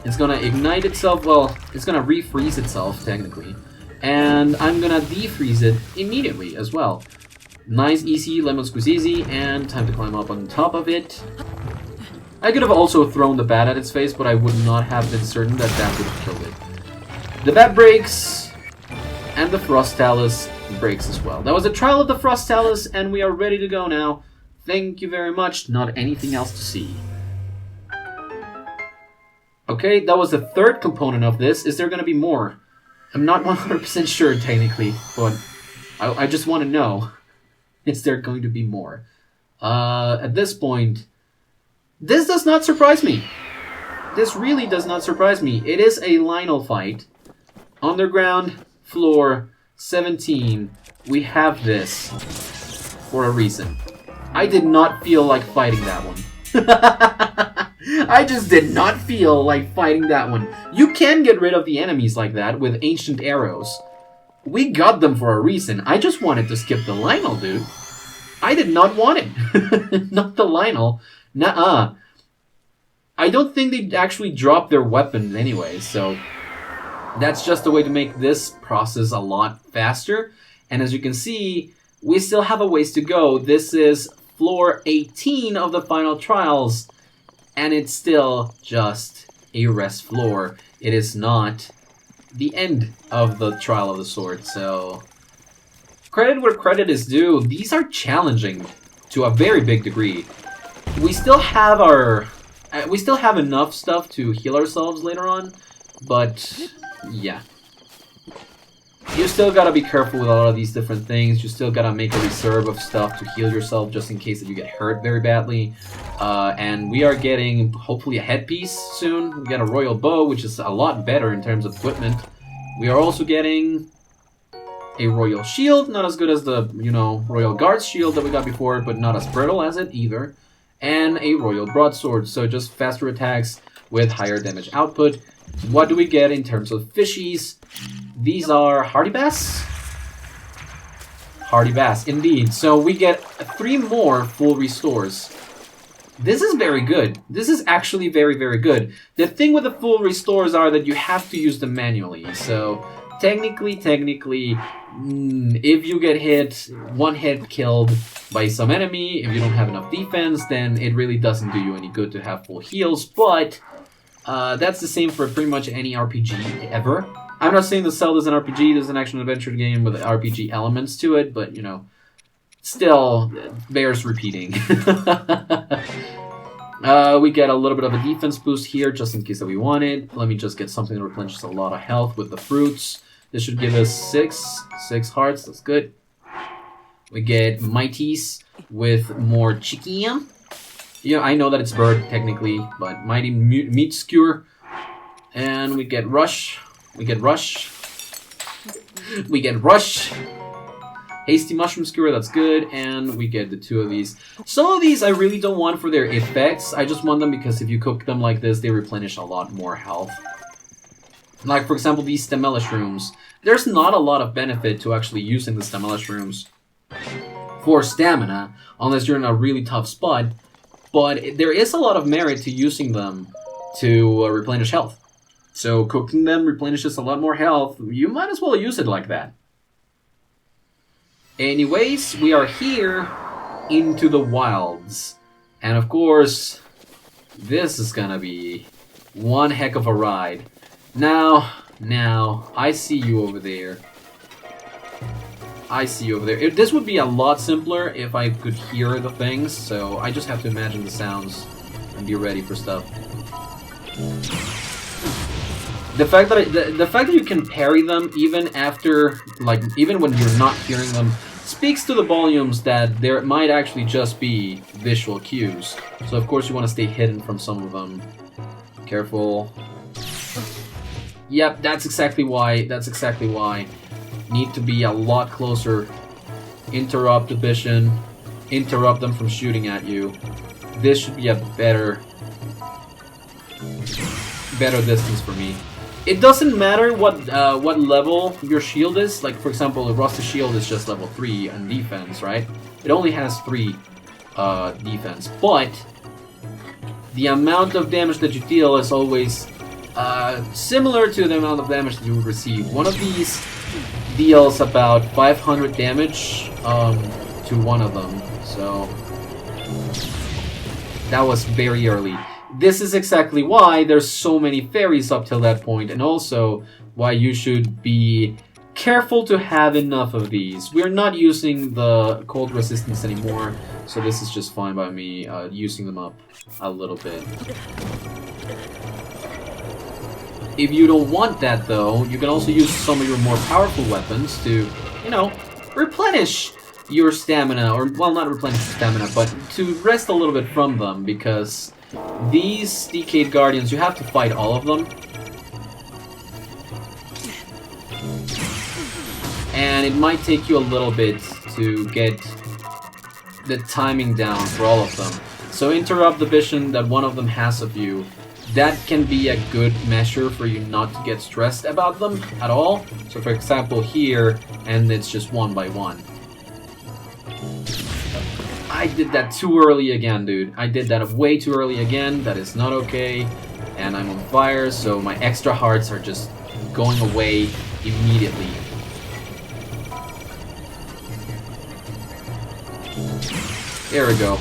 It's gonna ignite itself, well, it's gonna refreeze itself, technically. And I'm gonna defreeze it immediately as well. Nice, easy, lemon squeeze easy, and time to climb up on top of it. I could have also thrown the bat at its face, but I would not have been certain that that would have killed it. The bat breaks, and the Frost Talus breaks as well. That was a trial of the Frost Talus, and we are ready to go now. Thank you very much. Not anything else to see. Okay, that was the third component of this. Is there going to be more? I'm not 100% sure, technically, but I just want to know. Is there going to be more? At this point, this does not surprise me. This really does not surprise me. It is a Lionel fight. Underground, floor, 17. We have this for a reason. I did not feel like fighting that one. I just did not feel like fighting that one. You can get rid of the enemies like that with ancient arrows. We got them for a reason. I just wanted to skip the Lionel, dude. I did not want it. Not the Lionel. Nuh-uh. I don't think they actually drop their weapons anyway, so that's just a way to make this process a lot faster. And as you can see, we still have a ways to go. This is floor 18 of the final trials, and it's still just a rest floor. It is not the end of the Trial of the Sword, so credit where credit is due. These are challenging to a very big degree. We still have enough stuff to heal ourselves later on, but yeah. You still gotta be careful with a lot of these different things. You still gotta make a reserve of stuff to heal yourself just in case that you get hurt very badly. And we are getting, hopefully, a headpiece soon. We got a royal bow, which is a lot better in terms of equipment. We are also getting a royal shield, not as good as the, royal guard's shield that we got before, but not as brittle as it either. And a royal broadsword, so just faster attacks with higher damage output. What do we get in terms of fishies? These are hardy bass? Hardy bass, indeed. So we get 3 more full restores. This is very good. This is actually very, very good. The thing with the full restores are that you have to use them manually. So technically, if you get hit, one hit killed by some enemy, if you don't have enough defense, then it really doesn't do you any good to have full heals. But that's the same for pretty much any RPG ever. I'm not saying that Zelda is an RPG, there's an action-adventure game with RPG elements to it, but, still bears repeating. We get a little bit of a defense boost here, just in case that we want it. Let me just get something that replenishes a lot of health with the fruits. This should give us 6 hearts, that's good. We get Mighties with more chicken. Yeah, I know that it's bird, technically, but Mighty Meat Skewer. And we get Rush. We get Rush. Hasty Mushroom Skewer, that's good. And we get the 2 of these. Some of these I really don't want for their effects. I just want them because if you cook them like this, they replenish a lot more health. Like, for example, these Stemella Shrooms. There's not a lot of benefit to actually using the Stemella Shrooms for stamina, unless you're in a really tough spot. But there is a lot of merit to using them to replenish health. So cooking them replenishes a lot more health. You might as well use it like that. Anyways, we are here into the wilds. And of course, this is gonna be one heck of a ride. Now, I see you over there. This would be a lot simpler if I could hear the things, so I just have to imagine the sounds and be ready for stuff. The fact that you can parry them even after, even when you're not hearing them, speaks to the volumes that there might actually just be visual cues. So of course you want to stay hidden from some of them. Careful. Yep, that's exactly why. Need to be a lot closer. Interrupt the vision. Interrupt them from shooting at you. This should be a better distance for me. It doesn't matter what level your shield is. Like, for example, the Rusty Shield is just level 3 on defense, right? It only has 3 defense. But the amount of damage that you deal is always similar to the amount of damage that you would receive. One of these deals about 500 damage to one of them. So that was very early. This is exactly why there's so many fairies up till that point, and also why you should be careful to have enough of these. We're not using the cold resistance anymore, so this is just fine by me using them up a little bit. If you don't want that, though, you can also use some of your more powerful weapons to, replenish your stamina, or, well, not replenish your stamina, but to rest a little bit from them, because these Decayed Guardians, you have to fight all of them. And it might take you a little bit to get the timing down for all of them. So interrupt the vision that one of them has of you. That can be a good measure for you not to get stressed about them at all. So for example here, and it's just one by one. I did that too early again, dude. I did that way too early again. That is not okay. And I'm on fire, so my extra hearts are just going away immediately. There we go.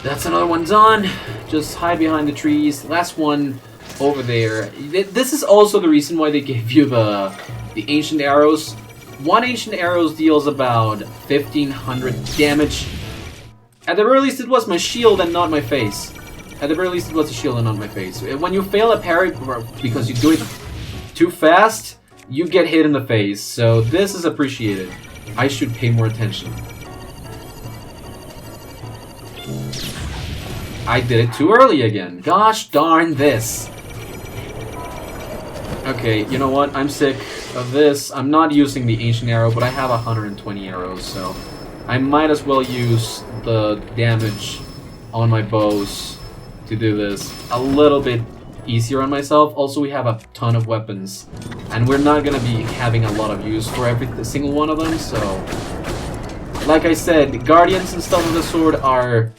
That's another one done. Just hide behind the trees. Last one over there. This is also the reason why they gave you the ancient arrows. One ancient arrow deals about 1500 damage. At the very least, it was my shield and not my face. At the very least, it was a shield and not my face. When you fail a parry because you do it too fast, you get hit in the face. So this is appreciated. I should pay more attention. I did it too early again. Gosh darn this. Okay, you know what? I'm sick of this. I'm not using the ancient arrow, but I have 120 arrows, so I might as well use the damage on my bows to do this a little bit easier on myself. Also, we have a ton of weapons, and we're not gonna be having a lot of use for every single one of them, so like I said, the guardians and stuff of the sword are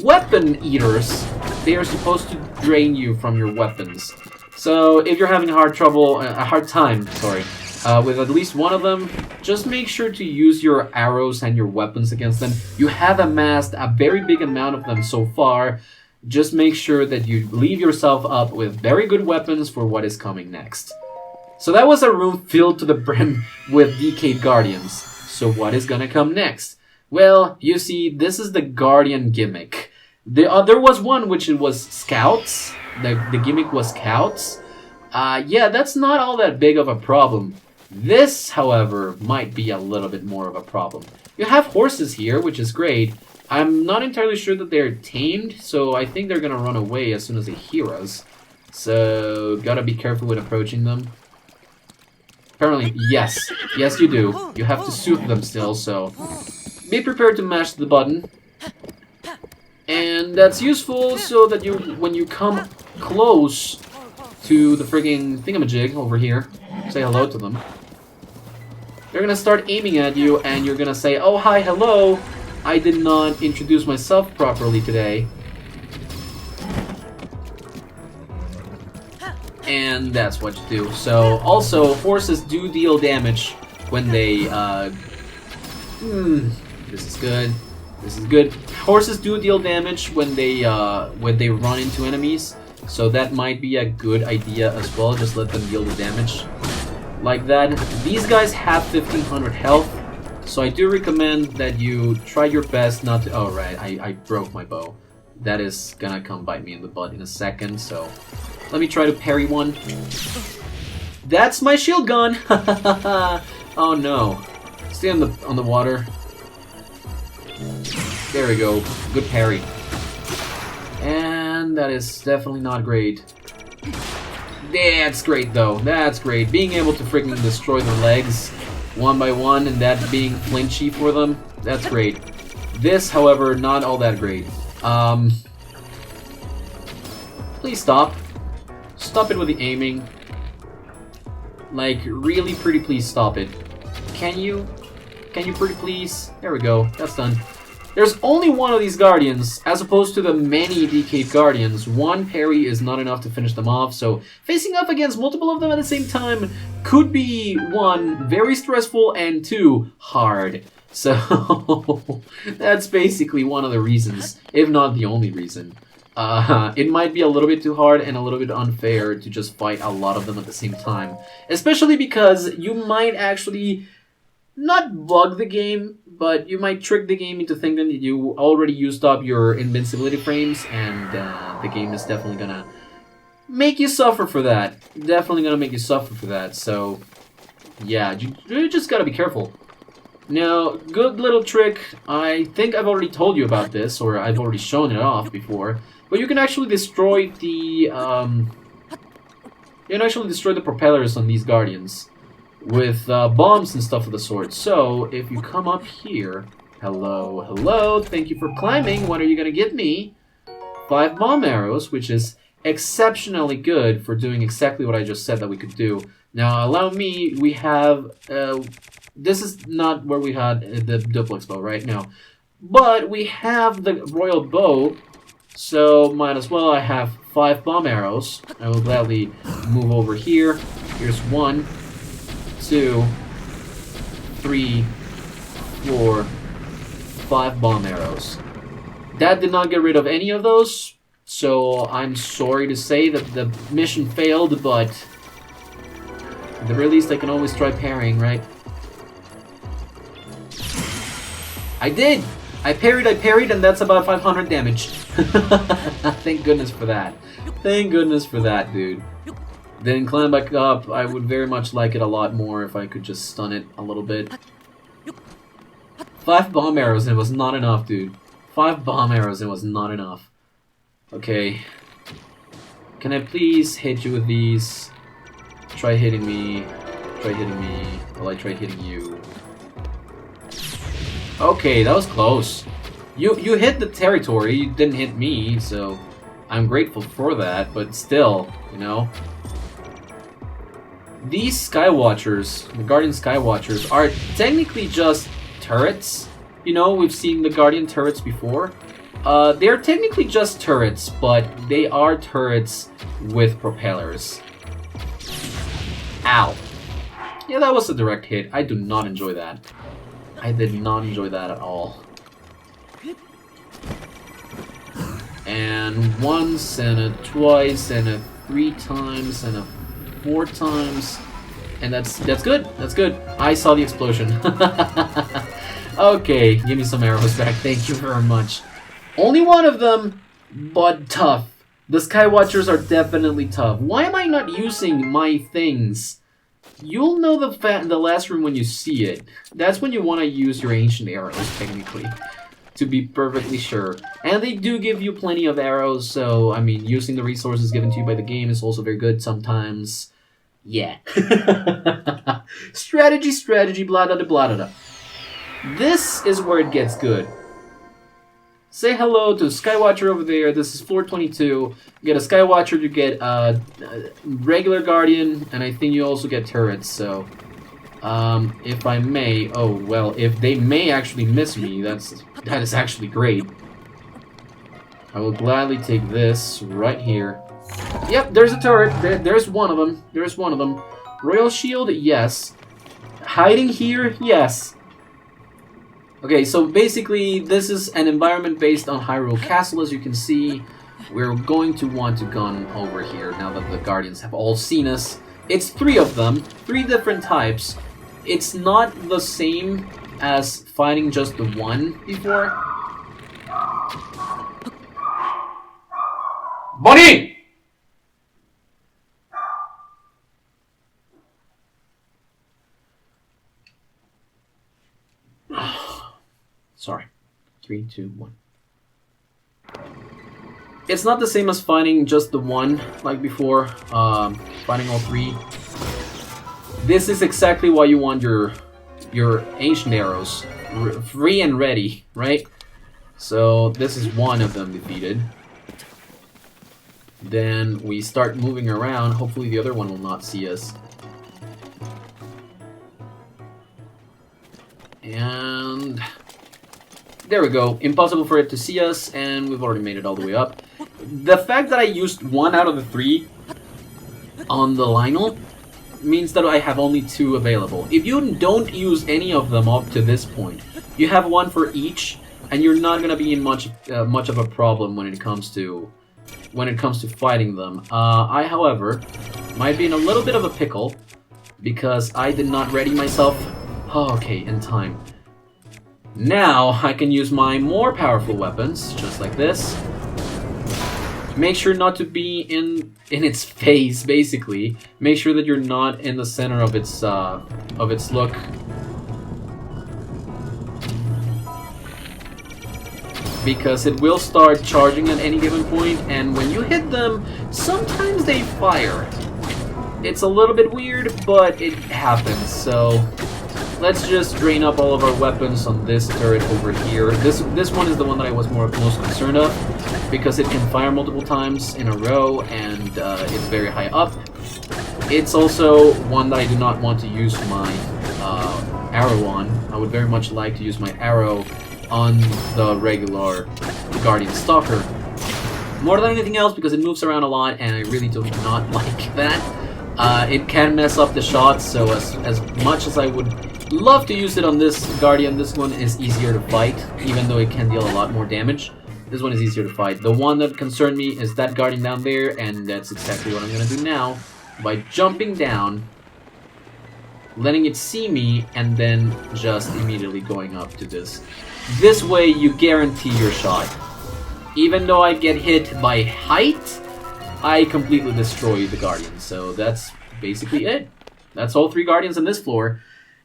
weapon eaters. They are supposed to drain you from your weapons. So if you're having a hard time, with at least one of them, just make sure to use your arrows and your weapons against them. You have amassed a very big amount of them so far. Just make sure that you leave yourself up with very good weapons for what is coming next. So that was a room filled to the brim with Decayed Guardians. So what is gonna come next? Well, you see, this is the Guardian gimmick. There was one which it was Scouts. The gimmick was Scouts. Yeah, that's not all that big of a problem. This, however, might be a little bit more of a problem. You have horses here, which is great. I'm not entirely sure that they're tamed, so I think they're gonna run away as soon as they hear us. So, gotta be careful when approaching them. Apparently, yes. Yes, you do. You have to soothe them still, so be prepared to mash the button. And that's useful so that when you come close to the frigging thingamajig over here, say hello to them. They're gonna start aiming at you, and you're gonna say, "Oh, hi, hello. I did not introduce myself properly today." And that's what you do. So, also, horses do deal damage when they, this is good. This is good. Horses do deal damage when they run into enemies. So that might be a good idea as well. Just let them deal the damage like that. These guys have 1500 health. So I do recommend that you try your best not to... Oh, right. I broke my bow. That is gonna come bite me in the butt in a second, so... Let me try to parry one. That's my shield gun! Oh no. Stay on the water. There we go. Good parry. And that is definitely not great. That's great though. That's great. Being able to freaking destroy their legs one by one and that being flinchy for them, that's great. This, however, not all that great. Please stop. Stop it with the aiming. Like, really pretty please stop it. Can you? Can you pretty please? There we go. That's done. There's only one of these Guardians, as opposed to the many Decayed Guardians. One parry is not enough to finish them off, so facing up against multiple of them at the same time could be, one, very stressful, and two, hard. So, that's basically one of the reasons, if not the only reason. It might be a little bit too hard and a little bit unfair to just fight a lot of them at the same time. Especially because you might actually not bug the game, but you might trick the game into thinking that you already used up your invincibility frames, and the game is definitely gonna make you suffer for that. Definitely gonna make you suffer for that, so yeah, you just gotta be careful. Now, good little trick. I think I've already told you about this, or I've already shown it off before. But you can actually destroy the you can actually destroy the propellers on these guardians with bombs and stuff of the sort. So if you come up here, hello, hello, thank you for climbing. What are you gonna give me? 5 bomb arrows, which is exceptionally good for doing exactly what I just said that we could do. Now, allow me. We have. This is not where we had the duplex bow right now, but we have the royal bow. So might as well. I have 5 bomb arrows. I will gladly move over here. Here's 1, 2, 3, 4, 5 bomb arrows. That did not get rid of any of those, so I'm sorry to say that the mission failed, but at the very least I can always try parrying, right? I did! I parried, and that's about 500 damage. Thank goodness for that. Thank goodness for that, dude. Then climb back up. I would very much like it a lot more if I could just stun it a little bit. 5 bomb arrows, and it was not enough, dude. 5 bomb arrows, and it was not enough. Okay. Can I please hit you with these? Try hitting me. Try hitting me. Well, I tried hitting you. Okay, that was close. You hit the territory, you didn't hit me, so I'm grateful for that, but still, you know. These Skywatchers, the Guardian Skywatchers, are technically just turrets. You know, we've seen the Guardian turrets before. They're technically just turrets, but they are turrets with propellers. Ow. Yeah, that was a direct hit. I do not enjoy that. I did not enjoy that at all. And once, and a twice, and a 3 times, and a 4 times. And that's good. That's good. I saw the explosion. Okay, give me some arrows back. Thank you very much. Only one of them, but tough. The Skywatchers are definitely tough. Why am I not using my things? You'll know the last room when you see it. That's when you want to use your ancient arrows, technically. To be perfectly sure. And they do give you plenty of arrows, so, I mean, using the resources given to you by the game is also very good sometimes. Yeah. Strategy, blah da da blah da da. This is where it gets good. Say hello to Skywatcher over there. This is floor 22. You get a Skywatcher, you get a regular Guardian, and I think you also get turrets, so... if I may... Oh, well, if they may actually miss me, that is actually great. I will gladly take this right here. Yep, there's a turret. There's one of them. There's one of them. Royal Shield, yes. Hiding here, yes. Okay, so basically, this is an environment based on Hyrule Castle, as you can see. We're going to want to gun over here now that the Guardians have all seen us. It's 3 of them, 3 different types. It's not the same as fighting just the one before. Bunny! Sorry. 3, 2, 1. It's not the same as fighting just the one, like before. Fighting all 3. This is exactly why you want your ancient arrows free and ready, right? So this is one of them defeated. Then we start moving around. Hopefully the other one will not see us. And there we go. Impossible for it to see us, and we've already made it all the way up. The fact that I used 1 out of the 3 on the Lionel means that I have only 2 available. If you don't use any of them up to this point, you have 1 for each, and you're not gonna be in much of a problem when it comes to fighting them. I, however, might be in a little bit of a pickle because I did not ready myself. Oh, okay, in time. Now I can use my more powerful weapons, just like this. Make sure not to be in its face, basically. Make sure that you're not in the center of its look. because it will start charging at any given point, and when you hit them, sometimes they fire. It's a little bit weird, but it happens, so let's just drain up all of our weapons on this turret over here. This one is the one that I was most concerned of, because it can fire multiple times in a row, and it's very high up. It's also one that I do not want to use my arrow on. I would very much like to use my arrow on the regular Guardian Stalker. More than anything else, because it moves around a lot, and I really do not like that. It can mess up the shots, so as much as I would love to use it on this Guardian, this one is easier to fight, even though it can deal a lot more damage. This one is easier to fight. The one that concerned me is that Guardian down there, and that's exactly what I'm going to do now. By jumping down, letting it see me, and then just immediately going up to this. This way you guarantee your shot. Even though I get hit by height, I completely destroy the Guardians. So that's basically it. That's all 3 Guardians on this floor.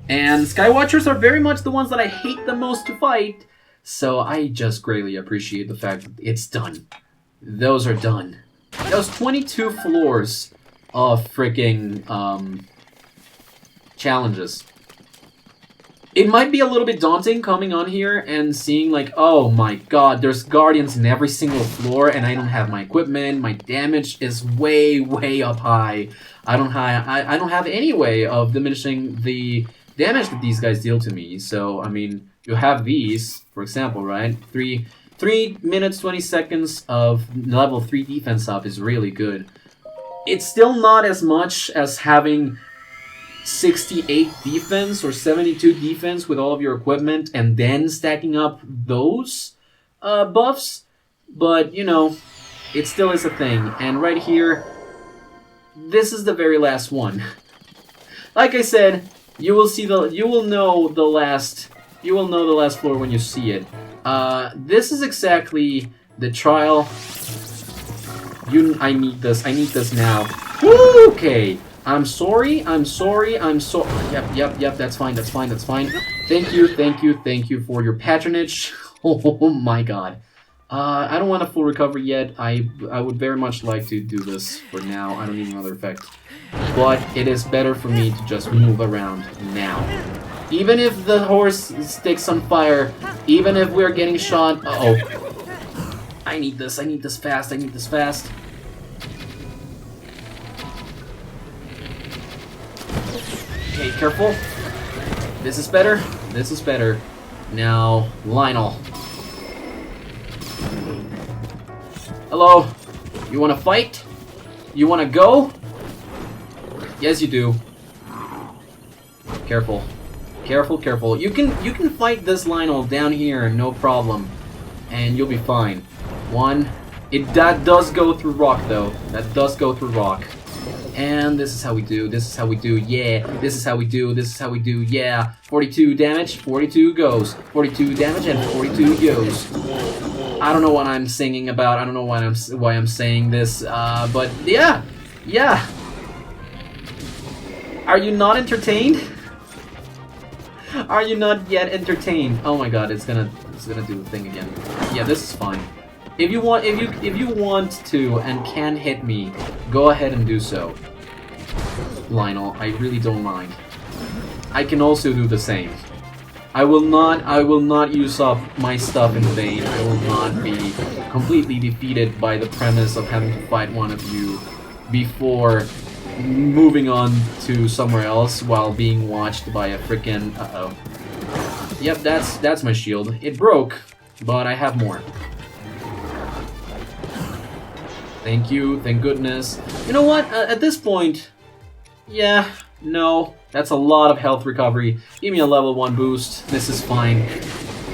And Skywatchers are very much the ones that I hate the most to fight. So I just greatly appreciate the fact that it's done. Those are done. That was 22 floors of freaking challenges. It might be a little bit daunting coming on here and seeing like, oh my god, there's Guardians in every single floor and I don't have my equipment, my damage is way, way up high. I don't have any way of diminishing the damage that these guys deal to me. So, I mean, you have these, for example, right? 3 minutes, 20 seconds of level 3 defense up is really good. It's still not as much as having 68 defense or 72 defense with all of your equipment and then stacking up those buffs, but you know, it still is a thing. And right here, this is the very last one. Like I said, you will know the last floor when you see it. This is exactly the trial. I need this now. Okay. I'm sorry. Yep, that's fine. Thank you for your patronage. Oh my god. I don't want a full recovery yet. I would very much like to do this for now. I don't need another effect. But it is better for me to just move around now. Even if the horse sticks on fire, even if we're getting shot. Uh-oh. I need this fast. Okay, careful. This is better. Now, Lionel. Hello. You wanna fight? You wanna go? Yes, you do. Careful. You can fight this Lionel down here, no problem. And you'll be fine. That does go through rock, though. And this is how we do, yeah. This is how we do, yeah. 42 damage, 42 goes. 42 damage and 42 goes. I don't know what I'm singing about, I don't know why I'm saying this, but yeah. Are you not entertained? Are you not yet entertained? Oh my god, it's gonna do the thing again. Yeah, this is fine. If you want to and can hit me, go ahead and do so. Lionel, I really don't mind. I can also do the same. I will not use up my stuff in vain. I will not be completely defeated by the premise of having to fight one of you before moving on to somewhere else while being watched by a frickin' uh-oh. Yep, that's my shield. It broke, but I have more. Thank you, thank goodness. You know what, at this point, yeah, no, that's a lot of health recovery. Give me a level 1 boost, this is fine.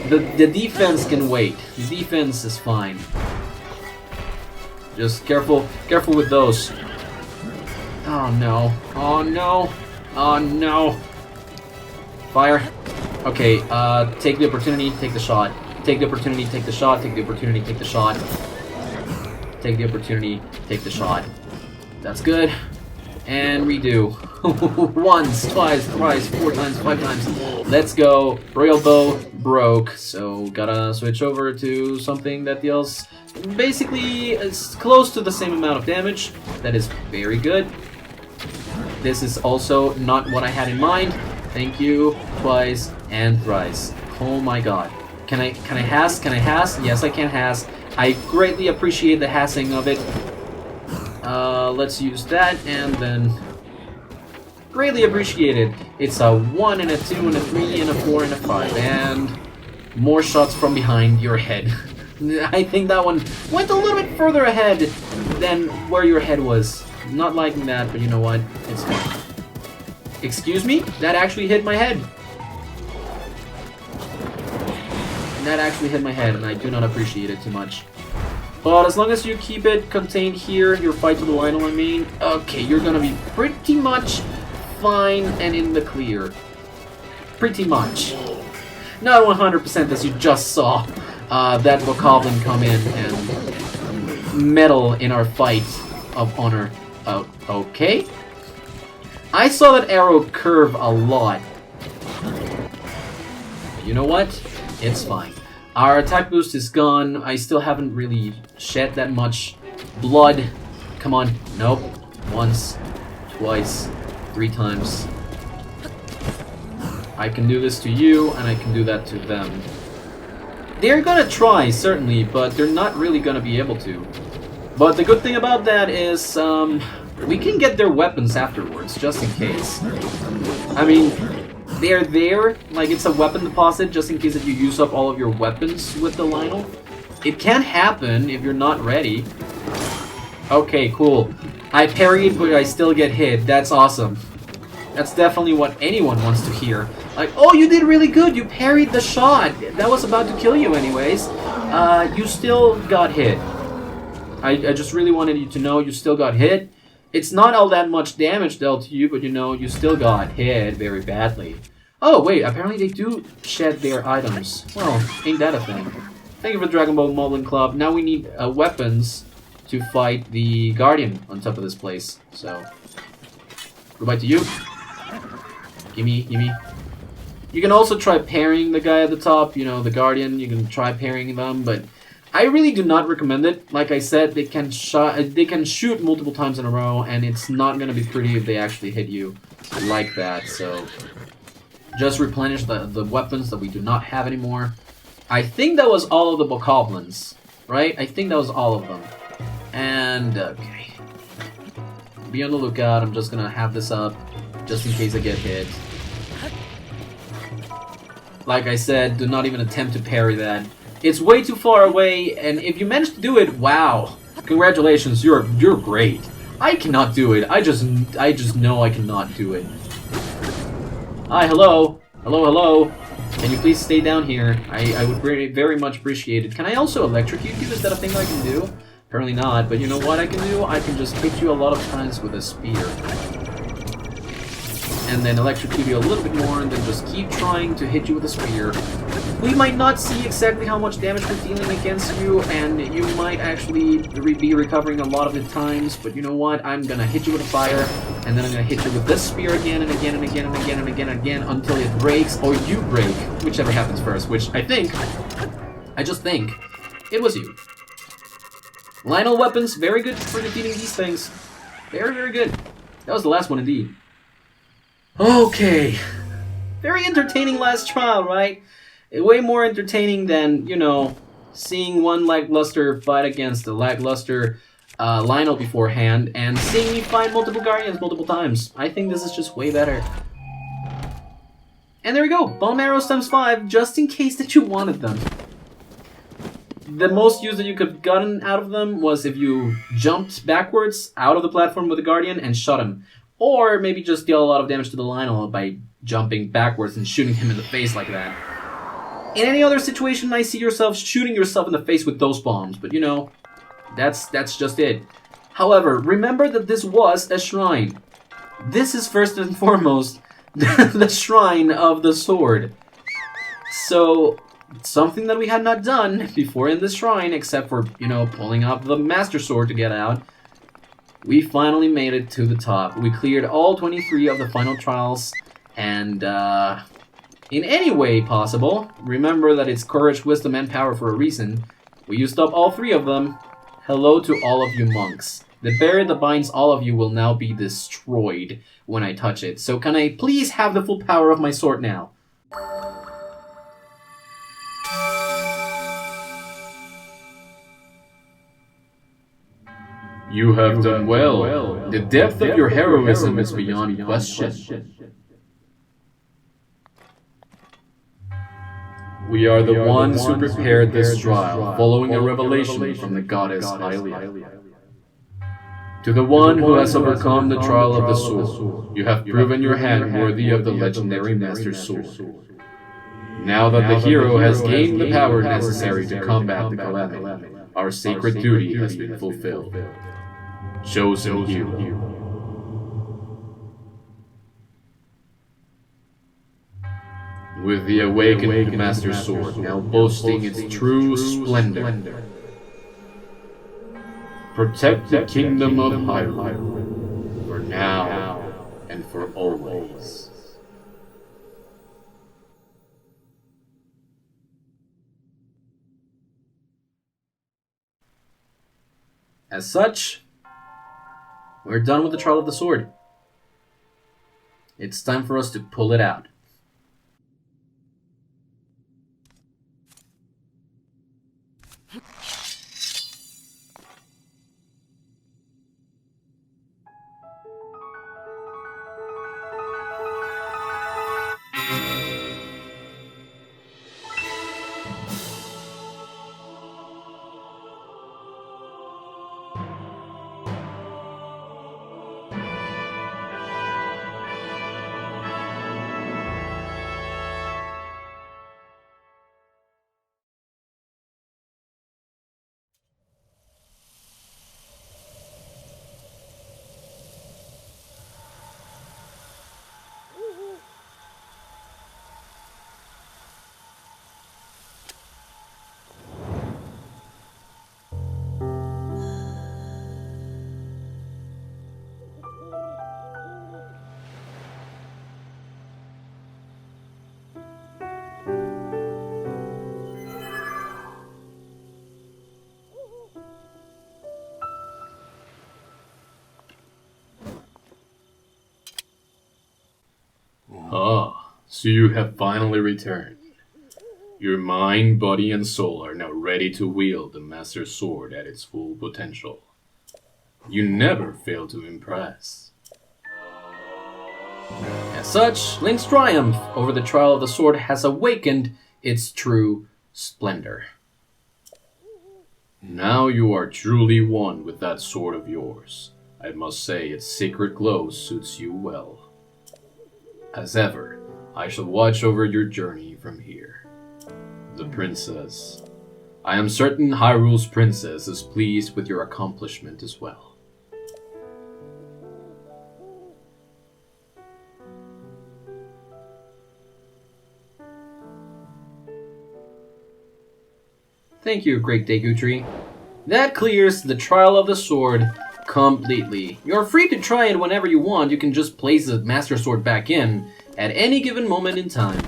The defense can wait, the defense is fine. Just careful with those. Oh no. Fire. Okay, take the opportunity, take the shot. Take the opportunity, take the shot, take the opportunity, take the shot. Take the opportunity, take the shot. That's good. And redo. Once, twice, thrice, 4 times, 5 times. Let's go. Royal Bow broke, so gotta switch over to something that deals basically as close to the same amount of damage. That is very good. This is also not what I had in mind. Thank you. Twice and thrice. Oh my god. Can I has? Can I has? Yes, I can has. I greatly appreciate the hassing of it. Let's use that and then greatly appreciate it. It's a 1 and a 2 and a 3 and a 4 and a 5 and more shots from behind your head. I think that one went a little bit further ahead than where your head was. Not liking that, but you know what? It's fine. Excuse me? That actually hit my head. That actually hit my head, and I do not appreciate it too much. But as long as you keep it contained here, your fight to the Lionel, I mean, okay, you're gonna be pretty much fine and in the clear. Pretty much. Not 100% as you just saw that Bokoblin come in and meddle in our fight of honor. Okay. I saw that arrow curve a lot. But you know what? It's fine. Our attack boost is gone. I still haven't really shed that much blood. Come on. Nope. Once. Twice. 3 times. I can do this to you, and I can do that to them. They're gonna try, certainly, but they're not really gonna be able to. But the good thing about that is, we can get their weapons afterwards, just in case. I mean, they're there, like it's a weapon deposit, just in case that you use up all of your weapons with the Lionel. It can happen if you're not ready. Okay, cool. I parried, but I still get hit. That's awesome. That's definitely what anyone wants to hear. Like, oh, you did really good. You parried the shot. That was about to kill you anyways. You still got hit. I just really wanted you to know you still got hit. It's not all that much damage dealt to you, but you know, you still got hit very badly. Oh, wait, apparently they do shed their items. Well, ain't that a thing. Thank you for Dragon Ball Moblin Club. Now we need weapons to fight the Guardian on top of this place. So, goodbye to you. Gimme, gimme. You can also try parrying the guy at the top, you know, the Guardian. You can try parrying them, but I really do not recommend it. Like I said, they can shoot multiple times in a row, and it's not going to be pretty if they actually hit you like that. So just replenish the weapons that we do not have anymore. I think that was all of the Bokoblins, right? I think that was all of them. And, okay. Be on the lookout. I'm just going to have this up just in case I get hit. Like I said, do not even attempt to parry that. It's way too far away, and if you manage to do it, wow. Congratulations, you're great. I cannot do it. I just know I cannot do it. Hi, hello. Hello, hello. Can you please stay down here? I would very much appreciate it. Can I also electrocute you? Is that a thing I can do? Apparently not, but you know what I can do? I can just hit you a lot of times with a spear. And then electrocute you a little bit more, and then just keep trying to hit you with a spear. We might not see exactly how much damage we're dealing against you, and you might actually be recovering a lot of the times, but you know what? I'm gonna hit you with a fire, and then I'm gonna hit you with this spear again and again and again and again and again and again until it breaks, or you break, whichever happens first, which I just think, it was you. Lionel weapons, very good for defeating these things. Very, very good. That was the last one indeed. Okay. Very entertaining last trial, right? Way more entertaining than, you know, seeing one lackluster fight against a lackluster Lionel beforehand, and seeing me fight multiple Guardians multiple times. I think this is just way better. And there we go, Bone Arrows times 5, just in case that you wanted them. The most use that you could have gotten out of them was if you jumped backwards out of the platform with the Guardian and shot him. Or maybe just deal a lot of damage to the Lionel by jumping backwards and shooting him in the face like that. In any other situation, I see yourself shooting yourself in the face with those bombs, but you know, that's just it. However, remember that this was a shrine. This is first and foremost the shrine of the sword. So, something that we had not done before in this shrine, except for, you know, pulling up the Master Sword to get out, we finally made it to the top. We cleared all 23 of the final trials, and in any way possible, remember that it's courage, wisdom, and power for a reason. We used up all 3 of them. Hello to all of you monks. The barrier that binds all of you will now be destroyed when I touch it. So can I please have the full power of my sword now? You have done well. The depth of your heroism is beyond question. We are the ones who prepared this trial, following a revelation from the goddess Hylia. To the one who has overcome the trial of the sword, you have proven your hand worthy of the legendary Master Sword. Now that the hero has gained the power necessary to combat the calamity, our sacred duty has been fulfilled. Chosen hero. With the awakened Master Sword now boasting its true splendor, protect the kingdom of Hyrule, for now and for always. As such, we're done with the trial of the sword. It's time for us to pull it out. Ah, so you have finally returned. Your mind, body, and soul are now ready to wield the Master Sword at its full potential. You never fail to impress. As such, Link's triumph over the trial of the sword has awakened its true splendor. Now you are truly one with that sword of yours. I must say its sacred glow suits you well. As ever, I shall watch over your journey from here. The princess. I am certain Hyrule's princess is pleased with your accomplishment as well. Thank you, Great Deku Tree. That clears the trial of the sword completely. You're free to try it whenever you want. You can just place the Master Sword back in at any given moment in time.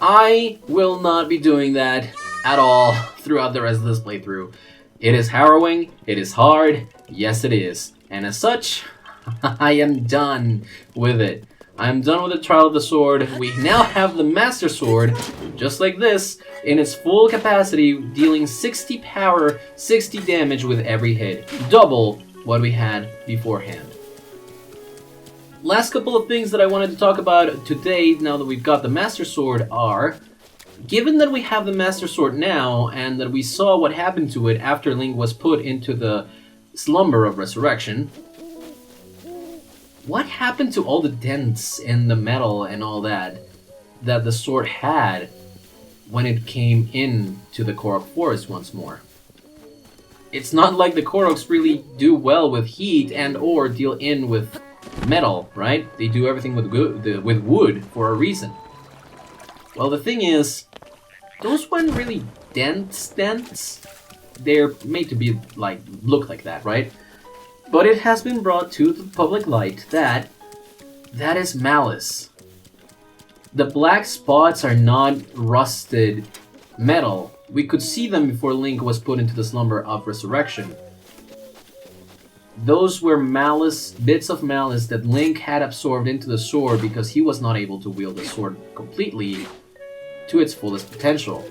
I will not be doing that at all throughout the rest of this playthrough. It is harrowing, it is hard, yes it is. And as such, I am done with it. I am done with the trial of the sword. We now have the Master Sword, just like this, in its full capacity, dealing 60 power, 60 damage with every hit. Double what we had beforehand. Last couple of things that I wanted to talk about today, now that we've got the Master Sword, are, given that we have the Master Sword now, and that we saw what happened to it after Link was put into the slumber of resurrection, what happened to all the dents in the metal and all that the sword had when it came into the Korok Forest once more? It's not like the Koroks really do well with heat and or deal in with metal, right? They do everything with wood for a reason. Well, the thing is, those weren't really dents. They're made to be look like that, right? But it has been brought to the public light that is malice. The black spots are not rusted metal. We could see them before Link was put into the slumber of resurrection. Those were malice, bits of malice that Link had absorbed into the sword because he was not able to wield the sword completely to its fullest potential.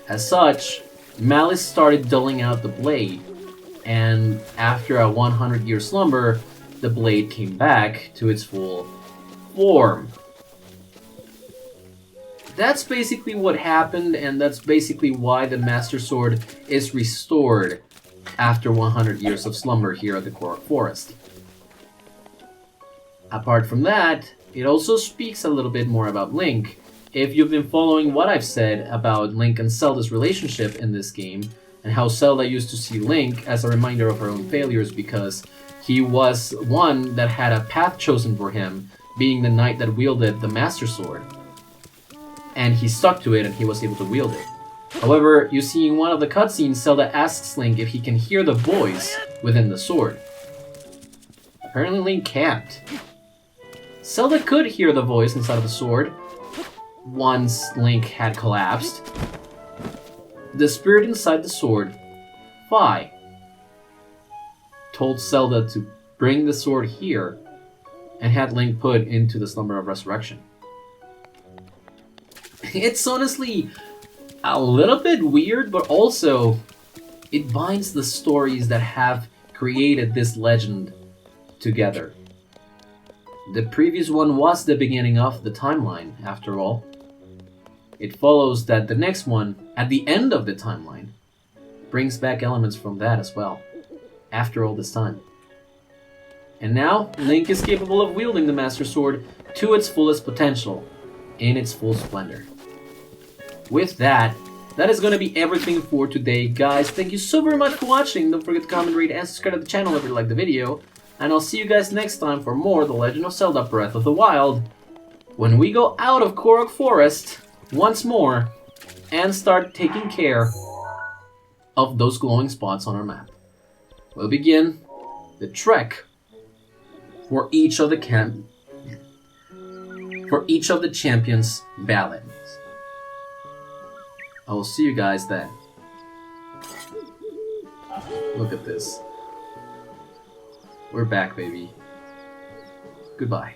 As such, malice started dulling out the blade, and after a 100-year slumber, the blade came back to its full form. That's basically what happened, and that's basically why the Master Sword is restored after 100 years of slumber here at the Korok Forest. Apart from that, it also speaks a little bit more about Link. If you've been following what I've said about Link and Zelda's relationship in this game, and how Zelda used to see Link as a reminder of her own failures because he was one that had a path chosen for him, being the knight that wielded the Master Sword. And he stuck to it and he was able to wield it. However, you see in one of the cutscenes, Zelda asks Link if he can hear the voice within the sword. Apparently Link can't. Zelda could hear the voice inside of the sword once Link had collapsed. The spirit inside the sword, Fi, told Zelda to bring the sword here and had Link put into the slumber of resurrection. It's honestly a little bit weird, but also it binds the stories that have created this legend together. The previous one was the beginning of the timeline, after all. It follows that the next one, at the end of the timeline, brings back elements from that as well, after all this time. And now, Link is capable of wielding the Master Sword to its fullest potential, in its full splendor. With that is going to be everything for today, guys. Thank you so very much for watching. Don't forget to comment, rate, and subscribe to the channel if you like the video. And I'll see you guys next time for more The Legend of Zelda Breath of the Wild, when we go out of Korok Forest once more and start taking care of those glowing spots on our map. We'll begin the trek for each of the champions' ballads. I will see you guys then. Look at this. We're back, baby. Goodbye.